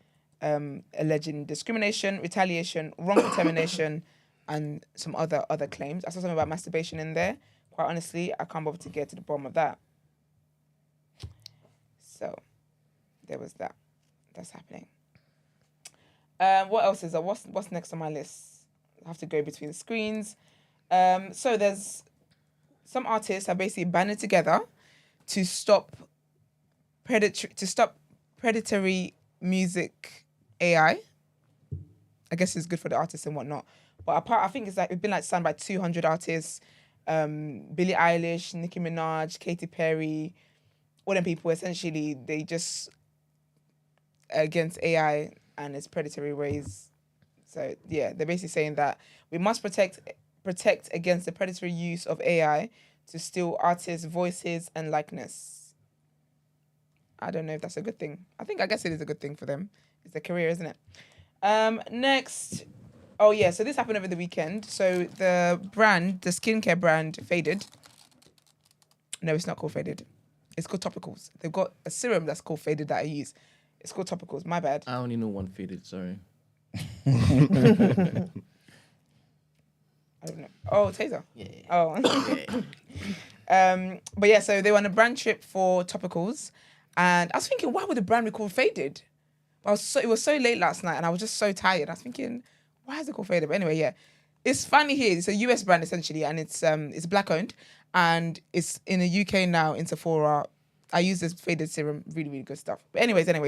alleging discrimination, retaliation, wrongful termination, and some other claims. I saw something about masturbation in there. Quite honestly, I can't bother to get to the bottom of that. So there was that. That's happening. What else is there? What's next on my list? I have to go between the screens. So there's some artists have basically banded together to stop predatory music AI. I guess it's good for the artists and whatnot. But I think it's been signed by 200 artists. Billie Eilish, Nicki Minaj, Katy Perry, all them people. Essentially, they just against AI and its predatory ways. So yeah, they're basically saying that we must protect against the predatory use of AI to steal artists' voices and likeness. I don't know if that's a good thing. I guess it is a good thing for them. It's their career, isn't it? Next. Oh, yeah. So this happened over the weekend. So the skincare brand, Faded. No, it's not called Faded. It's called Topicals. They've got a serum that's called Faded that I use. It's called Topicals. My bad.
I only know one Faded, sorry.
I don't know. Oh, Taser.
Yeah.
Oh. But yeah, so they were on a brand trip for Topicals. And I was thinking, why would the brand be called Faded? But it was so late last night and I was just so tired. I was thinking, why is it called Faded? But anyway, yeah. It's funny here. It's a US brand essentially, and it's black owned. And it's in the UK now in Sephora. I use this Faded serum, really, really good stuff. But anyways, there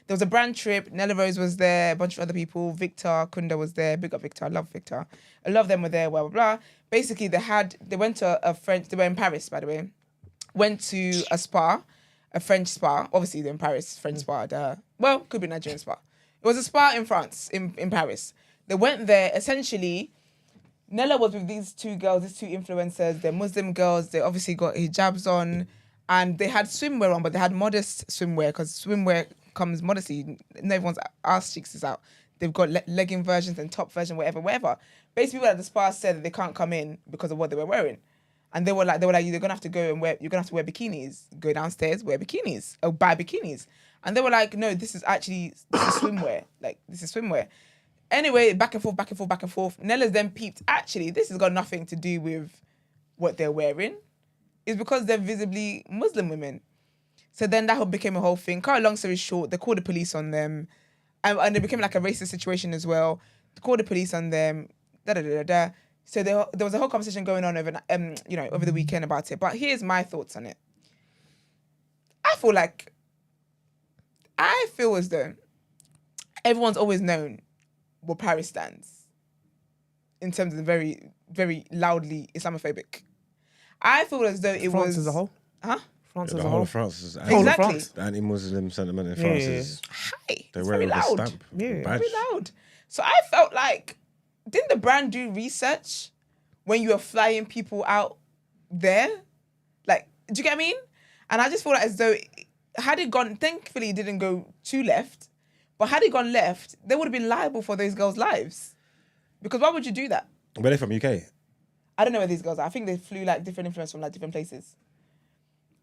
was a brand trip. Nella Rose was there, a bunch of other people. Victor Kunda was there. Big up Victor. I love Victor. A lot of them were there, blah, blah, blah. Basically, they went to they were in Paris, by the way. Went to a French spa. Obviously, they're in Paris, French spa. Well, could be Nigerian spa. It was a spa in France, in Paris. They went there, essentially. Nella was with these two girls, these two influencers. They're Muslim girls. They obviously got hijabs on. And they had swimwear on, but they had modest swimwear because swimwear comes modestly. No everyone's ass cheeks is out. They've got legging versions and top version, whatever. Basically, people at the spa said that they can't come in because of what they were wearing. And they were like, you're gonna have to go and you're gonna have to wear bikinis. Go downstairs, wear bikinis, or buy bikinis. And they were like, no, this is swimwear. Like, this is swimwear. Anyway, back and forth. Nella's then peeped. Actually, this has got nothing to do with what they're wearing. It's because they're visibly Muslim women. So then that became a whole thing. Cut a long story short, they called the police on them. And it became like a racist situation as well. They called the police on them. So there was a whole conversation going on over the weekend about it. But here's my thoughts on it. I feel as though everyone's always known what Paris stands in terms of the very, very loudly Islamophobic. I feel as though
France as a whole?
Huh?
The whole of France is
Exactly.
the anti-Muslim sentiment in France is
high.
they
It's
wear
very
it with a
loud.
stamp.
Yeah.
Badge.
Very loud. So I felt like, didn't the brand do research when you were flying people out there? Like, do you get what I mean? And I just feel like as though, had it gone, thankfully it didn't go too left, but had it gone left, they would have been liable for those girls' lives. Because why would you do that?
Where they from? UK?
I don't know where these girls are. I think they flew like different influencers from like different places.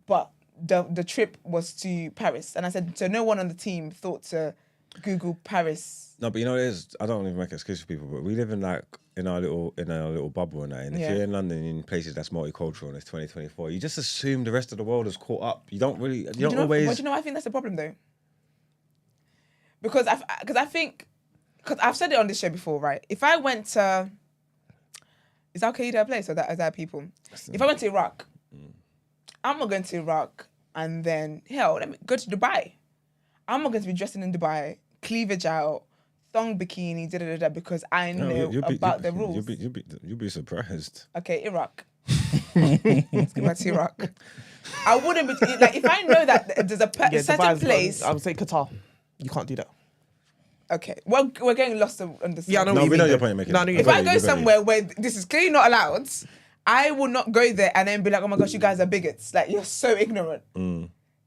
But the trip was to Paris. And I said, so no one on the team thought to Google Paris.
No, but you know what it is? I don't even make excuses for people, but we live in our little bubble and that. And if
Yeah.
you're in London, in places that's multicultural and it's 2024, you just assume the rest of the world is caught up. You don't really, you don't always.
But you know, I think that's the problem though. Because I've said it on this show before, right? If I went to, is Al Qaeda a place or is that people? If I went to Iraq, I'm not going to Iraq and then, let me go to Dubai. I'm not going to be dressing in Dubai, cleavage out, thong bikini, because I know about the rules.
You'll be surprised.
Okay, Iraq. Let's go back to Iraq. I wouldn't be, like, if I know that there's a certain
Dubai's
place.
I would say Qatar. You can't do that.
Okay, well, we're getting lost on this.
Yeah, I know
No,
what you
we know
mean.
your point you're making.
No, I know
If
your
I
point.
go somewhere where this is clearly not allowed, I will not go there and then be like, oh my gosh, you guys are bigots. Like, you're so ignorant.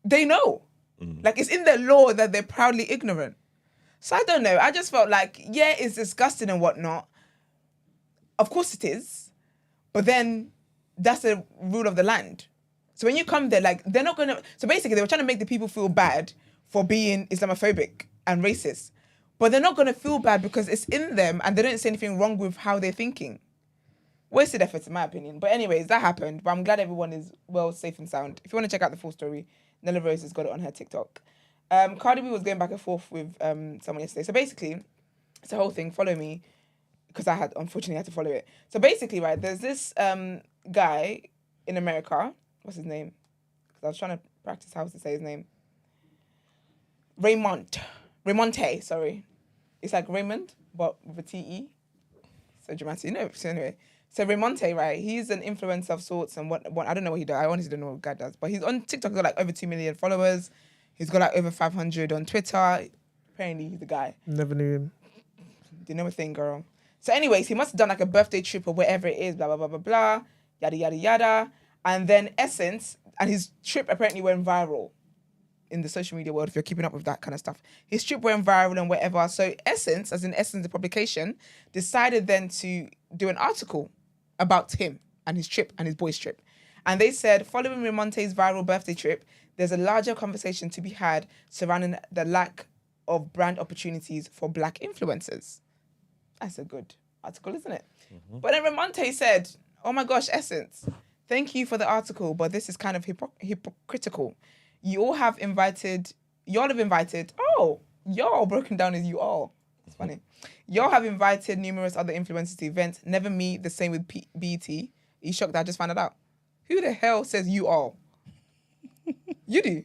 They know. Like, it's in their law that they're proudly ignorant. So I don't know. I just felt like, yeah, it's disgusting and whatnot. Of course it is. But then that's the rule of the land. So when you come there, like, they're not going to... So basically, they were trying to make the people feel bad for being Islamophobic and racist. But they're not going to feel bad because it's in them and they don't say anything wrong with how they're thinking. Wasted efforts, in my opinion. But anyways, that happened. But I'm glad everyone is well, safe and sound. If you want to check out the full story, Nella Rose has got it on her TikTok. Cardi B was going back and forth with someone yesterday. So basically, it's a whole thing. Follow me. Because I unfortunately had to follow it. So basically, right, there's this guy in America. What's his name? Because I was trying to practice how to say his name. Raymonte, sorry. It's like Raymond, but with a T-E. So dramatic. No, so anyway. So Raymonte, right, he's an influencer of sorts and what I don't know what he does. I honestly don't know what the guy does. But he's on TikTok, he's got like over 2 million followers. He's got like over 500 on Twitter. Apparently he's the guy.
Never knew him.
Didn't know a thing, girl. So anyways, he must have done like a birthday trip or wherever it is, blah, blah, blah, blah, blah, yada, yada, yada. And then Essence, and his trip apparently went viral in the social media world if you're keeping up with that kind of stuff. His trip went viral and whatever. So Essence, as in Essence, the publication, decided then to do an article about him and his trip and his boy's trip. And they said, following Ramonte's viral birthday trip, there's a larger conversation to be had surrounding the lack of brand opportunities for Black influencers. That's a good article, isn't it? Mm-hmm. But then Ramonte said, oh my gosh, Essence, thank you for the article, but this is kind of hypocritical. Y'all have invited, y'all broken down as you all. It's funny. Y'all have invited numerous other influencers to events, never me, the same with BET. You shocked that I just found it out? Who the hell says you all? You do.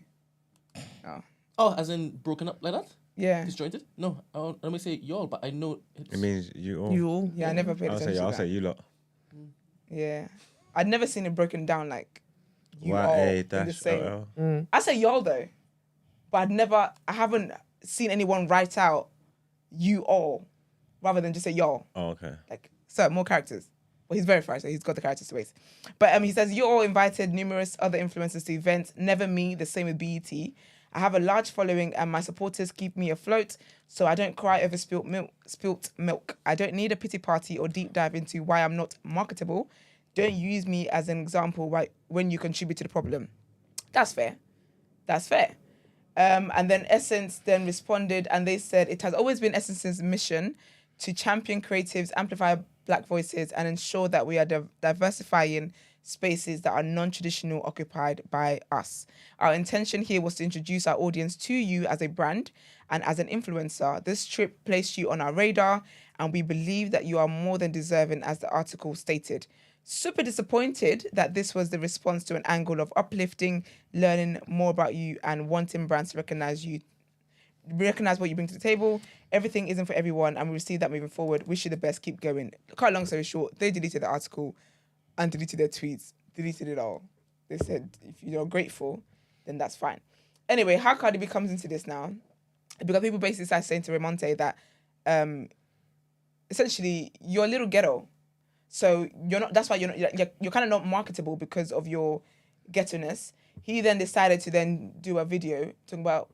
Oh, as in broken up like that?
Yeah.
Disjointed? No, let me say y'all, but I know
It means you all.
You all.
Yeah, I never paid attention to that.
I'll say you lot.
Yeah. I'd never seen it broken down like you all
YA
in the
dash
same.
LL.
I say y'all though, but I haven't seen anyone write out you all rather than just say y'all.
Oh, okay.
Like, so more characters. Well, he's verified, so he's got the characters to waste. But he says, you all invited numerous other influencers to events, never me, the same with BET. I have a large following and my supporters keep me afloat, so I don't cry over spilt milk. I don't need a pity party or deep dive into why I'm not marketable. Don't use me as an example when you contribute to the problem. That's fair. That's fair. And then Essence then responded and they said, it has always been Essence's mission to champion creatives, amplify Black voices and ensure that we are diversifying spaces that are non-traditional occupied by us. Our intention here was to introduce our audience to you as a brand and as an influencer. This trip placed you on our radar and we believe that you are more than deserving, as the article stated. Super disappointed that this was the response to an angle of uplifting, learning more about you and wanting brands to recognize what you bring to the table. Everything isn't for everyone and we receive that moving forward. Wish you the best, keep going. Cut long story short, they deleted the article and deleted their tweets, deleted it all. They said, if you're grateful, then that's fine. Anyway, how Cardi B comes into this now, because people basically start saying to Ramonte that essentially you're a little ghetto. So that's why you're kind of not marketable because of your ghetto-ness. He then decided to then do a video talking about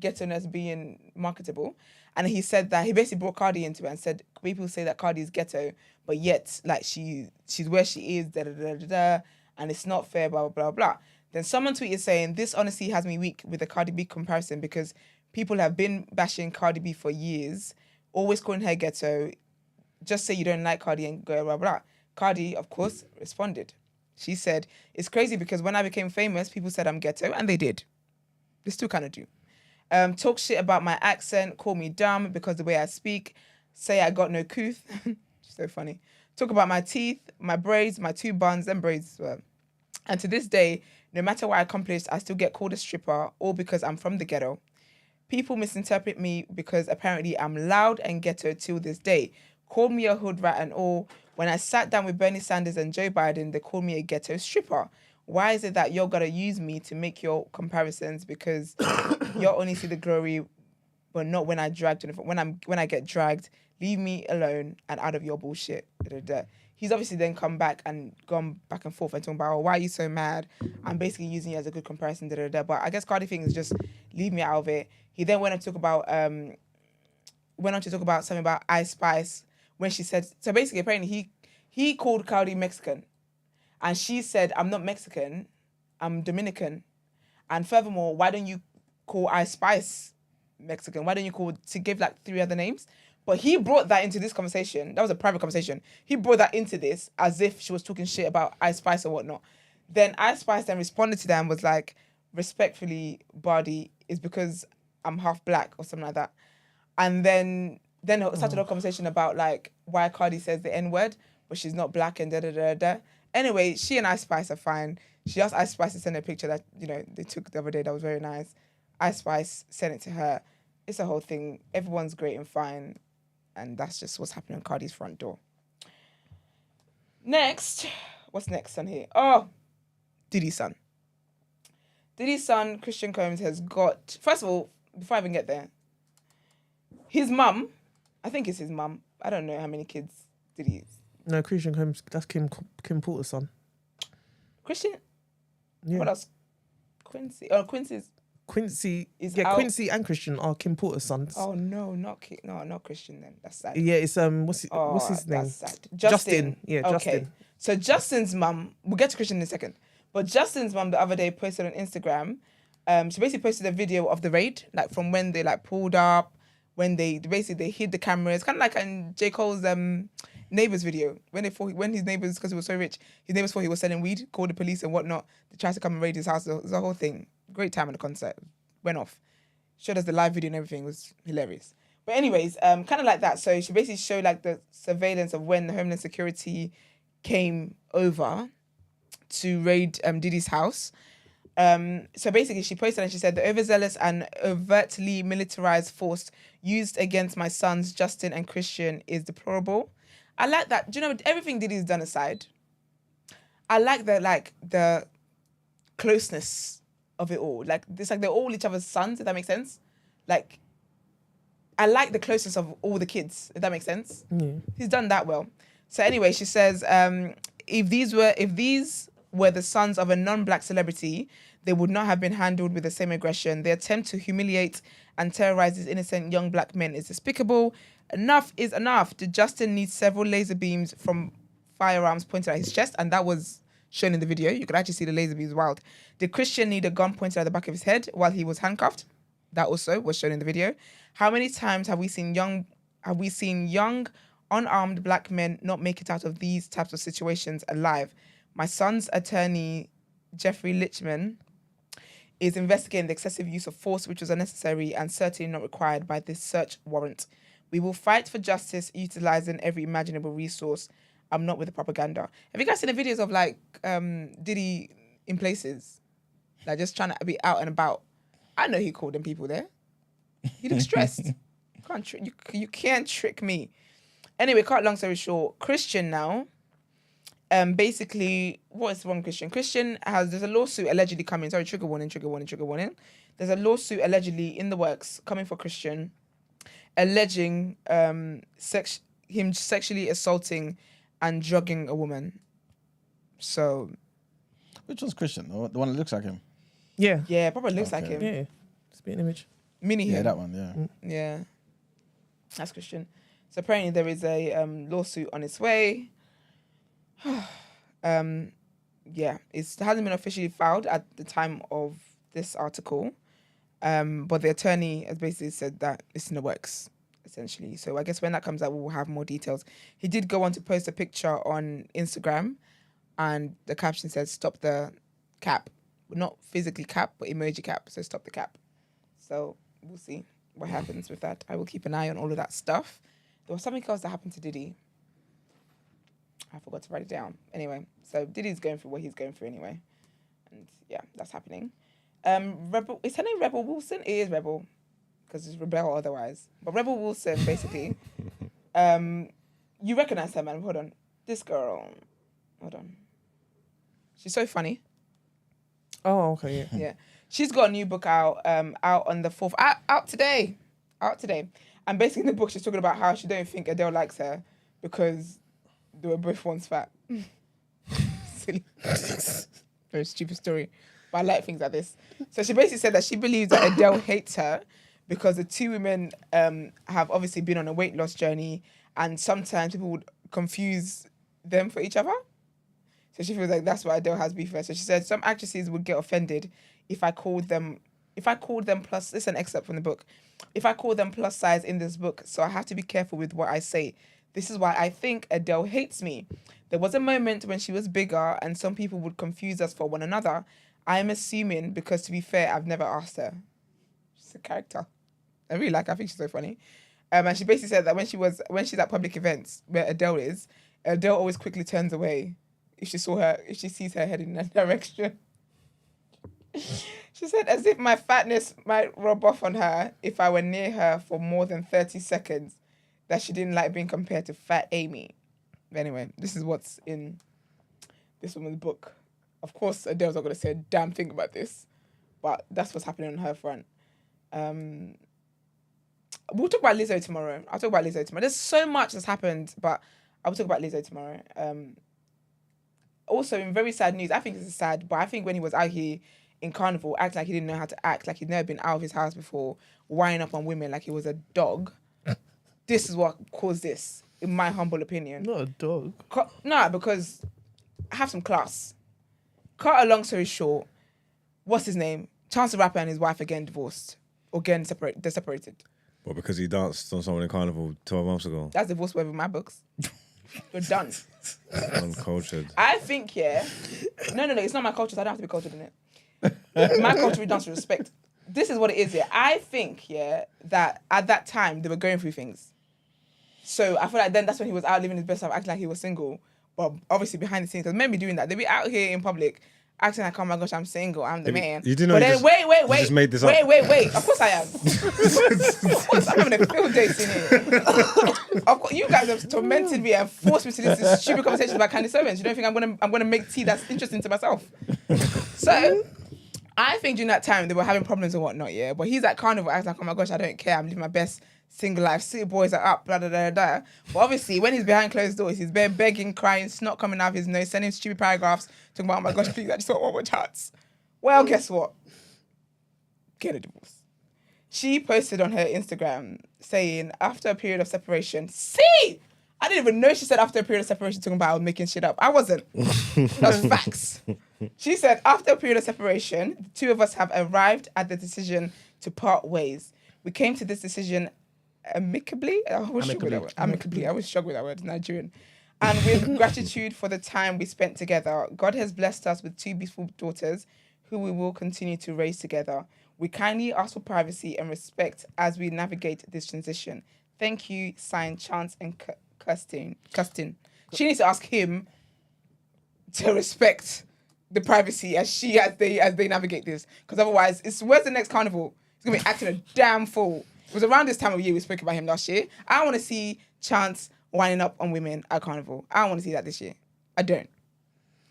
ghetto-ness being marketable. And he said that he basically brought Cardi into it and said, people say that Cardi is ghetto, but yet like she's where she is, and it's not fair, blah, blah, blah, blah. Then someone tweeted saying, this honestly has me weak with the Cardi B comparison because people have been bashing Cardi B for years, always calling her ghetto. Just say you don't like Cardi and go blah, blah. Cardi, of course, responded. She said, it's crazy because when I became famous, people said I'm ghetto, and they did. They still kind of do. Talk shit about my accent, call me dumb because the way I speak, say I got no couth. So funny. Talk about my teeth, my braids, my 2 buns, and braids as well. And to this day, no matter what I accomplished, I still get called a stripper, all because I'm from the ghetto. People misinterpret me because apparently I'm loud and ghetto till this day. Called me a hood rat and all. When I sat down with Bernie Sanders and Joe Biden, they called me a ghetto stripper. Why is it that you're gonna use me to make your comparisons because you only see the glory, but not when I dragged when I get dragged? Leave me alone and out of your bullshit. He's obviously then come back and gone back and forth and talking about, oh, why are you so mad? I'm basically using you as a good comparison. But I guess Cardi thing is just leave me out of it. He then went on to talk about something about Ice Spice when she said, so basically apparently he called Cardi Mexican. And she said, I'm not Mexican, I'm Dominican. And furthermore, why don't you call Ice Spice Mexican? Why don't you to give like 3 other names? But he brought that into this conversation. That was a private conversation. He brought that into this as if she was talking shit about Ice Spice or whatnot. Then Ice Spice then responded to that and was like, respectfully, Bardi, is because I'm half black or something like that. And then started a conversation about like why Cardi says the N-word, but she's not black and da-da-da-da. Anyway, she and Ice Spice are fine. She asked Ice Spice to send a picture that, they took the other day that was very nice. Ice Spice sent it to her. It's a whole thing. Everyone's great and fine. And that's just what's happening on Cardi's front door. Next. What's next on here? Oh, Diddy's son. Diddy's son, Christian Combs, has got... First of all, before I even get there, his mum, I think it's his mum. I don't know how many kids Diddy is.
No, Christian Combs, that's Kim Porter's son.
Christian?
Yeah.
What else? Quincy. Oh, Quincy's...
Quincy,
Is
yeah,
out-
Quincy and Christian are Kim Porter's sons.
Oh no, not Christian then. That's sad.
Yeah, it's what's his name?
That's sad.
Justin. Yeah,
Okay.
Justin.
So Justin's mum, we'll get to Christian in a second, but Justin's mum the other day posted on Instagram. She basically posted a video of the raid, like from when they like pulled up, when they hid the cameras, kind of like in J. Cole's neighbors video when his neighbors, because he was so rich, his neighbors thought he was selling weed, called the police and whatnot. They tried to come and raid his house. It was a whole thing. Great time at the concert. Went off. Showed us the live video and everything. It was hilarious. But anyways, kind of like that. So she basically showed like the surveillance of when the Homeland Security came over to raid Diddy's house. So basically she posted and she said, the overzealous and overtly militarized force used against my sons, Justin and Christian, is deplorable. I like that. Do you know, everything Diddy's done aside, I like the closeness of it all. Like, it's like they're all each other's sons, if that makes sense. Like, I like the closeness of all the kids, if that makes sense. He's done that well. So anyway, she says, if these were the sons of a non-black celebrity, they would not have been handled with the same aggression. The attempt to humiliate and terrorize these innocent young black men is despicable. Enough is enough. Did Justin need several laser beams from firearms pointed at his chest? And that was shown in the video. You could actually see the laser beams wild. Did Christian need a gun pointed at the back of his head while he was handcuffed? That also was shown in the video. How many times have we seen young, unarmed black men not make it out of these types of situations alive? My son's attorney, Jeffrey Lichman, is investigating the excessive use of force, which was unnecessary and certainly not required by this search warrant. We will fight for justice, utilizing every imaginable resource. I'm not with the propaganda. Have you guys seen the videos of like Diddy in places, like just trying to be out and about? I know he called them people there. He looks stressed. You can't trick me. Anyway, cut long story short, Christian now. Basically, what is wrong, Christian? There's a lawsuit allegedly coming. Sorry, trigger warning. There's a lawsuit allegedly in the works coming for Christian, alleging him sexually assaulting and drugging a woman. So,
which one's Christian? The one that looks like him?
Yeah,
probably looks like him.
yeah. Spitting image.
Mini him.
Yeah, that one. Yeah.
Yeah, that's Christian. So apparently there is a lawsuit on its way. Yeah, it hasn't been officially filed at the time of this article, but the attorney has basically said that it's in the works, essentially. So I guess when that comes out, we'll have more details. He did go on to post a picture on Instagram, and the caption says, "Stop the cap." Not physically cap, but emoji cap. So stop the cap. So we'll see what happens with that. I will keep an eye on all of that stuff. There was something else that happened to Diddy. I forgot to write it down. Anyway, so Diddy's going through what he's going through anyway. And yeah, that's happening. Rebel, is her name Rebel Wilson? It is Rebel, because it's Rebel otherwise. But Rebel Wilson, basically, you recognize her, man. Hold on. This girl. Hold on. She's so funny.
Oh, okay, yeah.
Yeah. She's got a new book out on the 4th. Out today. And basically in the book, she's talking about how she don't think Adele likes her because they were both once fat. Silly. Very stupid story. But I like things like this. So she basically said that she believes that Adele hates her because the two women have obviously been on a weight loss journey, and sometimes people would confuse them for each other. So she feels like that's why Adele has beef with her. So she said some actresses would get offended if I called them plus, this is an excerpt from the book. If I call them plus size in this book, so I have to be careful with what I say. This is why I think Adele hates me. There was a moment when she was bigger and some people would confuse us for one another. I am assuming because, to be fair, I've never asked her. She's a character. I really like her. I think she's so funny. And she basically said that when she's at public events where Adele is, Adele always quickly turns away if she sees her heading in that direction. She said, as if my fatness might rub off on her if I were near her for more than 30 seconds, that she didn't like being compared to Fat Amy. But anyway, this is what's in this woman's book. Of course, Adele's not going to say a damn thing about this, but that's what's happening on her front. We'll talk about Lizzo tomorrow. I'll talk about Lizzo tomorrow. There's so much that's happened, but I'll talk about Lizzo tomorrow. Also, in very sad news, I think this is sad, but I think when he was out here in Carnival, acting like he didn't know how to act, like he'd never been out of his house before, winding up on women like he was a dog. This is what caused this, in my humble opinion.
Not a dog.
No, because I have some class. Cut a long story short, what's his name? Chance the Rapper and his wife again divorced. Or again they're separated.
Well, because he danced on someone in Carnival 12 months ago.
That's divorce word in my books. You're done.
Uncultured.
I think, yeah. No, it's not my culture, so I don't have to be cultured in it. My culture is done with respect. This is what it is, yeah. I think, yeah, that at that time they were going through things. So I feel like then that's when he was out living his best life, acting like he was single. But obviously behind the scenes, because men be doing that. They be out here in public acting like, oh my gosh, I'm single, I'm the man.
You didn't know.
But then wait.
You just made this up.
Wait. Of course I am. Of course I'm having a field day in here. Of course, you guys have tormented me and forced me to this stupid conversation about Candace Owens. You don't think I'm gonna make tea that's interesting to myself? So I think during that time they were having problems and whatnot, yeah. But he's at Carnival acting like, oh my gosh, I don't care, I'm living my best single life, city boys are up, blah, blah, blah, blah. But obviously, when he's behind closed doors, he's begging, crying, snot coming out of his nose, sending stupid paragraphs, talking about, oh my gosh, please, I just want one more chance. Well, guess what? Get a divorce. She posted on her Instagram saying, after a period of separation, I didn't even know she said after a period of separation, talking about I was making shit up. I wasn't. That's facts. She said, after a period of separation, the two of us have arrived at the decision to part ways. We came to this decision amicably. I always struggle with that word. It's Nigerian. And with gratitude for the time we spent together. God has blessed us with two beautiful daughters who we will continue to raise together. We kindly ask for privacy and respect as we navigate this transition. Thank you, signed Chance and Kirsten. She needs to ask him to respect the privacy as they navigate this. Because otherwise, where's the next carnival? He's going to be acting a damn fool. It was around this time of year we spoke about him last year. I want to see Chance winding up on women at Carnival. I don't want to see that this year. I don't.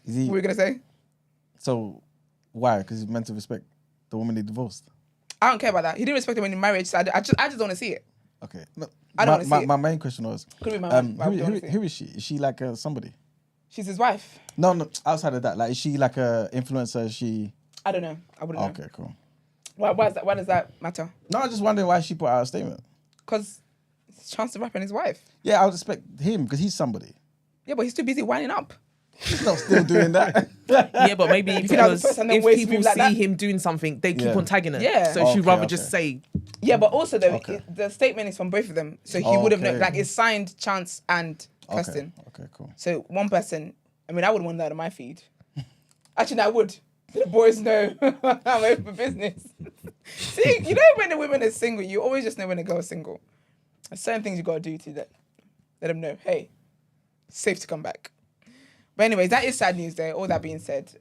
What were you going to say?
So, why? Because he's meant to respect the woman he divorced.
I don't care about that. He didn't respect her when in marriage, so I just don't want to see it.
Okay. No,
I don't want to see it.
My main question was,
Could be my wife,
who is she? Is she like somebody?
She's his wife.
No, outside of that. Like, is she like a influencer? Is she...
I don't know. I wouldn't know.
Okay, cool.
Why does that matter?
No, I was just wondering why she put out a statement.
Because it's Chance the Rapper and his wife.
Yeah, I would expect him because he's somebody.
Yeah, but he's too busy winding up.
He's not still doing that.
Yeah, but maybe because if people
like
see
that.
him doing something, they keep
Yeah.
on tagging her.
Yeah.
So she'd rather just say,
Yeah, but also though,
Okay.
the statement is from both of them, so he would have known.
Okay.
Like it's signed Chance and Kirsten.
Okay, cool.
So one person. I mean, I would want that on my feed. Actually, no, I would. The boys know I'm open for business. See, you know when the women are single, you always just know when a girl is single. There's certain things you got to do to let them know, hey, safe to come back. But anyways, that is sad news there. All that being said,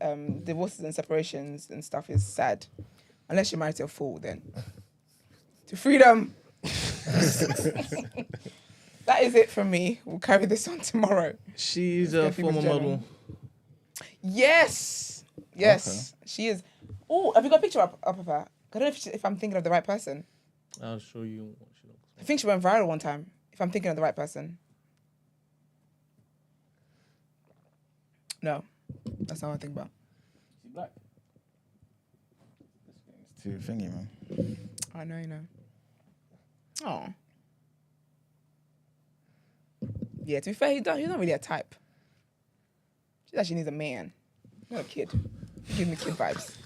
divorces and separations and stuff is sad. Unless you're married to a fool, then. To freedom. That is it from me. We'll carry this on tomorrow.
She's a former model.
Yes. Okay. She is. Oh, have you got a picture up of her? I don't know if I'm thinking of the right person.
I'll show you what she looks like.
I think she went viral one time, if I'm thinking of the right person. No, that's not what I think about.
She's black. It's too thingy, man.
I know, you know. Oh. Yeah, to be fair, he's not really a type. She actually needs a man, not a kid. Give me kid vibes.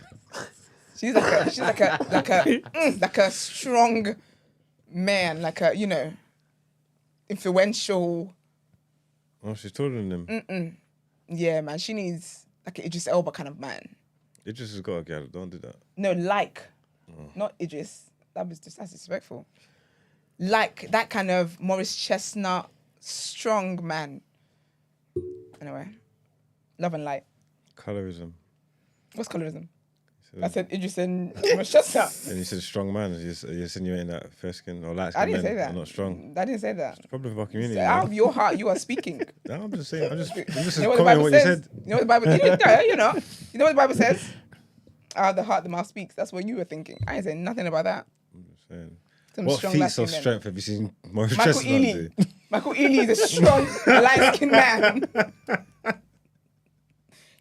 She's like a strong man, like a, you know, influential.
Oh, she's taller than him.
Yeah, man, she needs like an Idris Elba kind of man.
Idris has got a gal. Don't do that.
No, not Idris. That's disrespectful. Like that kind of Morris Chestnut, strong man. Anyway, love and light.
Colorism.
What's colorism? I said Idris and Morris Chestnut.
And you said strong man. You're insinuating that fair skin or light
I
skin
didn't say
men
that.
are not strong.
I didn't say that.
It's a problem with our community.
So out of your heart, you are speaking.
No, I'm just saying. I'm just
You know
commenting
what the
on
Bible
what you
says?
said.
You know what the Bible? You know what the Bible says? Out of the heart, the mouth speaks. That's what you were thinking. I ain't saying nothing about that.
I'm just saying.
Some
What
strong
feats of
light-skinned men.
strength have you seen Morris
Michael
Chestnut do?
Ealy. Michael Ealy is a strong, light-skinned man.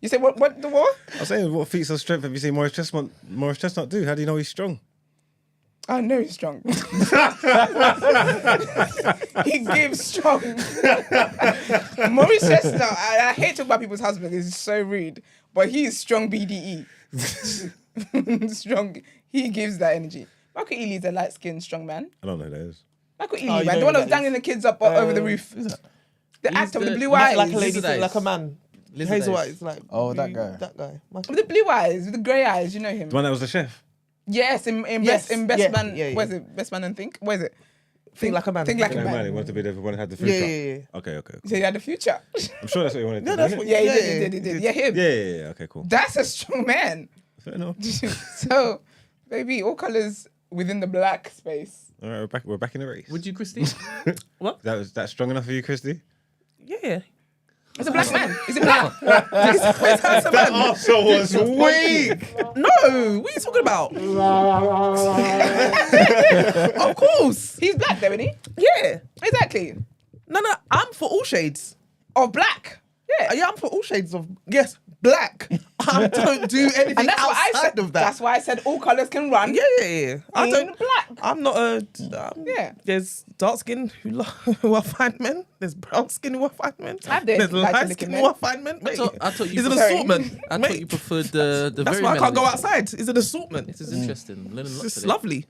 You said what? The what?
I was saying, what feats of strength have you seen Morris Chestnut do? How do you know he's strong?
I know he's strong. He gives strong. Maurice Chestnut, I hate talking about people's husbands. It's so rude. But he is strong BDE. Strong. He gives that energy. Michael Ealy is a light-skinned, strong man.
I don't know who that is.
Michael
you
Ealy, man.
know
The one
who
that was
that
dangling the kids up over the roof.
Who's that?
The
He's
actor with the
the-
blue
Like,
eyes.
like a lady,
Lizard eyes.
like a man.
Lizard
Hazel
eyes.
eyes, like
That guy.
That guy.
With the blue eyes, with the grey eyes, you know him.
The one that was the chef.
Yes, in
Yes,
Best
yeah,
Man.
yeah, yeah.
Where's it? Best Man and Think? Where is it?
Think like a man.
Think like a
Yeah,
man.
man, he wanted to be there for when he had the food
Yeah,
truck.
yeah, yeah.
Okay.
So he had the future.
I'm sure that's what he wanted to
No,
do.
that's
innit?
what-
Yeah, he
Yeah,
did.
he did.
Yeah, him.
Yeah. Okay, cool.
That's a strong man.
Fair enough.
So, baby, all colours within the black space.
All right, we're back in the race.
Would you, Christy?
That strong enough for you, Christy?
Yeah.
It's a black man. Is it black?
That also was weak.
No, what are you talking about? Of course.
He's black, though, isn't he?
Yeah.
Exactly.
No, I'm for all shades.
Of black. Yeah.
Yeah, I'm for all shades of, yes, black. I don't do anything
And that's what I
outside
said.
of that.
That's why I said all colours can run.
Yeah. I
in
don't.
black.
I'm not a.
Yeah.
There's dark skin who are fine men. There's brown skin who are fine men.
Have they?
There's
Lighter
light
looking
skin
men?
who are fine men. Mate.
I thought you
It's an
preferred-
assortment.
I
mate.
thought you preferred the
That's
very
why I can't go
melody.
outside. It's an assortment.
This is interesting. Learning
It's
lots
just
today.
lovely.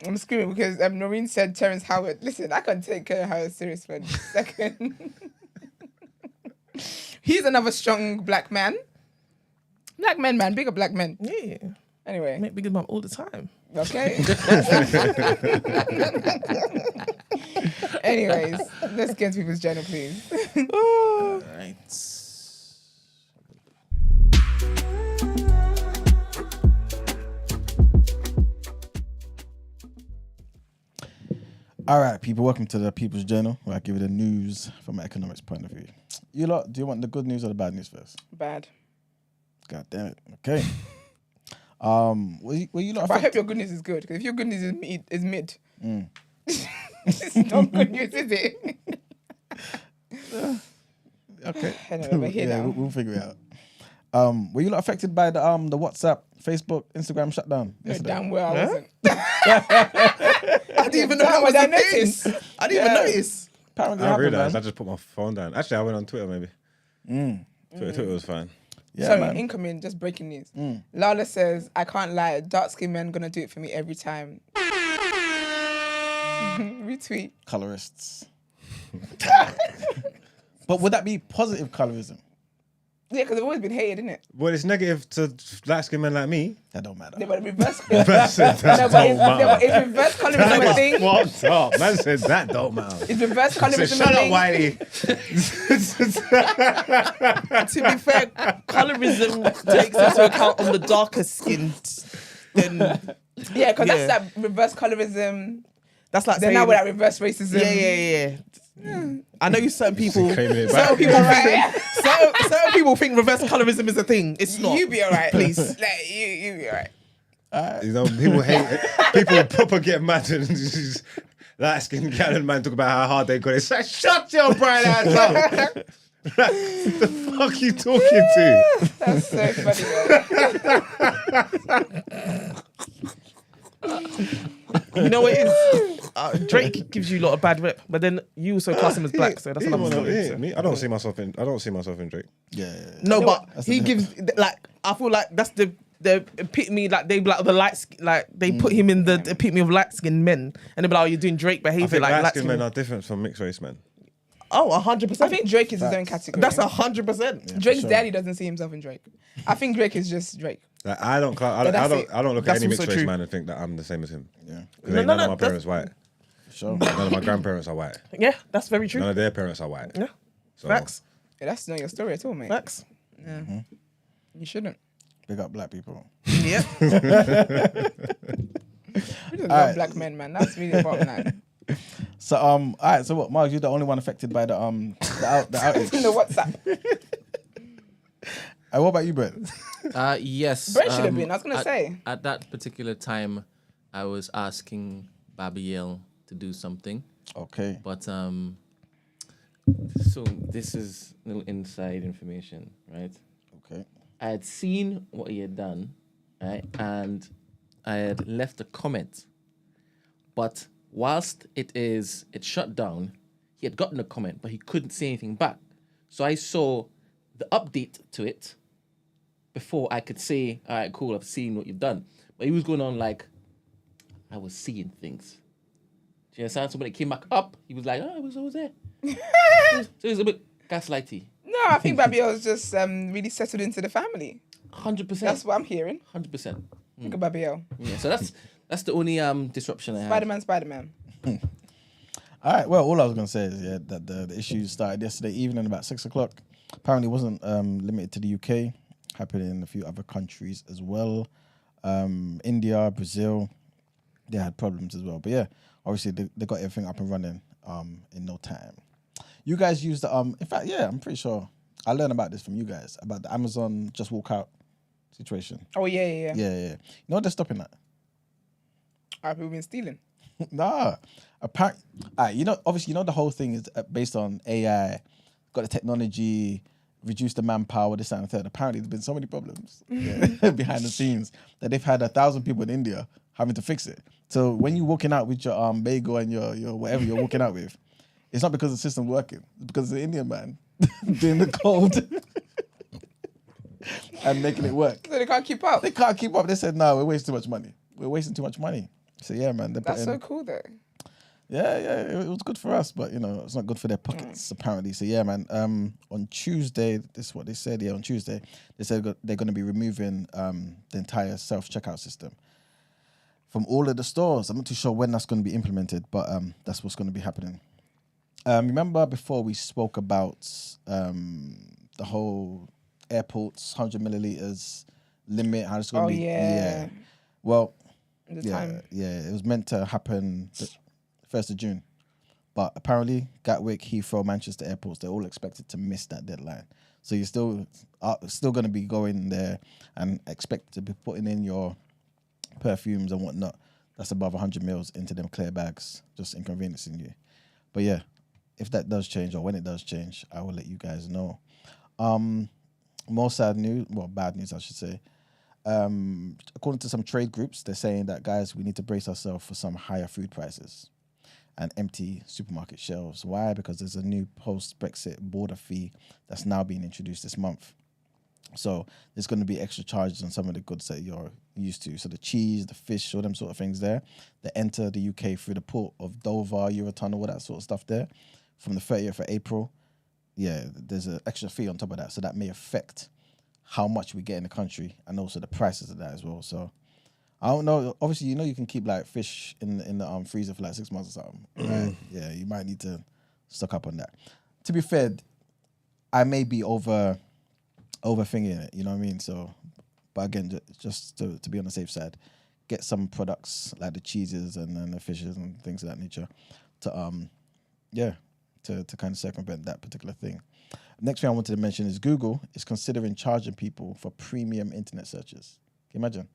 I'm screaming because Noreen said Terrence Howard. Listen, I can't take Howard serious for a second. He's another strong black man. Black men, man. Bigger black men.
Yeah.
Anyway.
Make big mum all the time.
Okay. Anyways, let's get into people's journal, please.
Right.
All right, people, welcome to the People's Journal, where I give you the news from an economics point of view. You lot, do you want the good news or the bad news first?
Bad.
God damn it. Okay. Were you lot
But I hope
affected?
your good news is good. Because if your good news is mid, it's not good news, is it?
Okay.
Anyway, we're here
Yeah,
now.
we'll figure it out. Were you lot affected by the WhatsApp, Facebook, Instagram shutdown?
No,
yesterday?
damn well I wasn't.
I didn't even know that was
I
a thing.
noticed.
I didn't even notice.
Apparently, it
I
happened,
realised. I
man.
just put my phone down. Actually, I went on Twitter maybe. Twitter was fine.
Yeah,
Sorry,
man.
incoming, just breaking news. Lala says, I can't lie, dark skinned men gonna do it for me every time. Retweet.
Colorists. But would that be positive colorism?
Yeah, because they've always been hated, isn't it?
Well, it's negative to light skinned men like me.
That don't matter.
Yeah, but reverse.
Man said that
No, but
don't
it's, no, but
matter.
it's reverse colorism a thing.
What's up? Man said that don't matter.
It's reverse
So
colorism
shut
a
up,
thing.
Whitey.
To be fair, colorism takes into account on the darker skinned. Then
Yeah, because
Yeah.
that's that reverse colorism.
that's like
Then
saying,
now we're at reverse racism.
Yeah. I know certain people.
claiming it
Certain
back.
people think. Certain people think reverse colorism is a thing. It's not.
You be alright.
Please.
Like, you be alright.
You know, people hate it. People proper get mad and light skinned Gallon man talk about how hard they got it. It's like, shut your bright ass up. The fuck you talking to?
That's so funny.
You know what it is? Drake gives you a lot of bad rep, but then you also class him as black, so that's another story. so.
Me, I don't see myself in Drake.
Yeah.
No, but
That's
he
the
gives like I feel like that's the epitome, like they like the like they put him in the epitome of light skinned men, and they be like, oh, you're doing Drake
I
behavior
think
like
light
light
skinned
skinned
men are different from mixed race men.
Oh, 100%.
I think Drake is his own category.
That's 100%.
Drake's daddy doesn't see himself in Drake. I think Drake is just Drake.
Like, I don't
that's it.
look
That's
at any mixed
also
race
true.
man and think that I'm the same as him.
Yeah.
Because
No,
none
no,
of my
that's-
parents white.
Sure.
None of my grandparents are white.
Yeah, that's very true.
None of their parents are white.
Yeah,
So,
facts,
Yeah, that's not your story at all, mate.
facts.
You shouldn't.
Big up black people.
Yeah.
We just love black men, man. That's really the bottom line.
So all right. So what, Mark? You're the only one affected by the outage.
In the WhatsApp.
What about you, Brett?
Yes.
Brett should have been. I was gonna say.
At that particular time, I was asking Babiel to do something,
Okay.
but so this is little inside information, right?
Okay.
I had seen what he had done, right, and I had left a comment. But whilst it shut down, he had gotten a comment, but he couldn't say anything back. So I saw the update to it before I could say, all right, cool, I've seen what you've done. But he was going on like, I was seeing things. Do you understand? So when it came back up, he was like, oh, I was there. So it was a bit gaslighty.
No, I think Babio's just really settled into the family.
100%.
That's what I'm hearing.
100%.
Look at Babio.
Yeah, so that's the only disruption I had.
Spider-Man.
All right. Well, all I was gonna say is that the issues started yesterday evening about 6 o'clock. Apparently, it wasn't limited to the UK. Happened in a few other countries as well. India, Brazil, they had problems as well. But yeah, obviously they got everything up and running in no time. You guys used the in fact, yeah, I'm pretty sure I learned about this from you guys about the Amazon just walk out situation.
Oh yeah.
Yeah. You know they're stopping that.
Have people been stealing?
Nah. Apparently, obviously, the whole thing is based on AI, got the technology, reduce the manpower, this, that, and the third. Apparently, there's been so many problems behind the scenes that they've had 1,000 people in India having to fix it. So when you're walking out with your bagel and your whatever you're walking out with, it's not because the system's working. It's because the Indian man doing the code and making it work.
So they can't keep up.
They can't keep up. They said, no, we're wasting too much money. We're wasting too much money. So yeah, man.
That's so cool though.
Yeah, it was good for us, but it's not good for their pockets apparently. So yeah, man. On Tuesday, this is what they said. Yeah, on Tuesday, they said they're going to be removing the entire self-checkout system from all of the stores. I'm not too sure when that's going to be implemented, but that's what's going to be happening. Remember before we spoke about the whole airports 100 milliliters limit? How it's going to be?
Yeah.
Well,
Time.
Yeah. It was meant to happen 1st of June, but apparently Gatwick, Heathrow, Manchester airports, they're all expected to miss that deadline. So you're still going to be going there and expect to be putting in your perfumes and whatnot. That's above 100 mils into them clear bags, just inconveniencing you. But yeah, if that does change or when it does change, I will let you guys know. More bad news, I should say. According to some trade groups, they're saying that, guys, we need to brace ourselves for some higher food prices and empty supermarket shelves. Why? Because there's a new post-Brexit border fee that's now being introduced this month. So there's going to be extra charges on some of the goods that you're used to. So the cheese, the fish, all them sort of things there, that enter the UK through the port of Dover, Eurotunnel, all that sort of stuff there, from the 30th of April. Yeah, there's an extra fee on top of that. So that may affect how much we get in the country and also the prices of that as well. So I don't know. Obviously, you can keep like fish in the freezer for like 6 months or something. Right? Yeah, you might need to stock up on that. To be fair, I may be overthinking it. You know what I mean? So, but again, just to be on the safe side, get some products like the cheeses and the fishes and things of that nature to kind of circumvent that particular thing. Next thing I wanted to mention is Google is considering charging people for premium internet searches. Can you imagine?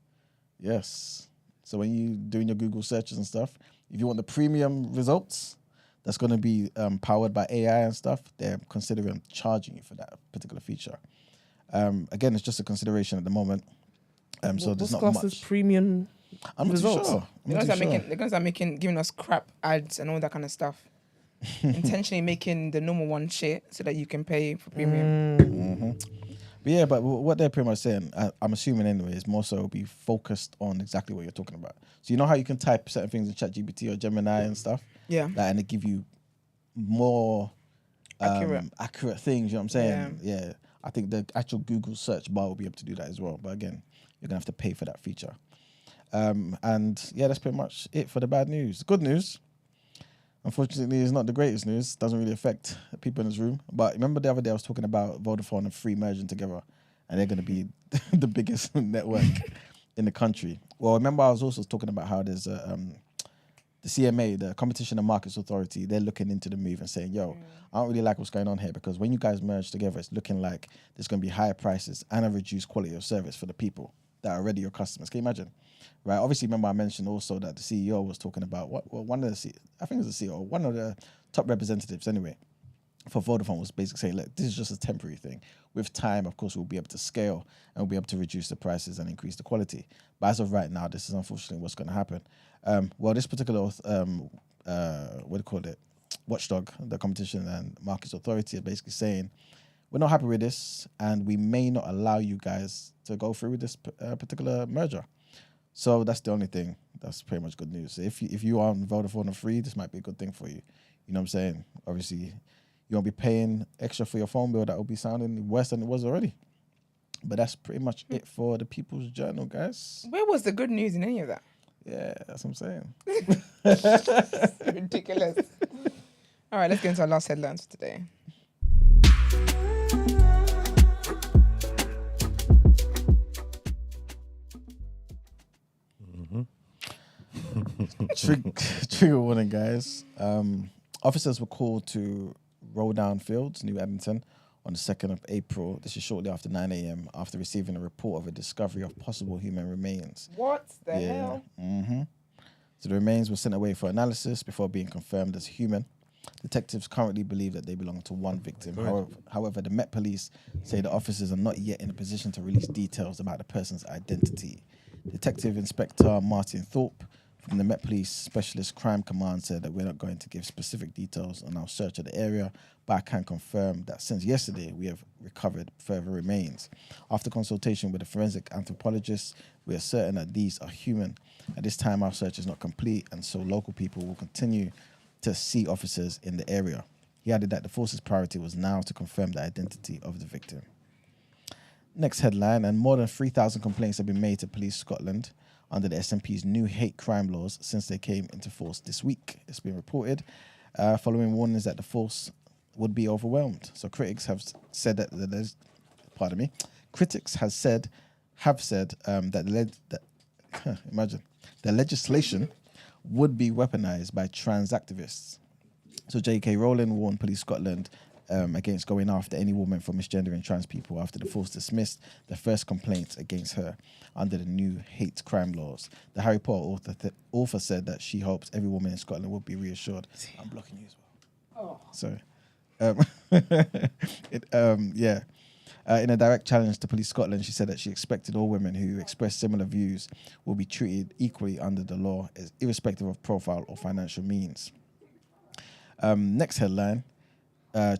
Yes. So when you're doing your Google searches and stuff, if you want the premium results, that's going to be powered by AI and stuff, they're considering charging you for that particular feature. Again, it's just a consideration at the moment. So there's not much.
Premium
I'm not
results?
too sure.
They're going to start giving us crap ads and all that kind of stuff. Intentionally making the normal one shit so that you can pay for premium.
Mm-hmm. But yeah, but what they're pretty much saying, I'm assuming anyway, is more so be focused on exactly what you're talking about. So you know how you can type certain things in ChatGPT or Gemini and stuff?
Yeah.
And they give you more accurate things, you know what I'm saying? Yeah. I think the actual Google search bar will be able to do that as well. But again, you're going to have to pay for that feature. And yeah, that's pretty much it for the bad news. The good news, unfortunately, it's not the greatest news. Doesn't really affect people in this room. But remember the other day I was talking about Vodafone and Free merging together, and they're going to be the biggest network in the country. Well, remember I was also talking about how there's the CMA, the Competition and Markets Authority. They're looking into the move and saying, "Yo, I don't really like what's going on here because when you guys merge together, it's looking like there's going to be higher prices and a reduced quality of service for the people that are already your customers." Can you imagine? Right. Obviously, remember I mentioned also that the CEO was talking about one of the top representatives anyway, for Vodafone was basically saying, look, this is just a temporary thing. With time, of course, we'll be able to scale and we'll be able to reduce the prices and increase the quality. But as of right now, this is unfortunately what's going to happen. Well, this particular, what do you call it? Watchdog, the Competition and Markets Authority, are basically saying, we're not happy with this and we may not allow you guys to go through with this particular merger. So that's the only thing. That's pretty much good news. If you are on Vodafone or Free, this might be a good thing for you. You know what I'm saying? Obviously, you won't be paying extra for your phone bill that will be sounding worse than it was already. But that's pretty much it for the People's Journal, guys.
Where was the good news in any of that?
Yeah, that's what I'm saying.
Ridiculous. All right, let's get into our last headlines for today.
Trigger warning, guys. Officers were called to Roll Down Fields, New Edmonton, on the 2nd of April. This is shortly after 9 a.m. after receiving a report of a discovery of possible human remains.
What the hell?
Mm-hmm. So the remains were sent away for analysis before being confirmed as human. Detectives currently believe that they belong to one victim. However, the Met Police say the officers are not yet in a position to release details about the person's identity. Detective Inspector Martin Thorpe from the Met Police Specialist Crime Command said that we're not going to give specific details on our search of the area, but I can confirm that since yesterday we have recovered further remains. After consultation with a forensic anthropologist, we are certain that these are human. At this time, our search is not complete, and so local people will continue to see officers in the area. He added that the force's priority was now to confirm the identity of the victim. Next headline, and more than 3,000 complaints have been made to Police Scotland under the SNP's new hate crime laws since they came into force this week. It's been reported following warnings that the force would be overwhelmed. So critics have said that the legislation would be weaponized by trans activists. So J.K. Rowling warned Police Scotland against going after any woman for misgendering trans people after the force dismissed the first complaints against her under the new hate crime laws. The Harry Potter author said that she hopes every woman in Scotland will be reassured. I'm blocking you as well. Oh. Sorry. In a direct challenge to Police Scotland, she said that she expected all women who express similar views will be treated equally under the law, irrespective of profile or financial means. Next headline,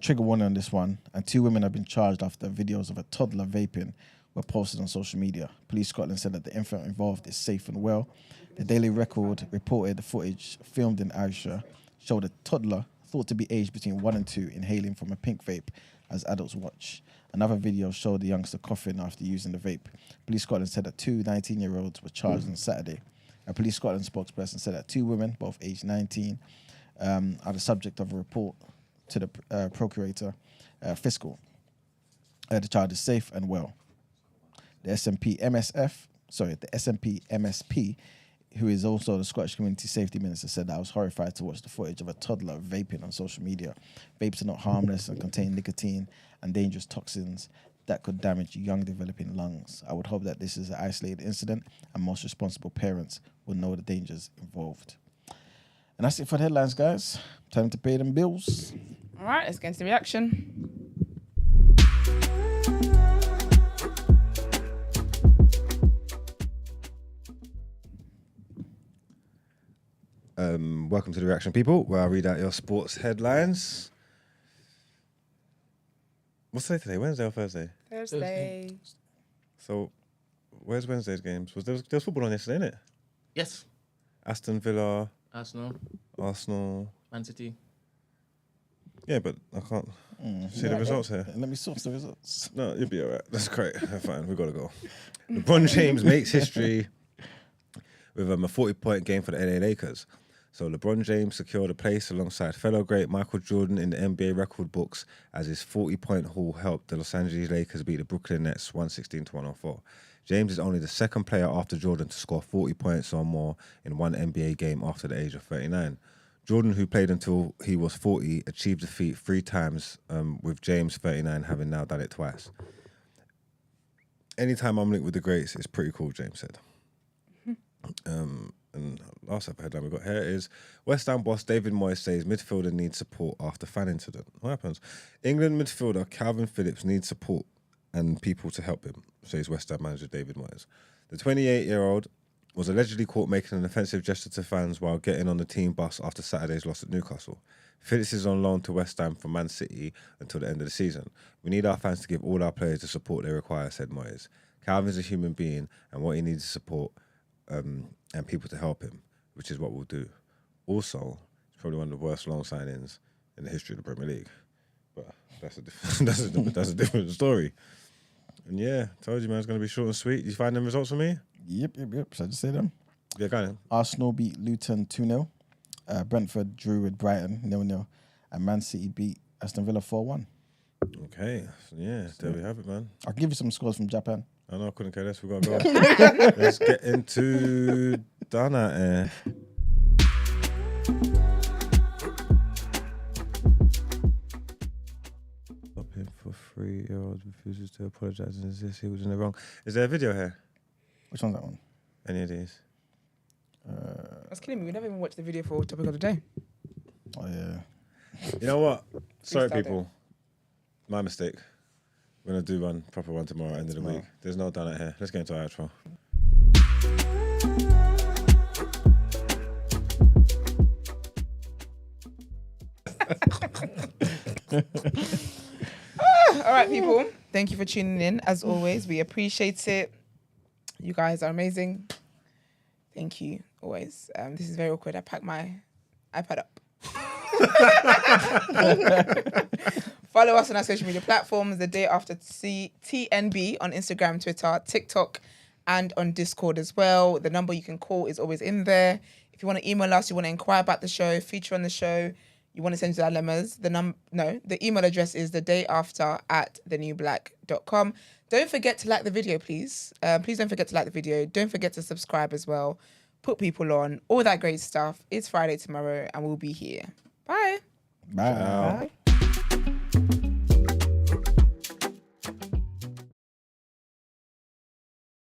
trigger warning on this one, and 2 women have been charged after videos of a toddler vaping were posted on social media. Police Scotland said that the infant involved is safe and well. The Daily Record reported the footage filmed in Ayrshire showed a toddler thought to be aged between 1 and 2 inhaling from a pink vape as adults watch. Another video showed the youngster coughing after using the vape. Police Scotland said that 2 19-year-olds were charged on Saturday. A Police Scotland spokesperson said that 2 women, both aged 19, are the subject of a report to the Procurator Fiscal. The child is safe and well. The SNP MSP, who is also the Scottish Community Safety Minister, said that I was horrified to watch the footage of a toddler vaping on social media. Vapes are not harmless and contain nicotine and dangerous toxins that could damage young developing lungs. I would hope that this is an isolated incident and most responsible parents will know the dangers involved. And that's it for the headlines, guys. Time to pay them bills.
All right, let's get into the reaction.
Welcome to the reaction, people, where I read out your sports headlines. What's today? Wednesday or Thursday?
Thursday.
So, where's Wednesday's games? There's football on yesterday, innit?
Yes.
Aston Villa,
Arsenal, Man City.
Yeah, but I can't see the results here.
Let me source the results.
No, you'll be all right. That's great. Fine, we got to go. LeBron James makes history with a 40-point game for the LA Lakers. So LeBron James secured a place alongside fellow great Michael Jordan in the NBA record books as his 40-point haul helped the Los Angeles Lakers beat the Brooklyn Nets 116-104. James is only the second player after Jordan to score 40 points or more in one NBA game after the age of 39. Jordan, who played until he was 40, achieved the feat 3 times, with James, 39, having now done it twice. Anytime I'm linked with the greats, it's pretty cool, James said. And last headline we got here is West Ham boss David Moyes says midfielder needs support after fan incident. What happens? England midfielder Calvin Phillips needs support and people to help him, says West Ham manager David Moyes. The 28-year-old was allegedly caught making an offensive gesture to fans while getting on the team bus after Saturday's loss at Newcastle. Phillips is on loan to West Ham from Man City until the end of the season. We need our fans to give all our players the support they require, said Moyes. Calvin's a human being and what he needs is support and people to help him, which is what we'll do. Also, it's probably one of the worst loan signings in the history of the Premier League. But that's a different story. And yeah, told you, man, it's going to be short and sweet. Did you find them results for me?
Yep. Should I just say them?
Yeah, go on.
Arsenal beat Luton 2-0. Brentford drew with Brighton 0-0. And Man City beat Aston Villa 4-1.
Okay, so yeah, there we have it, man.
I'll give you some scores from Japan.
I know I couldn't care less. We got to go. Let's get into Donda. Stopping for 3-year-old refuses to apologise and insists he was in the wrong. Is there a video here?
Which one's that one?
Any of these?
That's killing me. We never even watched the video for topic of the day.
Oh, yeah.
You know what? Sorry,
Freestyle
people. My mistake. We're going to do one proper one tomorrow, end of the week. There's no Donda here. Let's get into our outro.
All right, people. Thank you for tuning in. As always, we appreciate it. You guys are amazing. Thank you, always. This is very awkward. I packed my iPad up. Follow us on our social media platforms, The Day After TNB on Instagram, Twitter, TikTok, and on Discord as well. The number you can call is always in there. If you want to email us, you want to inquire about the show, feature on the show, you want to send dilemmas, the email address is thedayafter@thenewblack.com. Don't forget to like the video, please. Please don't forget to like the video. Don't forget to subscribe as well. Put people on, all that great stuff. It's Friday tomorrow, and we'll be here. Bye.
Bye.
Ciao.